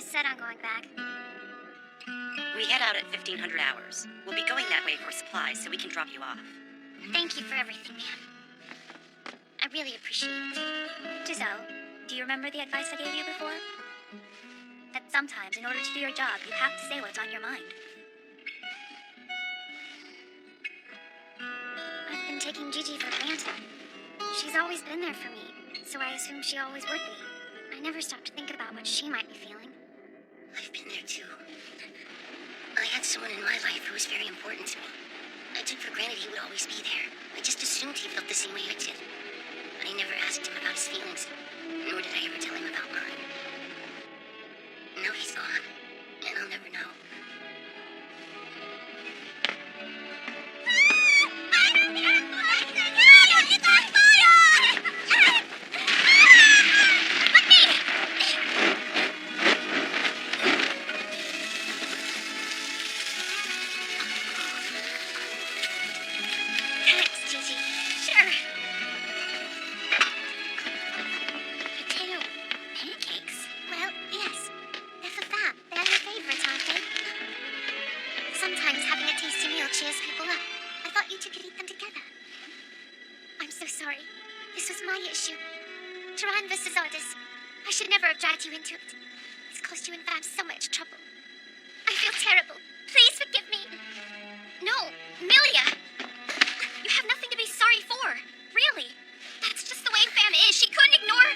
set on going back. We head out at 1500 hours. We'll be going that way for supplies, so we can drop you off. Thank you for everything, man. I really appreciate it. Giselle, do you remember the advice I gave you before? That sometimes, in order to do your job, you have to say what's on your mind. I've been taking Gigi for granted. She's always been there for me, so I assumed she always would be. I never stopped to think about what she might be feeling. I've been there too. I had someone in my life who was very important to me. I took for granted he would always be there. I just assumed he felt the same way I did. I never asked him about his feelings, nor did I ever tell him about mine. Now he's gone, and I'll never know. Thanks, Gigi. Sure. Potato pancakes? Well, yes. They're for fab. They're your favorites, aren't they? Sometimes having a tasty meal cheers people up. I thought you two could eat them together. I'm so sorry. This was my issue. Turan versus Ardis. I should never have dragged you into it. It's caused you and Fab so much trouble. I feel terrible. Please forgive me. No, Milia. You have nothing to be sorry for. Really. That's just the way Fam is. She couldn't ignore...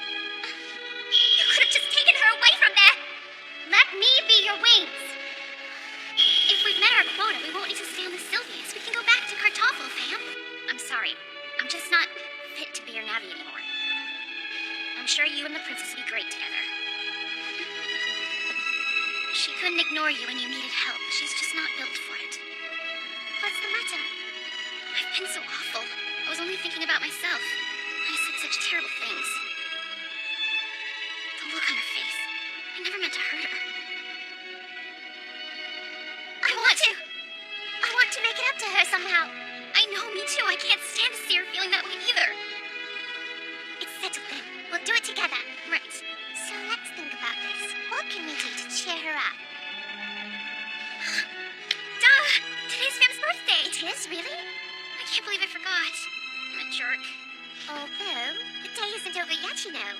You could have just taken her away from there. Let me be your wings. If we've met our quota, we won't need to stay on the Sylvius. We can go back to Kartoffel, Fam. I'm sorry. I'm just not fit to be your navvy anymore. I'm sure you and the princess would be great together. She couldn't ignore you when you needed help. She's just not built for it. What's the matter? I've been so awful. I was only thinking about myself. I said such terrible things. The look on her face. I never meant to hurt her. I want to make it up to her somehow. I know, me too. I can't stand to see her feeling that way either. It's settled then. We'll do it together. Right. So let's think about this. What can we do to cheer her up? Duh! Today's Fam's birthday. It is, really? I can't believe I forgot. I'm a jerk. Although, the day isn't over yet, you know.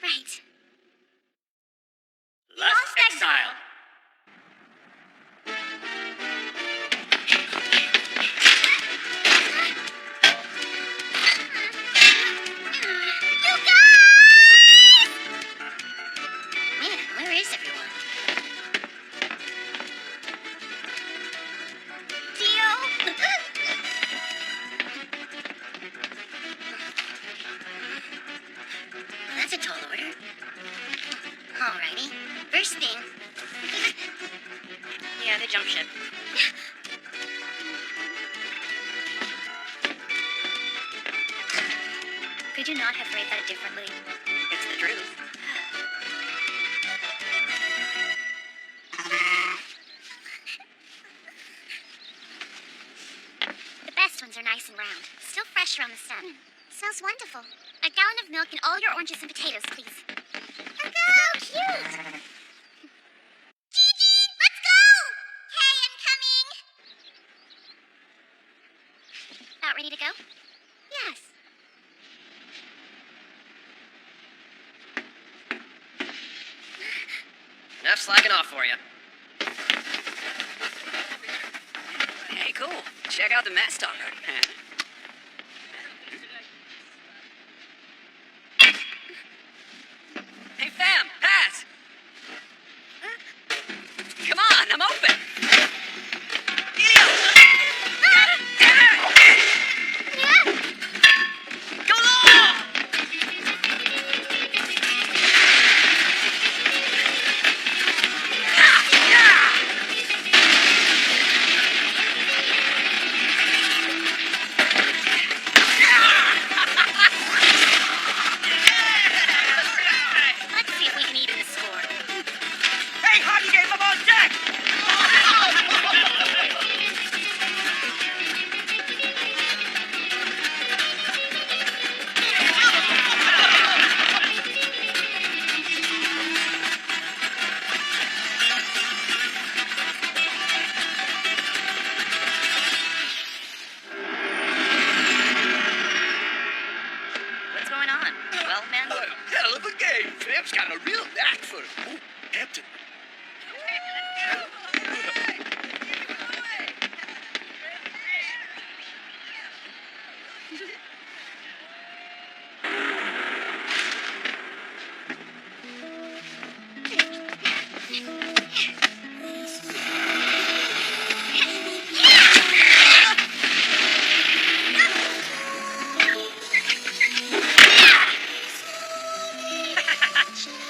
Right. Last Exile. You guys! Man, where is everyone? Dio? That's a tall order. Alrighty. First thing. Yeah, the jump ship. Could you not have phrased that differently? It's the truth. The best ones are nice and round. Still fresh around the stem. Smells wonderful. A gallon of milk and all your oranges and potatoes, please. So cute! Gigi, let's go! Hey, I'm coming! About ready to go? Yes. Enough slacking off for you. Hey, cool. Check out the mast talker. Hey, fam, pass! Come on, I'm open! Go long! Let's see if we can even score. Hey, hockey game up on deck! Fem's got a real knack for it. Oh, Captain.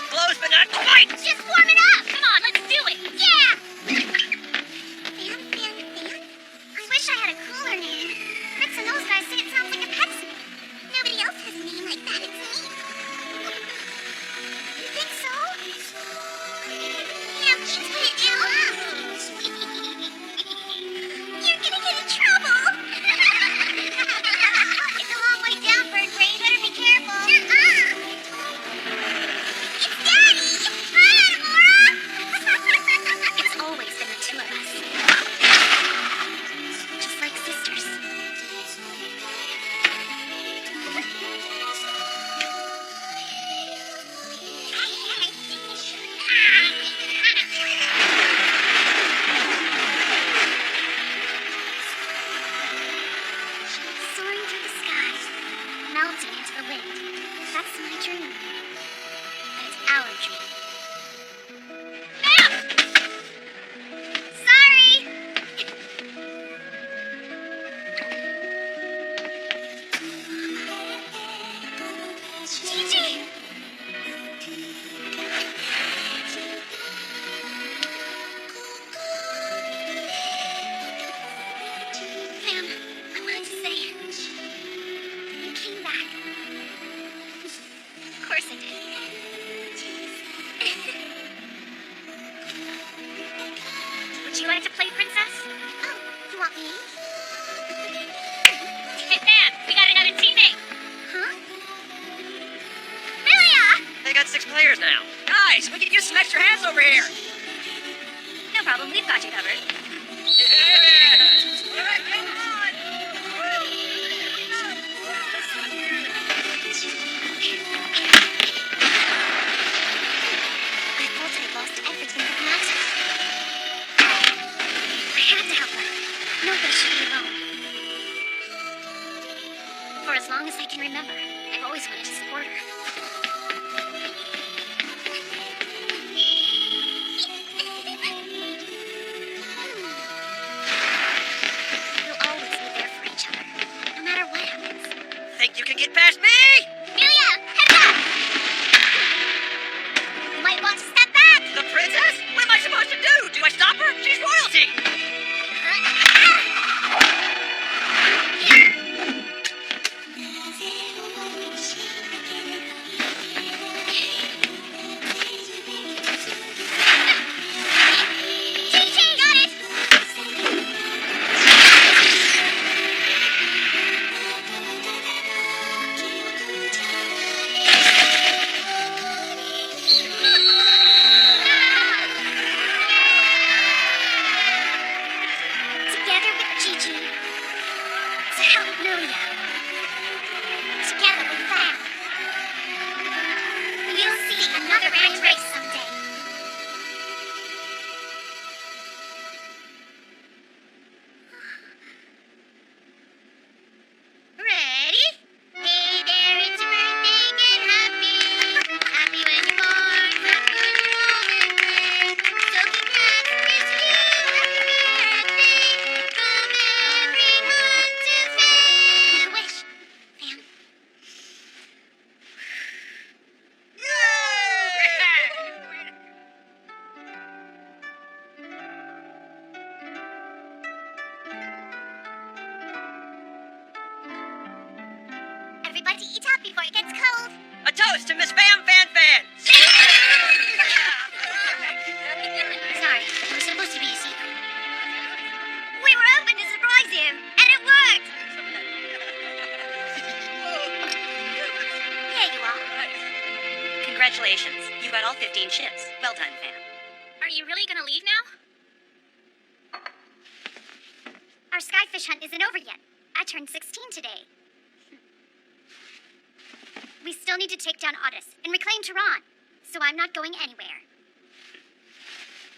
Close, but not quite! Just warming up! Come on, let's do it! Yeah! Fan? I wish I had a cooler name. Fritz and those guys say it sounds like a pet's name. Nobody else has a name like that, it's me. You think so? Yeah, let's put it down. You're gonna get in trouble. It's a long way down, Bird Brain. Better be careful. It's Daddy! Hi, Laura! It's always been the two of us. Just like sisters. Soaring through the sky, melting into the wind. That's my dream. But it's our dream. Sorry! Gigi! Sam, I wanted to say, you came back. Of course I did. Would you like to play princess? Oh, you want me? Hey, Pam, we got another teammate! Huh? Milia! They got 6 players now. Guys, we could use some extra hands over here. No problem, we've got you covered. I thought I'd lost everything but Matt. I had to help her. Nobody should be alone. For as long as I can remember, I've always wanted to support her. We'll always be there for each other, no matter what happens. Think you can get past me? Milia, heads up! You might want to step back! The princess? What am I supposed to do? Do I stop her? She's royalty. Gigi! Got it! Together with Gigi. To help Milia. Together we found. You'll see another grand race someday. Ready? Hey there, it's your birthday, get happy. Happy when you're born, happy when you're old and gray. So congrats, it's you, happy birthday. From everyone to Faye. Make a wish, fam. Everybody eat up before it gets cold. A toast to Miss Bam Fan Fan. Sorry, it was supposed to be a secret. We were hoping to surprise you, and it worked. Here you are. Congratulations. You got all 15 ships. Well done, fam. Are you really gonna leave now? Our skyfish hunt isn't over yet. I turned 16 today. We still need to take down Otis and reclaim Tehran. so I'm not going anywhere.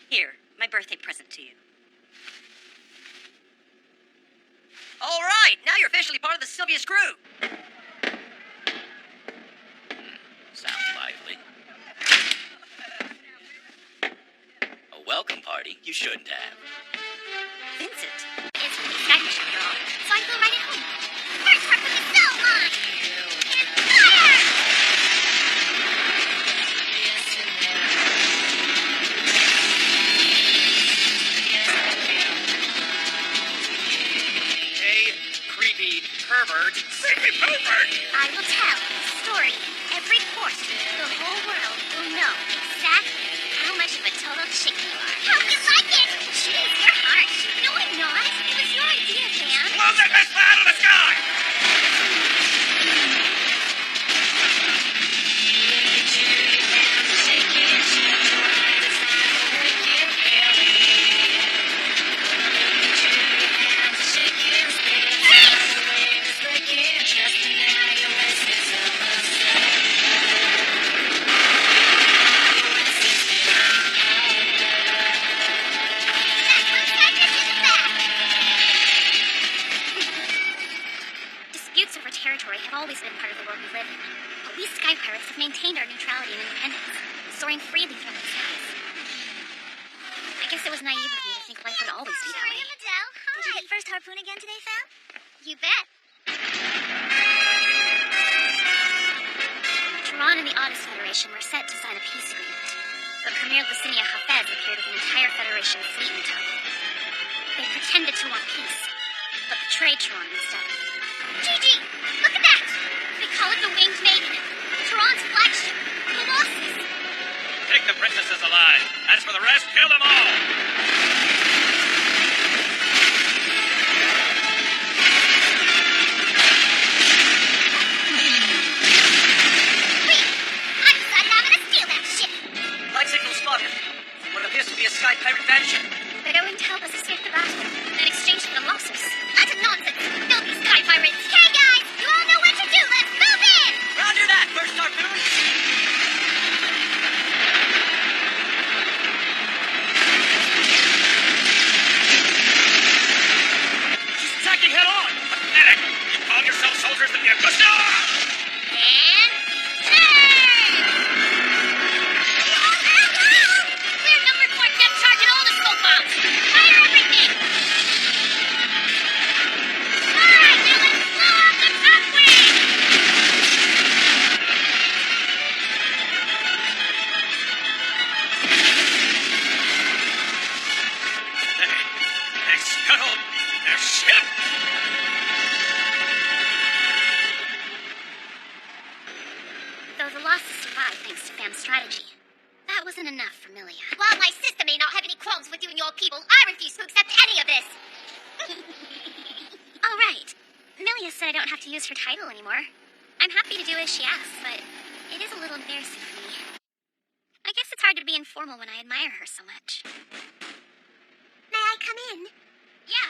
Here, my birthday present to you. All right, now you're officially part of the Sylvia's crew. Sounds lively. A welcome party you shouldn't have. Vincent, it's really stylish after all, so I flew right at home. First harpoon is so mine! And fire! Hey, creepy pervert. Creepy pervert! I will tell the story every course. The whole world will know exactly how much of a total chick you are. How you like it? Jeez, you're harsh. No, I'm not. It was your idea, Sam. Close that fist out of the sky! Disputes over territory have always been part of the world we live in, but we Sky Pirates have maintained our neutrality and independence, soaring freely through the skies. I guess it was naive of me to think life would always be that way. Adele. Hi. Did you get first harpoon again today, Fam? You bet. Tehran and the Odyssey Federation were set to sign a peace agreement, but Premier Lucinia Hafez appeared with an entire Federation fleet in tow. They pretended to want peace, but betrayed Tehran instead. Gigi, look at that! They call it the Winged Maiden. Tehran's flagship. Colossus. Take the princesses alive. As for the rest, kill them all. Wait! I decided I'm gonna steal that ship. Light signal spotted. What appears to be a Sky Pirate vanishing. They're going to help us escape the battle in exchange for the losses. Utter nonsense. Filthy Sky Pirates. Hey, guys! You all know what to do. Let's move in! Roger that, first harpoon. She's attacking head on. Pathetic! You call yourself soldiers of the Augusta? And turn! Clear number 4 depth charge and all the scope bombs. Fire everything! Alright, now let's blow up the top wing! They scuttled their ship! Though the losses survived thanks to Fam's strategy, that wasn't enough for Milia. While my sister may not have any qualms with you and your people, I refuse to accept any of this. All right. Milia said I don't have to use her title anymore. I'm happy to do as she asks, but it is a little embarrassing for me. I guess it's hard to be informal when I admire her so much. May I come in? Yeah.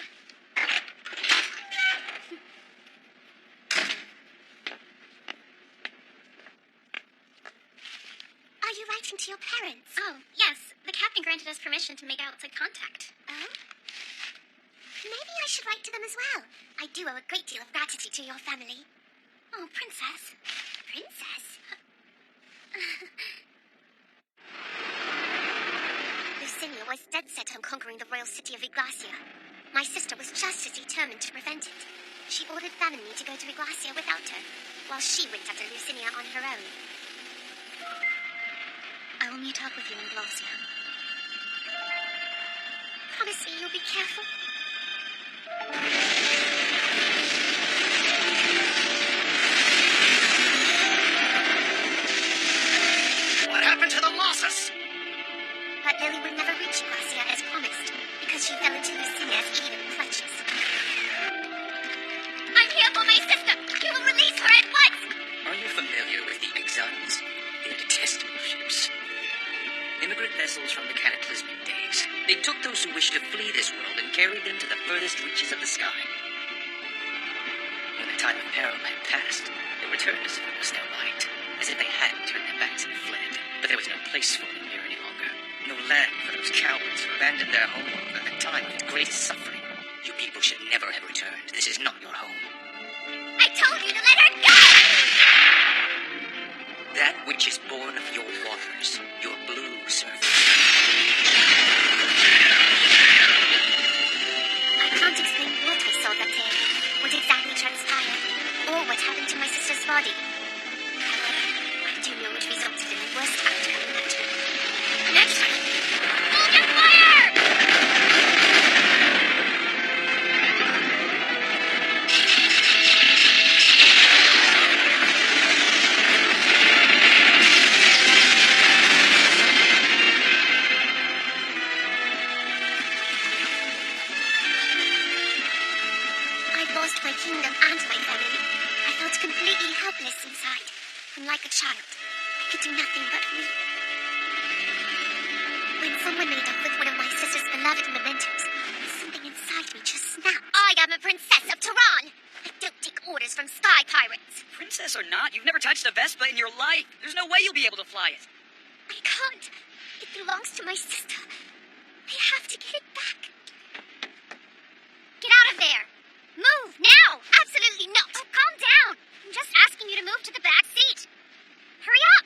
Are you writing to your parents? Oh, yes. The captain granted us permission to make outside contact. Oh? Maybe I should write to them as well. I do owe a great deal of gratitude to your family. Oh, Princess. Princess? Lucinia was dead set on conquering the royal city of Iglacia. My sister was just as determined to prevent it. She ordered Fam and me to go to Iglacia without her, while she went after Lucinia on her own. I will meet up with you in Glacia. Promise me you'll be careful. What happened to the losses? But Lily would never reach Iglacia as promised, because she fell into Lucinia's evil clutches. I'm here for my sister! You will release her at once! Are you familiar with the Exiles? They're detestable ships. Immigrant vessels from the cataclysmic days. They took those who wished to flee this world and carried them to the furthest reaches of the sky. When the time of peril had passed, they returned as if it was their right. as if they had turned their backs and fled. But there was no place for them here any longer. No land for those cowards who abandoned their homeworld at a time of its greatest suffering. You people should never have returned. This is not your home. I told you to let her go! That which is born of your waters, your blue surface. I can't explain what I saw that day, what exactly transpired, or what happened to my sister's body. However, I do know it resulted in the worst outcome imaginable. Next! Hold your fire! I'd lost my kingdom and my family. I felt completely helpless inside, and like a child, I could do nothing but weep. When someone made off with one of my sister's beloved mementos, something inside me just snapped. I am a princess of Tehran! I don't take orders from sky pirates! Princess or not, you've never touched a Vespa in your life. There's no way you'll be able to fly it. I can't. It belongs to my sister. I have to get it back. Get out of there! Move, now! Absolutely not! Oh, calm down! I'm just asking you to move to the back seat. Hurry up!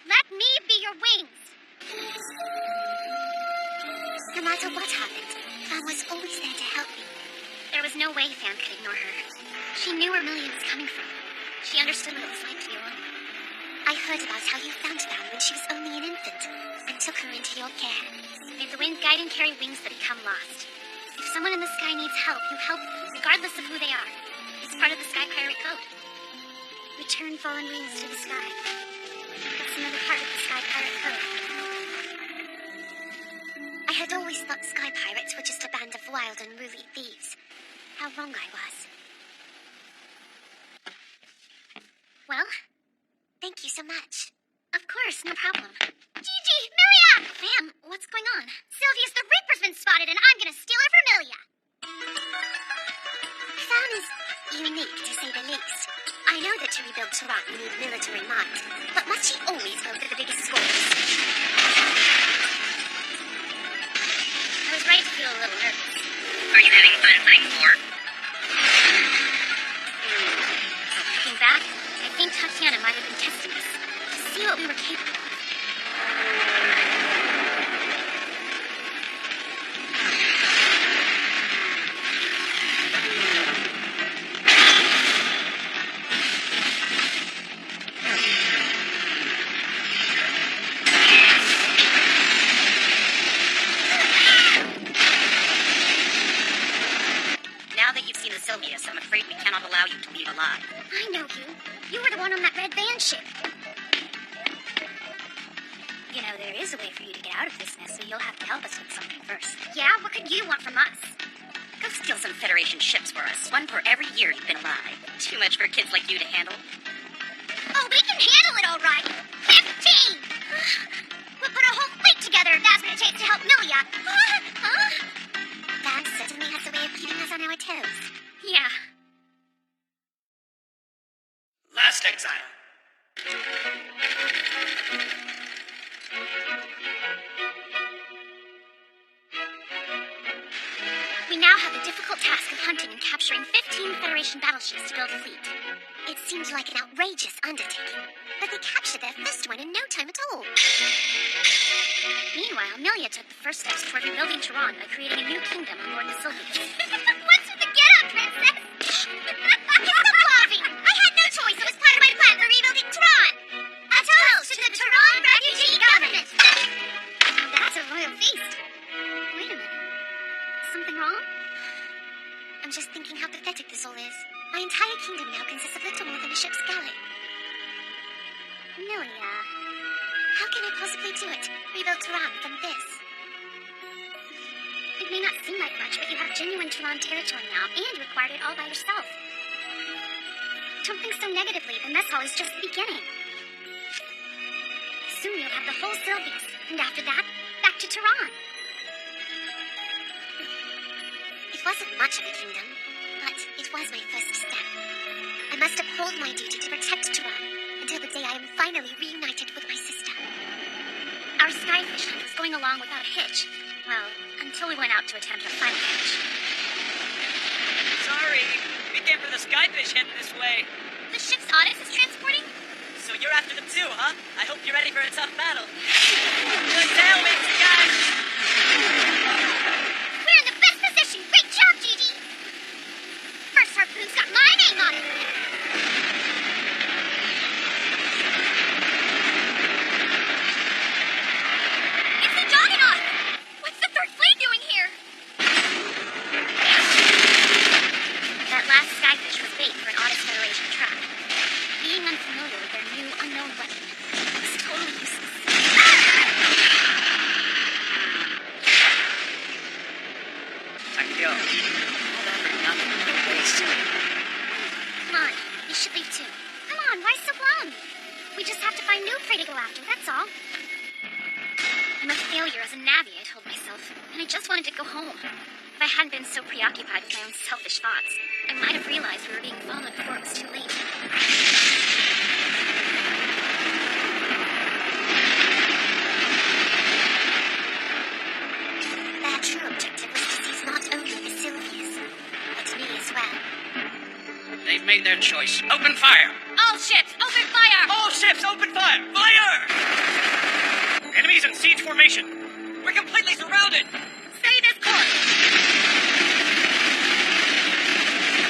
Let me be your wings. No matter what happened, Fan was always there to help me. There was no way Fan could ignore her. She knew where Millie was coming from. She understood what it was like to be alone. I heard about how you found Fan when she was only an infant and took her into your care. May the wind guide and carry wings that become lost. If someone in the sky needs help, you help them, regardless of who they are. It's part of the Sky Pirate Code. Return fallen wings to the sky. That's another part of the Sky Pirate Code. I had always thought sky pirates were just a band of wild, unruly thieves. How wrong I was. Well, thank you so much. Of course, no problem. Gigi! Milia! Ma'am, what's going on? Sylvia's the Reaper's been spotted and I'm gonna steal her for Milia. Fan is unique, to say the least. I know that to rebuild Tehran you need military might, but must she always go for the biggest swords? I was right to feel a little nervous. Are you having fun playing war? Looking back, I think Tatiana might have been testing us to see what we were capable of. Now that you've seen the Sylvius, I'm afraid we cannot allow you to leave alive. I know you. You were the one on that red van ship. You know, there is a way for you to get out of this mess, so you'll have to help us with something first. Yeah? What could you want from us? Go steal some Federation ships for us. One for every year you've been alive. Too much for kids like you to handle. Oh, we can handle it all right. 15! We'll put a whole fleet together if that's what it takes to help Milia. Fan certainly has a way of keeping us on our toes. Yeah. Last Exile. We now have the difficult task of hunting and capturing 15 Federation battleships to build a fleet. It seemed like an outrageous undertaking, but they captured their first one in no time at all. Meanwhile, Milia took the first steps toward rebuilding Tehran by creating a new kingdom on board the Sylvius. What's with the get-up, princess? Stop laughing! I had no choice. It was part of my plan for rebuilding Tehran. A toast to the Tehran refugee government. That's a royal feast. Wait a minute. Something wrong? I'm just thinking how pathetic this all is. My entire kingdom now consists of little more than a ship's galley. Milia. How can I possibly do it? Rebuild Tehran from this? It may not seem like much, but you have genuine Tehran territory now, and you acquired it all by yourself. Don't think so negatively. The mess hall is just the beginning. Soon you'll have the whole Sylvius, and after that, back to Tehran. It wasn't much of a kingdom, but it was my first step. I must uphold my duty to protect Turan until the day I am finally reunited with my sister. Our skyfish hunt was going along without a hitch. Well, until we went out to attempt our final catch. Sorry, we came for the skyfish hidden this way. The ship's Odyssey is transporting? So you're after them too, huh? I hope you're ready for a tough battle. Good sailmates, guys! We're in the best position. Great job, Gigi. First harpoon's got my name on it. It's the Juggernaut! What's the Third Fleet doing here? That last skyfish was bait for an Odyssey Federation trap. Being unfamiliar with their new unknown weapon was totally useless. Time to go. All that for nothing. Waste. Come on, we should leave too. Come on, why so long? We just have to find new prey to go after, that's all. I'm a failure as a navvy, I told myself, and I just wanted to go home. If I hadn't been so preoccupied with my own selfish thoughts, I might have realized we were being followed before it was too late. Their true objective was to seize not only the Sylvias, but me as well. They've made their choice. Open fire! All ships, open fire! All ships, open fire! Fire! Enemies in siege formation. We're completely surrounded! Stay this course!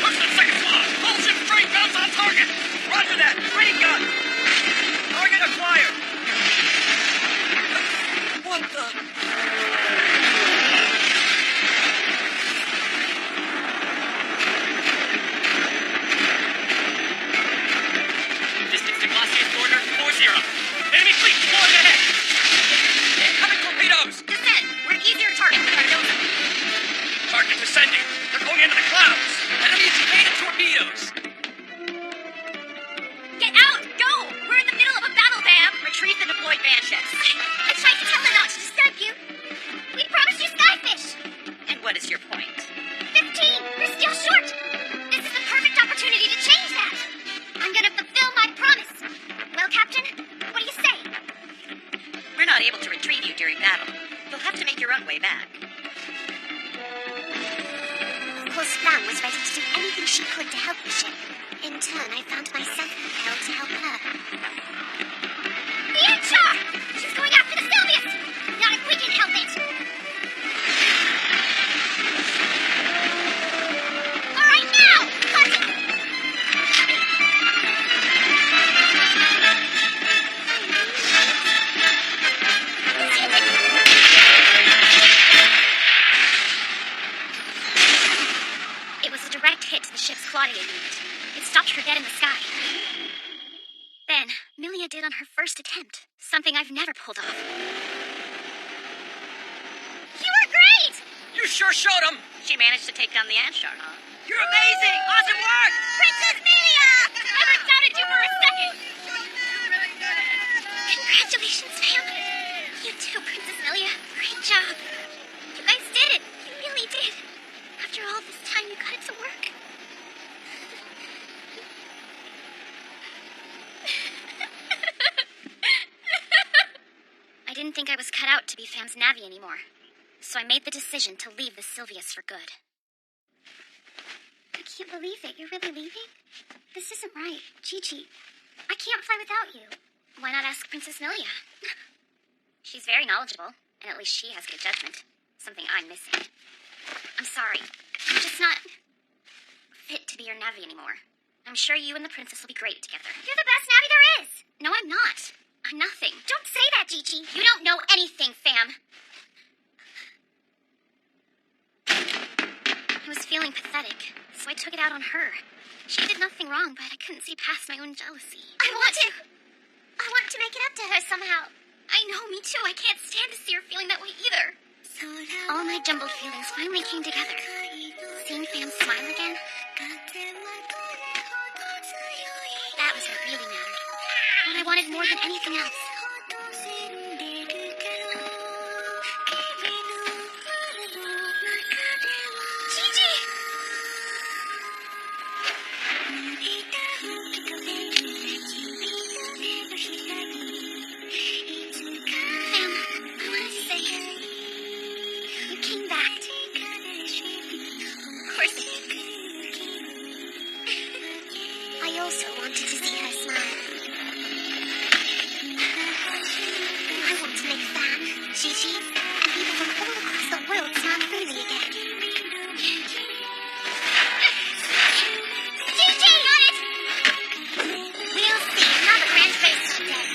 Push the second floor! All ships train guns on target! Roger that! Train gun! Target acquired! What the? Distance to Glacia's border, 40. Enemy fleet flowing ahead! Incoming torpedoes! Descend! We're an easier target than our nose. Target descending! They're going into the clouds! Enemies evaded torpedoes! Get out! Go! We're in the middle of a battle, Bam! Retrieve the deployed van ships. I tried to tell them not to disturb you. We promised you skyfish. And what is your point? 15. We're still short. This is the perfect opportunity to change that. I'm gonna fulfill my promise. Well, Captain, what do you say? We're not able to retrieve you during battle. You'll have to make your own way back. Of course, Flam was ready to do anything she could to help the ship. In turn, I found myself compelled to help her. The Inchar! She's going after the Sylvius! Not if we can help it! All right, now! Cut it! It was a direct hit to the ship's Claudia unit. It stopped her dead in the sky. Then, Milia did on her first attempt, something I've never pulled off. You were great! You sure showed them! She managed to take down the Anshar, huh? You're amazing! Awesome work! Princess Milia! Never doubted you for a second! Congratulations, Pam. You too, Princess Milia. Great job. You guys did it. You really did. After all this time, you got it to work. I didn't think I was cut out to be Fam's navvy anymore, so I made the decision to leave the Sylvius for good. I can't believe it. You're really leaving? This isn't right. Gigi, I can't fly without you. Why not ask Princess Milia? She's very knowledgeable, and at least she has good judgment. Something I'm missing. I'm sorry. I'm just not fit to be your navvy anymore. I'm sure you and the princess will be great together. You're the best navvy there is! No, I'm not. I'm nothing. Don't say that, Gigi. You don't know anything, Fam. I was feeling pathetic, so I took it out on her. She did nothing wrong, but I couldn't see past my own jealousy. I want to make it up to her somehow. I know, me too. I can't stand to see her feeling that way either. All my jumbled feelings finally came together. Seeing Fam smile again, that was what really mattered. What I wanted more than anything else. Gigi! also wanted to see her smile. I want to make Fan, Gigi, and people from all across the world smile freely again. Gigi! Got it! We'll see another grand race someday.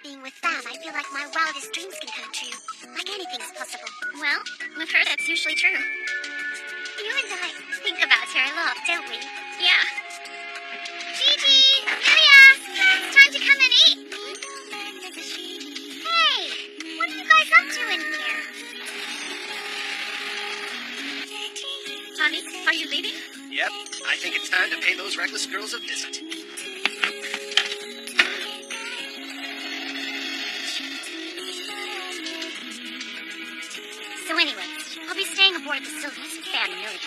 Being with Fam, I feel like my wildest dreams can come true. Like anything's possible. Well, with her, that's usually true. You and I think about her a lot, don't we? Yeah. Gigi! Amelia! It's time to come and eat! Hey! What are you guys up to in here? Honey, are you leaving? Yep, I think it's time to pay those reckless girls a visit. So anyway, I'll be staying aboard the Sylvius with Fan and Amelia.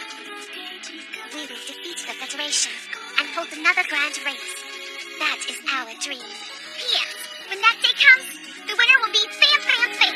We will defeat the Federation and hold another grand race. That is our dream. P.S. When that day comes, the winner will be Fan Fan Fan.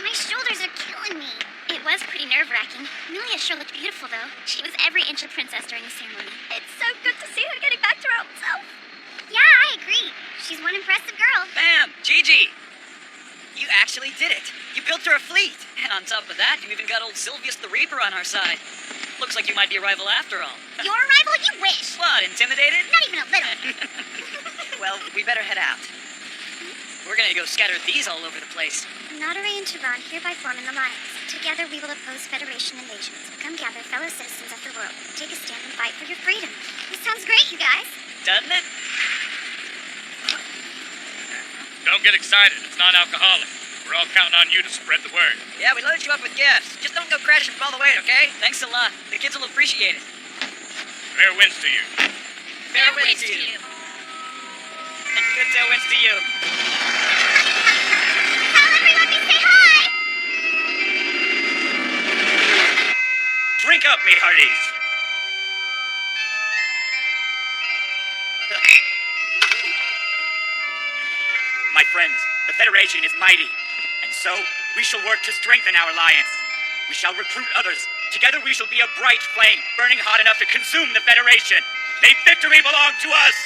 My shoulders are killing me. It was pretty nerve-wracking. Amelia sure looked beautiful, though. She was every inch a princess during the ceremony. It's so good to see her getting back to her own self. Yeah, I agree. She's one impressive girl. Bam! Gigi! You actually did it. You built her a fleet. And on top of that, you even got old Sylvius the Reaper on our side. Looks like you might be a rival after all. Your rival? You wish. What, intimidated? Not even a little. Well, we better head out. We're gonna go scatter these all over the place. Notary and Tehran hereby form an alliance. Together we will oppose Federation invasions. Come gather fellow citizens of the world. Take a stand and fight for your freedom. This sounds great, you guys. Doesn't it? Don't get excited. It's non-alcoholic. We're all counting on you to spread the word. Yeah, we loaded you up with gifts. Just don't go crashing from all the weight, okay? Thanks a lot. The kids will appreciate it. Fair winds to you. Fair winds to you. Good tail winds to you. Tell everyone we say hi! Drink up, me hearties. My friends, the Federation is mighty, and so we shall work to strengthen our alliance. We shall recruit others. Together we shall be a bright flame, burning hot enough to consume the Federation. May victory belong to us!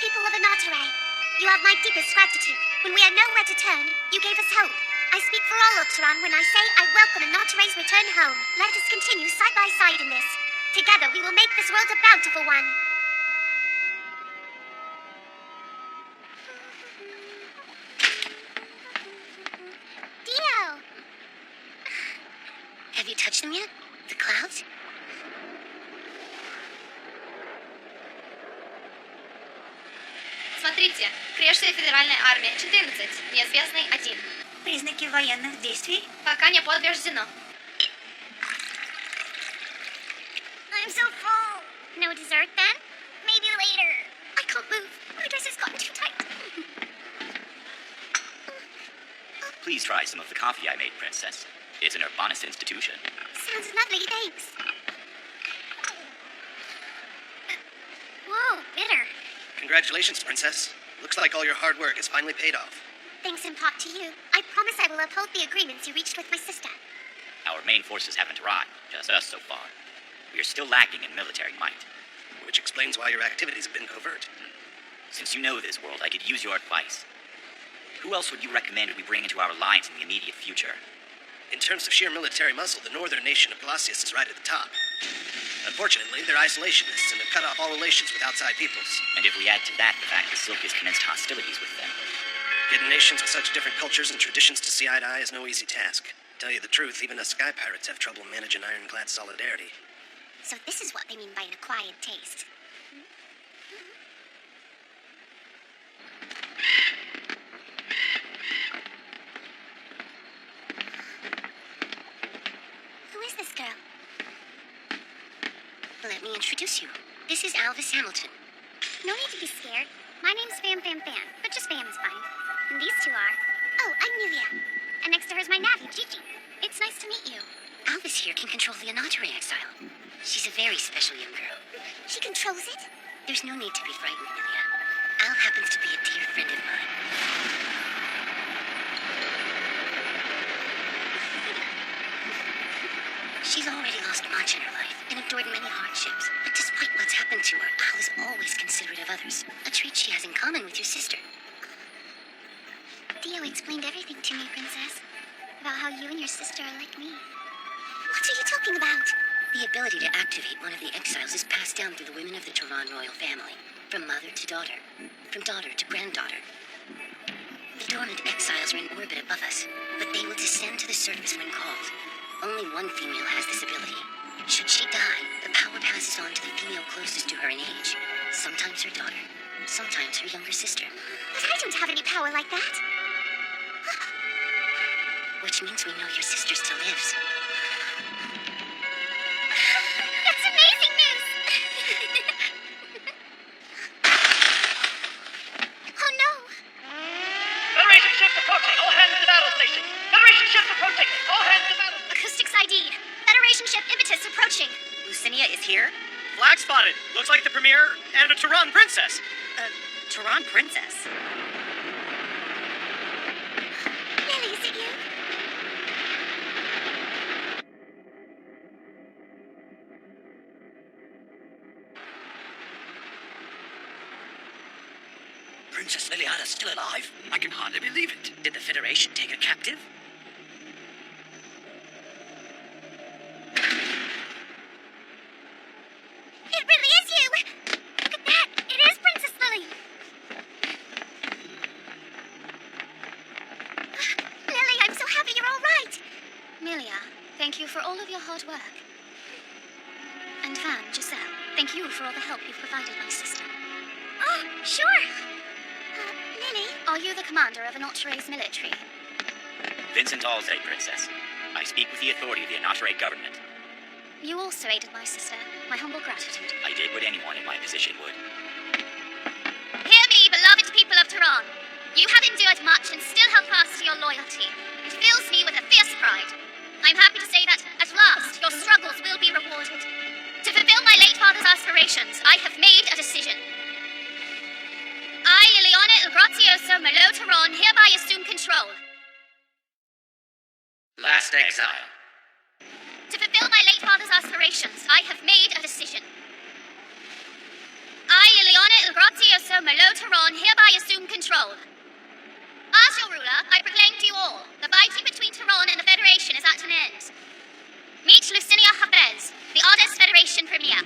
People of Anatare, you have my deepest gratitude. When we had nowhere to turn, you gave us hope. I speak for all of Tehran when I say I welcome Anatare's return home. Let us continue side by side in this. Together we will make this world a bountiful one. Dio! Have you touched them yet? The clouds? Смотрите, Крешая Федеральная армия 14, неизвестный 1. Признаки военных действий? Пока не подтверждено. I'm so full. No dessert then? Maybe later. I can't move. My dress has gotten too tight. Please try some of the coffee I made, Princess. It's an Urbanist institution. Sounds lovely, thanks. Whoa, bitter. Congratulations, Princess. Looks like all your hard work has finally paid off. Thanks in part to you. I promise I will uphold the agreements you reached with my sister. Our main forces haven't arrived, just us so far. We are still lacking in military might. Which explains why your activities have been covert. Since you know this world, I could use your advice. Who else would you recommend we bring into our alliance in the immediate future? In terms of sheer military muscle, the northern nation of Glacius is right at the top. Unfortunately, they're isolationists and have cut off all relations with outside peoples. And if we add to that the fact that Sylvius commenced hostilities with them. Getting nations with such different cultures and traditions to see eye to eye is no easy task. To tell you the truth, even us sky pirates have trouble managing ironclad solidarity. So this is what they mean by an acquired taste. Who is this girl? Let me introduce you. This is Alvis Hamilton. No need to be scared. My name's Fam Fam Fan, but just Fam is fine. And these two are... Oh, I'm Milia. And next to her is my nephew, Gigi. It's nice to meet you. Alvis here can control the Anatari exile. She's a very special young girl. She controls it? There's no need to be frightened, Milia. Al happens to be a dear friend of mine. She's already lost much in her life and endured many hardships. But despite what's happened to her, Al is always considerate of others. A trait she has in common with your sister. Dio explained everything to me, Princess. About how you and your sister are like me. What are you talking about? The ability to activate one of the exiles is passed down through the women of the Tehran royal family. From mother to daughter. From daughter to granddaughter. The dormant exiles are in orbit above us, but they will descend to the surface when called. Only one female has this ability. Should she die, the power passes on to the female closest to her in age. Sometimes her daughter, sometimes her younger sister. But I don't have any power like that. Which means we know your sister still lives. That's amazing news! Oh no! Federation ships approaching! All hands to battle station! Federation ships approaching! All hands to battle! Acoustics ID. Federation ship Impetus approaching. Lucinia is here? Flag spotted. Looks like the Premier and a Tehran princess. Tehran princess? Lily, is it you? Princess Liliana's still alive? I can hardly believe it. Did the Federation take her captive? It really is you! Look at that! It is Princess Lily! Lily, I'm so happy you're all right! Milia, thank you for all of your hard work. And Van, Giselle, thank you for all the help you've provided my sister. Oh, sure! Lily? Are you the commander of Anatare's military? Vincent Alzay, Princess. I speak with the authority of the Anatare government. You also aided my sister. My humble gratitude. I did what anyone in my position would. Hear me, beloved people of Tehran. You have endured much and still hold fast to your loyalty. It fills me with a fierce pride. I'm happy to say that, at last, your struggles will be rewarded. To fulfill my late father's aspirations, I have made a decision. I, Liliana Il Grazioso Malo Tehran, hereby assume control. exile. To fulfill my late father's aspirations, I have made a decision. I, Liliana Ilgrazioso Merlot Taron, hereby assume control. As your ruler, I proclaim to you all, the fighting between Taron and the Federation is at an end. Meet Lucinia Hafez, the Artist Federation Premier.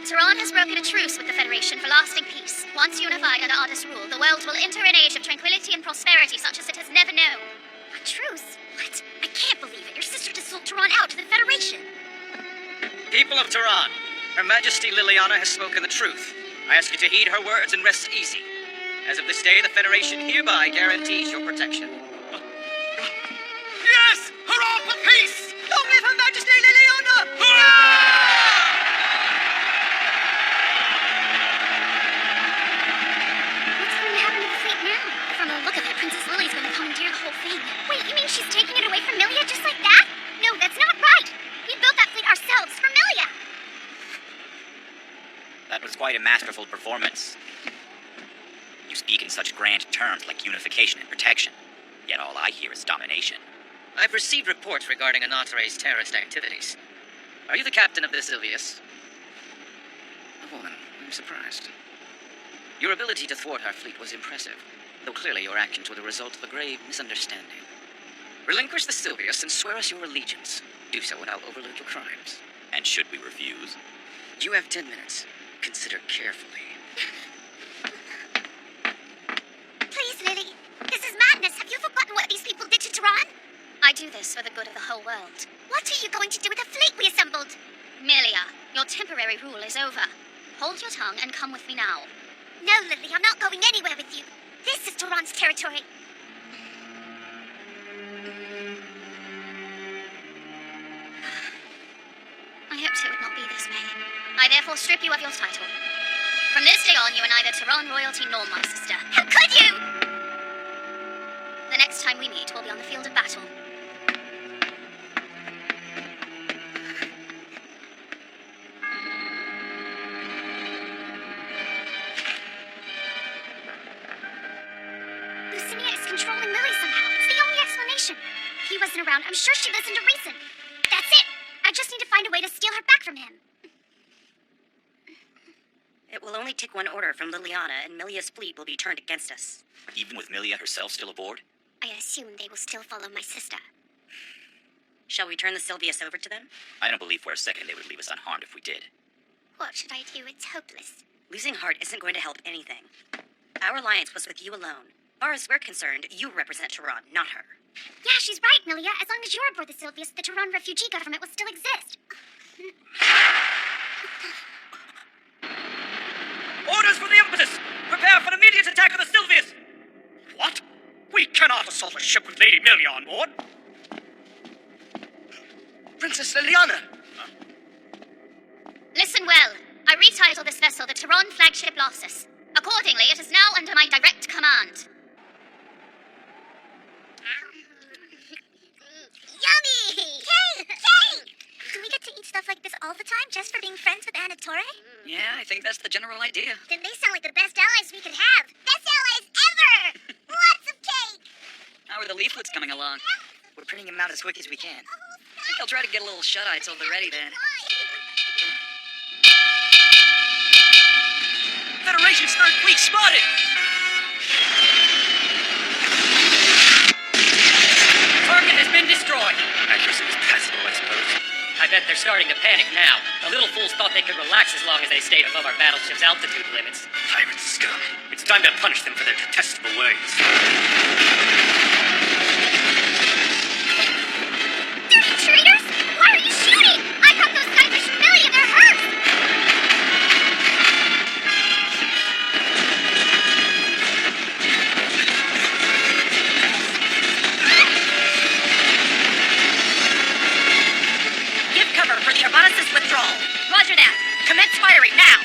Taron has broken a truce with the Federation for lasting peace. Once unified under Artist rule, the world will enter an age of tranquility and prosperity such as it has never known. A truce? What? I can't believe it. Your sister just sold Taron out to the Federation. People of Tehran, Her Majesty Liliana has spoken the truth. I ask you to heed her words and rest easy. As of this day, the Federation hereby guarantees your protection. Yes! Hurrah for peace! Long live Her Majesty Liliana! What's going to happen to the fleet now? From the look of it, Princess Lily's going to commandeer the whole thing. Wait, you mean she's taking it away from Milia just like that? No, that's not right. We built that fleet ourselves for Milia. That was quite a masterful performance. You speak in such grand terms like unification and protection, yet all I hear is domination. I've received reports regarding Anatare's terrorist activities. Are you the captain of the Sylvius? A woman. I'm surprised. Your ability to thwart our fleet was impressive, though clearly your actions were the result of a grave misunderstanding. Relinquish the Sylvius and swear us your allegiance. Do so and I'll overlook your crimes. And should we refuse? You have 10 minutes. Consider carefully. Please, Lily. This is madness. Have you forgotten what these people did to Taron? I do this for the good of the whole world. What are you going to do with the fleet we assembled? Milia, your temporary rule is over. Hold your tongue and come with me now. No, Lily, I'm not going anywhere with you. This is Taron's territory. I hoped it would not be this way. I therefore strip you of your title. From this day on, you are neither Taron royalty nor my sister. How could you? The next time we meet will be on the field of battle. Lucinia is controlling Lily somehow. It's the only explanation. If he wasn't around, I'm sure she'd listen to reason. That's it. I just need to find a way to steal her back from him. It will only take one order from Liliana, and Milia's fleet will be turned against us. Even with Milia herself still aboard? I assume they will still follow my sister. Shall we turn the Sylvius over to them? I don't believe for a second they would leave us unharmed if we did. What should I do? It's hopeless. Losing Heart isn't going to help anything. Our alliance was with you alone. As far as we're concerned, you represent Taron, not her. Yeah, she's right, Milia. As long as you're aboard the Sylvius, the Taron refugee government will still exist. Orders for the impetus! Prepare for immediate attack of the Sylvius! What? We cannot assault a ship with Lady Milia on board. Princess Liliana! Listen well. I retitle this vessel the Taron flagship Lossus. Accordingly, it is now under my direct command. Yummy! Cake! Cake! Do we get to eat stuff like this all the time just for being friends with Anatore? Yeah, I think that's the general idea. Then they sound like the best allies we could have. Best allies ever! Lots of cake! How are the leaflets coming along? We're printing them out as quick as we can. I think I'll try to get a little shut-eye till they're ready then. Federation's third fleet spotted! Target has been destroyed. Accuracy is passable, I suppose. I bet they're starting to panic now. The little fools thought they could relax as long as they stayed above our battleship's altitude limits. Pirate scum. It's time to punish them for their detestable ways. Dirty traitors! Why are you shooting? I got those Skyfish from Milia. They're hurt! Give cover for the Urbanis's withdrawal. Roger that. Commence firing now.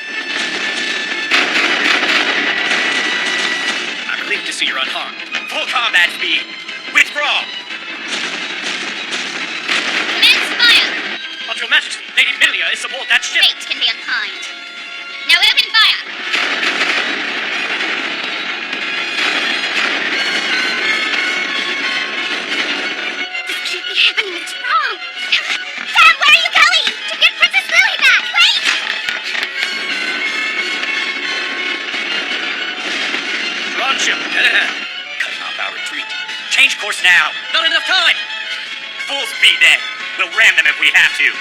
I'm relieved to see you're unharmed. Full combat speed. Withdraw! Commence fire! But Your Majesty, Lady Milia is aboard that ship. Fate can be unkind. Now open fire! This can't be happening. It's wrong. Sam, where are you going? To get Princess Lily back. Wait! Run, ship. Head ahead. Cutting off our retreat. Change course now. Not enough time. Full speed then. We'll ram them if we have to.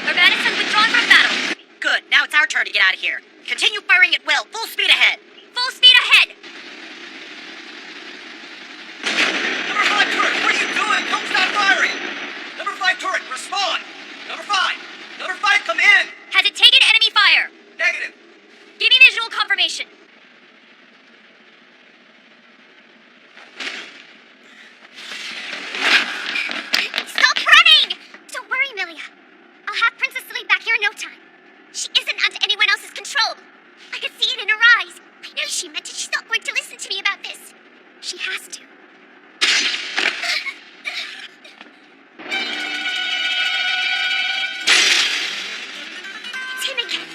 Urbanus has withdrawn from battle. Good. Now it's our turn to get out of here. Continue firing at will. Full speed ahead. Full speed ahead! Number 5 turret, what are you doing? Don't stop firing! Number 5 turret, respond! Number 5! Number 5, come in! Has it taken enemy fire? Negative! Give me visual confirmation. Stop running! Don't worry, Milia. I'll have Princess Lily back here in no time. She isn't under anyone else's control. I could see it in her eyes. I know she meant it. She's not going to listen to me about this. She has to. It's him again.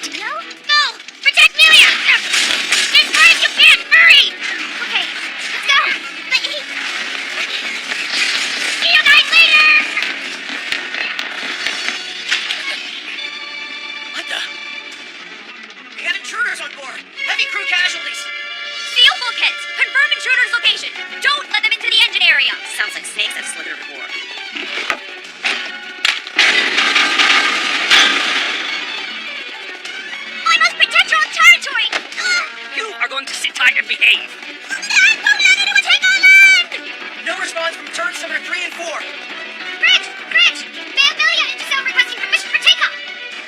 Dio? No! Protect Milia! Get far as you can! Hurry! Okay, let's go. But he... See you guys later! What the? We have intruders on board! Heavy crew casualties! Seal bulkheads! Confirm intruder's location! Don't let them into the engine area! Sounds like snakes have slithered aboard. I must protect your own territory! You are going to sit tight and behave! I won't let anyone take our land! No response from turrets number 3 and 4! Bridge! Bridge! Van Milia into cell requesting permission for takeoff.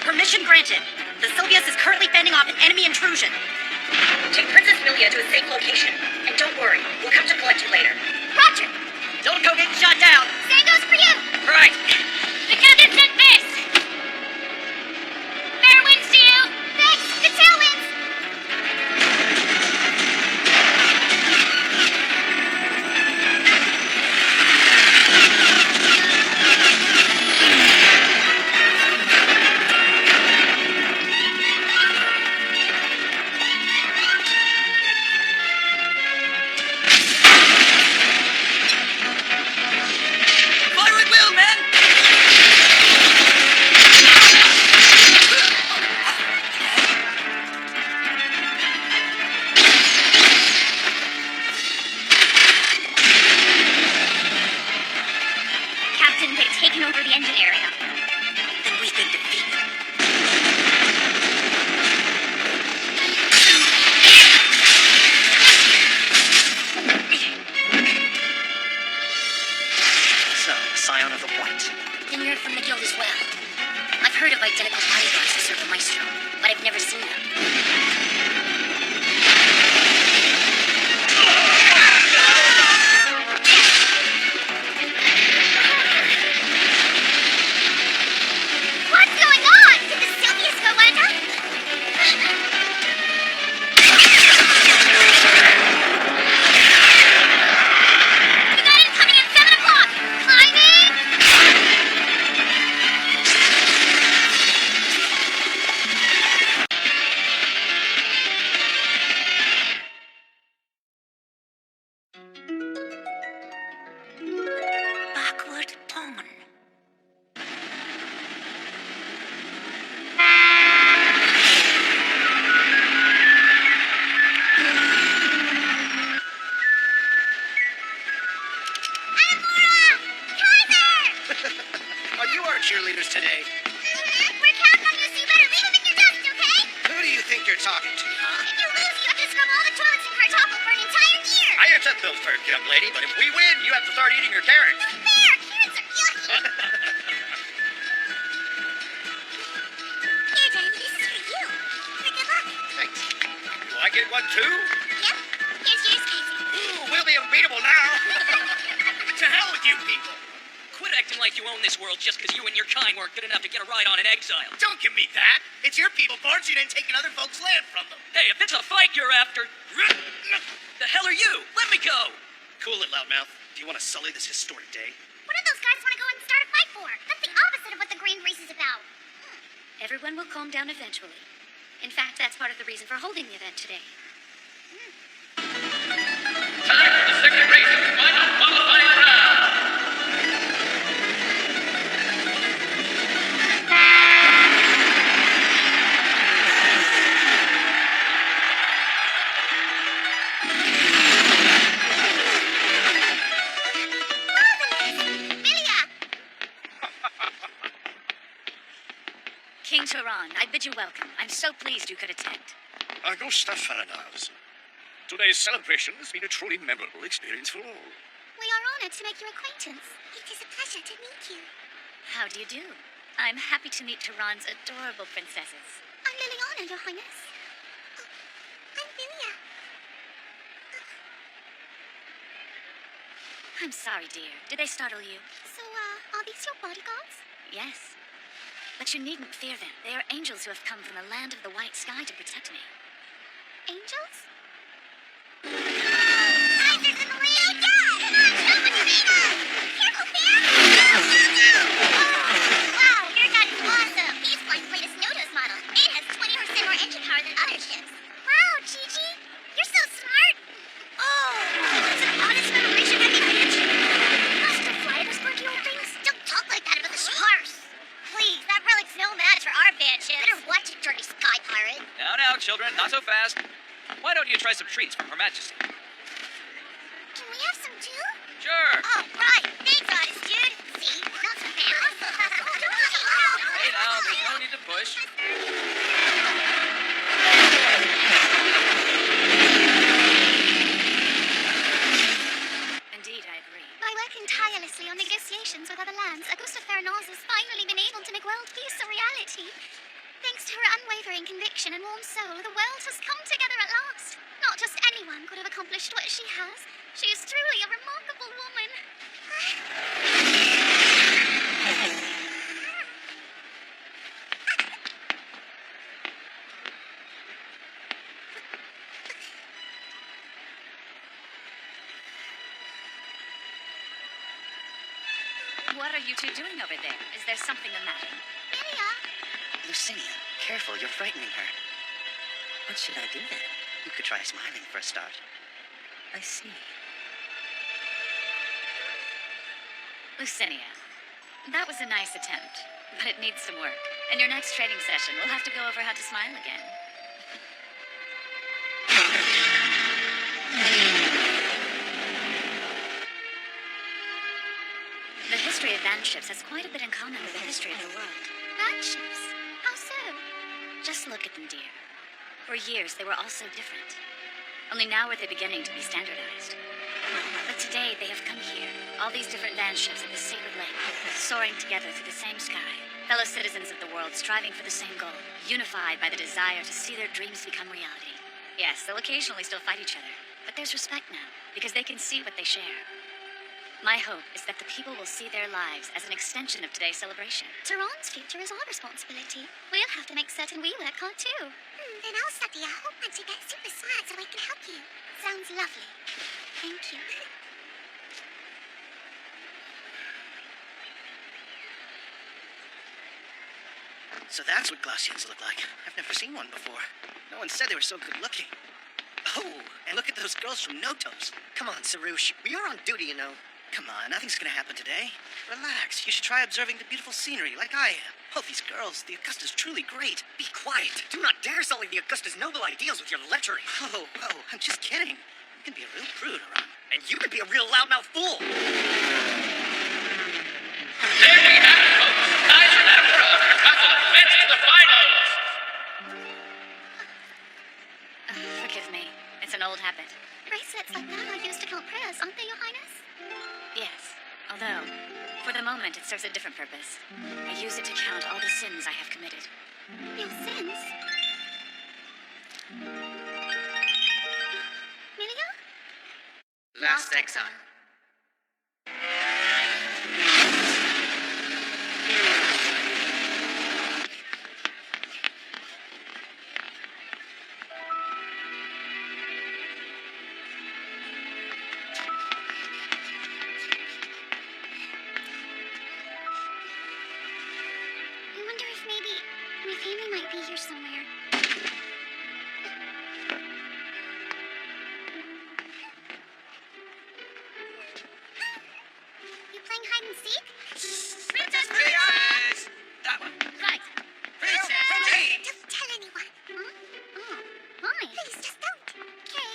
Permission granted. The Sylvius is currently fending off an enemy intrusion. Take Princess Milia to a safe location. And don't worry, we'll come to collect you later. Roger! Don't go getting shot down! Same goes for you! Right! The captain said this! Fair winds to you! Thanks! The tailwinds! Fire at will, men! Captain, they've taken over the engine area. Then we've been defeated. So, Scion of the White. Then you're from the guild as well. I've heard of identical bodyguards who serve the Maestro, but I've never seen them. What's going on? Did the Sylvius go under? We got incoming at 7 o'clock! Climbing! Backward pawn. Are you our cheerleaders today? We're counting on you, so you better leave them in your dust, okay? Who do you think you're talking to, huh? If you lose, you have to scrub all the toilets in Kartoffel for an entire year. I accept those terms, young lady, but if we win, you have to start eating your carrots. Fair! Carrots are yucky! Here, Danny, this is for you. For good luck. Thanks. Will I get one too? Yep. Here's yours, Casey. Ooh, we'll be unbeatable now. To hell with you people. Quit acting like you own this world just because you and your kind weren't good enough to get a ride on in Exile. Don't give me that. It's your people barging in and taking other folks' land from them. Hey, if it's a fight you're after... The hell are you? Let me go! Cool it, loudmouth. Do you want to sully this historic day? What do those guys want to go and start a fight for? That's the opposite of what the Green Race is about. Everyone will calm down eventually. In fact, that's part of the reason for holding the event today. Time for the second race of the final qualifying round. King Turan, I bid you welcome. I'm so pleased you could attend. Augusta Faranaz. Today's celebration has been a truly memorable experience for all. We are honored to make your acquaintance. It is a pleasure to meet you. How do you do? I'm happy to meet Turan's adorable princesses. I'm Liliana, Your Highness. I'm Lilia. I'm sorry, dear. Did they startle you? So, are these your bodyguards? Yes. But you needn't fear them. They are angels who have come from the land of the white sky to protect me. Angels? Guys, there's an Leo dad! Show what you made of! Careful, Sam! Wow, your dad is awesome! He's flying the latest Notos model. It has 20% more engine power than other ships. Wow, Gigi! You're so smart! Oh, that's an honest Federation heavy bitch! Master fly those quirky old things? Don't talk like that about the Shars! Please, that relic's no match for our bandships. Better watch it, dirty sky pirate. Now, children, not so fast. Why don't you try some treats from Her Majesty? Can we have some too? Sure. Oh, right. Thanks, honest dude. See, not so fast. Hey, now, there's no need to push. Indeed, I agree. By working tirelessly on negotiations with other lands, Augusta Faranaz has finally been able to make world peace a reality. Thanks to her unwavering conviction and warm soul, the world has come together at last. Not just anyone could have accomplished what she has. She is truly a remarkable woman. What are you two doing over there? Is there something the matter? Lilia! Lucinia, careful, you're frightening her. What should I do then? You could try smiling for a start. I see. Lucinia, that was a nice attempt, but it needs some work. In your next training session, we'll have to go over how to smile again. The history of vanships has quite a bit in common with the history of the world. Vanships? How so? Just look at them, dear. For years, they were all so different. Only now are they beginning to be standardized. But today, they have come here, all these different vanships at this sacred lake, soaring together through the same sky. Fellow citizens of the world striving for the same goal, unified by the desire to see their dreams become reality. Yes, they'll occasionally still fight each other, but there's respect now, because they can see what they share. My hope is that the people will see their lives as an extension of today's celebration. Turan's future is our responsibility. We'll have to make certain we work hard too. Then I'll study a whole bunch of that super smart so I can help you. Sounds lovely. Thank you. So that's what Glacians look like. I've never seen one before. No one said they were so good looking. Oh, and look at those girls from Notos. Come on, Sarush. We are on duty, you know. Come on, nothing's gonna happen today. Relax. You should try observing the beautiful scenery like I am. Oh, these girls. The Augusta's truly great. Be quiet. Do not dare sully the Augusta's noble ideals with your lechery. Oh, I'm just kidding. You can be a real prude around. And you can be a real loudmouth fool. There we have it, folks. Kaiser and Emperor of the Castle advance to the finals. Forgive me. It's an old habit. Bracelets like that are used to count prayers, aren't they, Your Highness? Yes. Although, for the moment, it serves a different purpose. I use it to count all the sins I have committed. Your sins? Milia? Last exile. My family might be here somewhere. You playing hide and seek? Princess! Princess! That one. Right. Princess! Hey! Don't tell anyone. Huh? Oh, why? Please, just don't. Okay.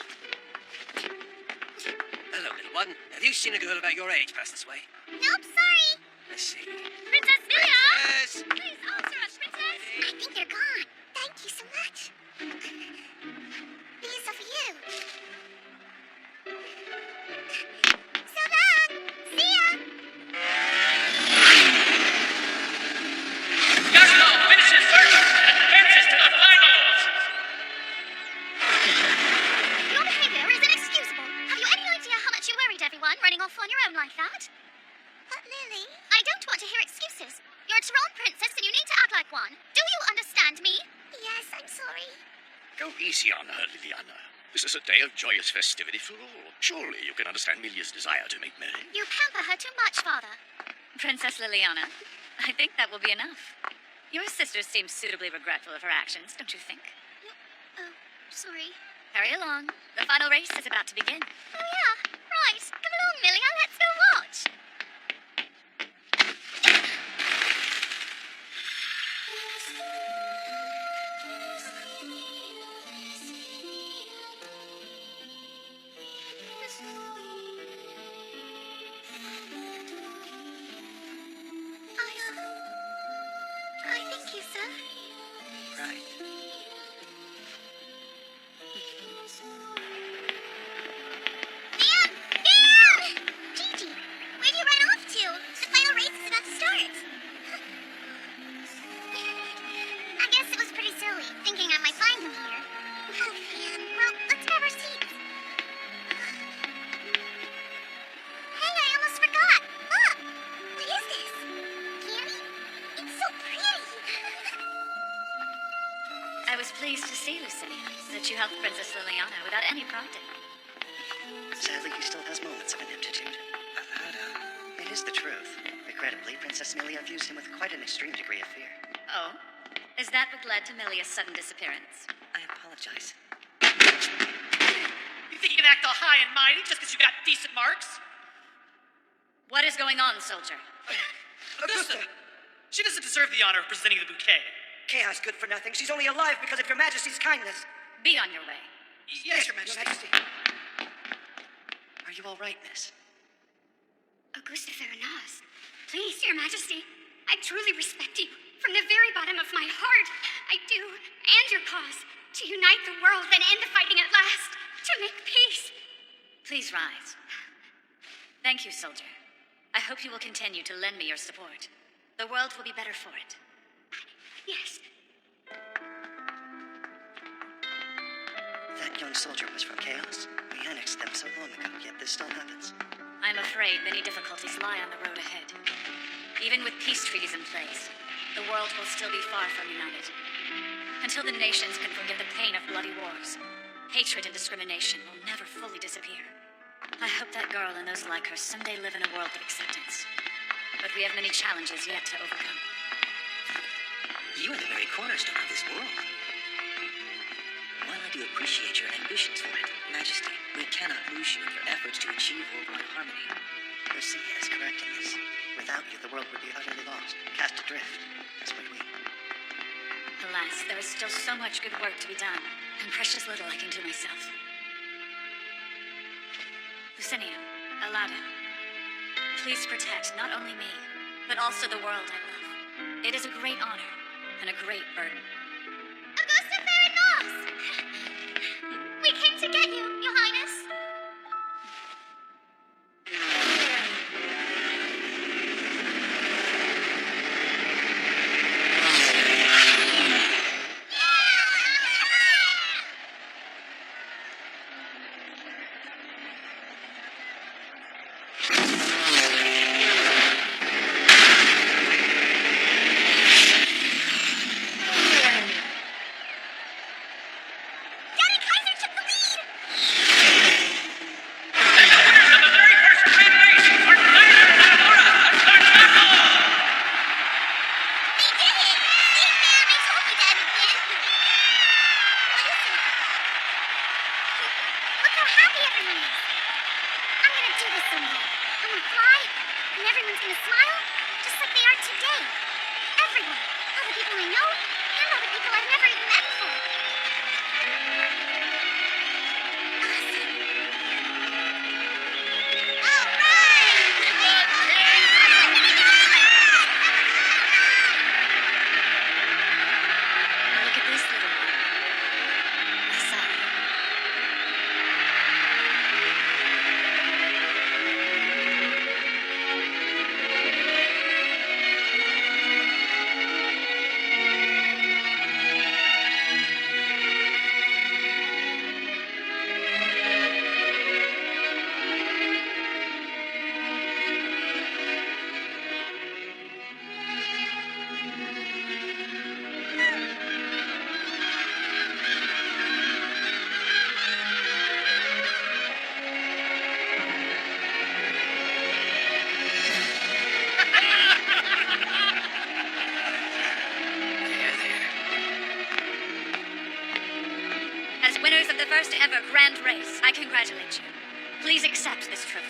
Hello, little one. Have you seen a girl about your age pass this way? Nope, sorry. Let's see. Princess Milia! Princess! Please answer us, Princess! I think they're gone. Thank you so much. These are for you. So long! See ya! Gaston finishes first and advances to the finals! Your behavior is inexcusable. Have you any idea how much you worried everyone running off on your own like that? But Lily... I don't want to hear excuses. You're a Tehran princess and you need to act like one. Do you understand me? Yes, I'm sorry. Go easy on her, Liliana. This is a day of joyous festivity for all. Surely you can understand Milia's desire to make merry. You pamper her too much, Father. Princess Liliana, I think that will be enough. Your sister seems suitably regretful of her actions, don't you think? Oh, sorry. Hurry along. The final race is about to begin. Oh, yeah. Right. Come along, Milia. Let's go watch. I thank you, sir. Right. Liam! Liam! Gigi, where do you run off to? The final race is about to start. I guess it was pretty silly, thinking I might find him here. Oh, man. Well, let's grab our seats. Hey, I almost forgot. Look! What is this? Candy? It's so pretty. I was pleased to see, Lucinia, that you helped Princess Liliana without any prompting. Sadly, he still has moments of ineptitude. It is the truth. Regrettably, Princess Milia views him with quite an extreme degree of fear. Oh? Is that what led to Milia's sudden disappearance? I apologize. You think you can act all high and mighty just because you got decent marks? What is going on, soldier? Augusta! She doesn't deserve the honor of presenting the bouquet. Chaos good for nothing. She's only alive because of your majesty's kindness. Be on your way. Yes, Your Majesty. Are you all right, miss? Augusta Theranos, please, Your Majesty, I truly respect you. From the very bottom of my heart, I do, and your cause, to unite the world and end the fighting at last, to make peace. Please rise. Thank you, soldier. I hope you will continue to lend me your support. The world will be better for it. Yes. That young soldier was from Chaos. We annexed them so long ago, yet this still happens. I'm afraid many difficulties lie on the road ahead. Even with peace treaties in place, the world will still be far from united. Until the nations can forget the pain of bloody wars, hatred and discrimination will never fully disappear. I hope that girl and those like her someday live in a world of acceptance. But we have many challenges yet to overcome. You are the very cornerstone of this world. While I do appreciate your ambitions for it, Majesty, we cannot lose you in your efforts to achieve worldwide harmony. Lucinia is correct in this. Without you, the world would be utterly lost, cast adrift, as would we. Alas, there is still so much good work to be done, and precious little I can do myself. Lucinia, Alada, please protect not only me, but also the world I love. It is a great honor and a great burden. Augusta Theranos! We came to get you, Your Highness. Daddy Kaiser took the lead! everyone's gonna smile, just like they are today. Everyone. All the people I know, and all the people I've never even met before. Look at this little one. Exile. As winners of the first ever grand race, I congratulate you. Please accept this trophy.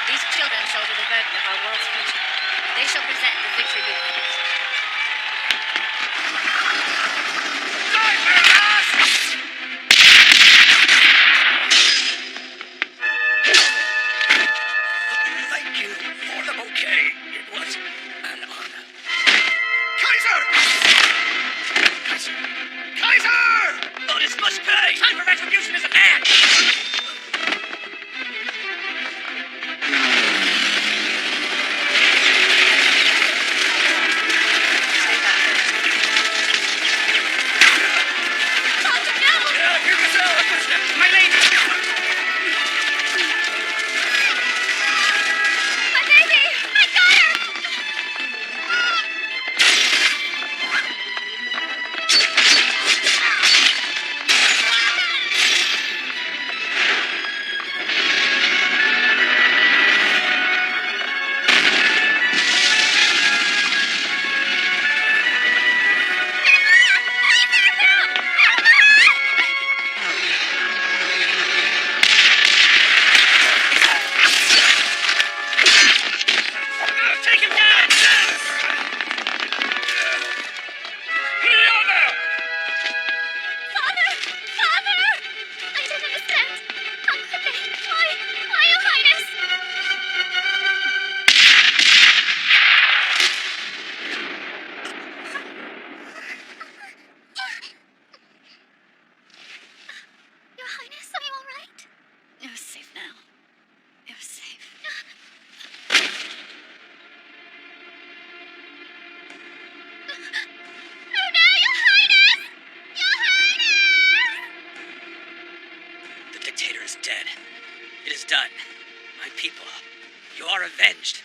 These children shoulder the burden of our world's future. They shall present the victory beacons. Thank you for the bouquet. It was an honor. Kaiser! Kaiser! Kaiser! Bonus must pay! Time for retribution is at hand! My lady! My baby! I got her! Take him down! Liana! Father! Father! I don't understand. How could they? Why, Your Highness? Your Highness, are you all right? You're safe now. You're safe. Oh no, Your Highness! Your Highness! The dictator is dead. It is done. My people, you are avenged.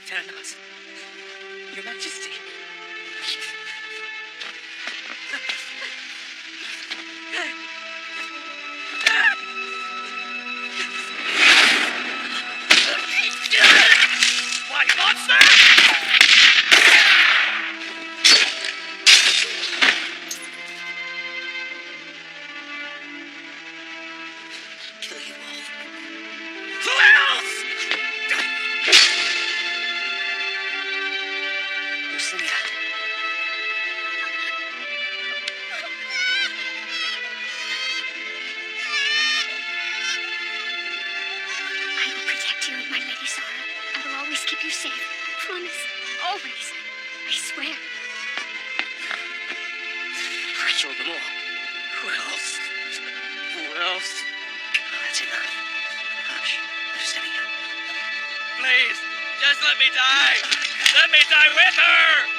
Theranos, Your Majesty. Why, monster! Kill you all. Who else? Lucinia. I will protect you and my Lady Sarah. I will always keep you safe. Promise. Always. I swear. I killed them all. Who else? Who else? That's enough. Hush. Lucinia. Please, just let me die! Let me die with her!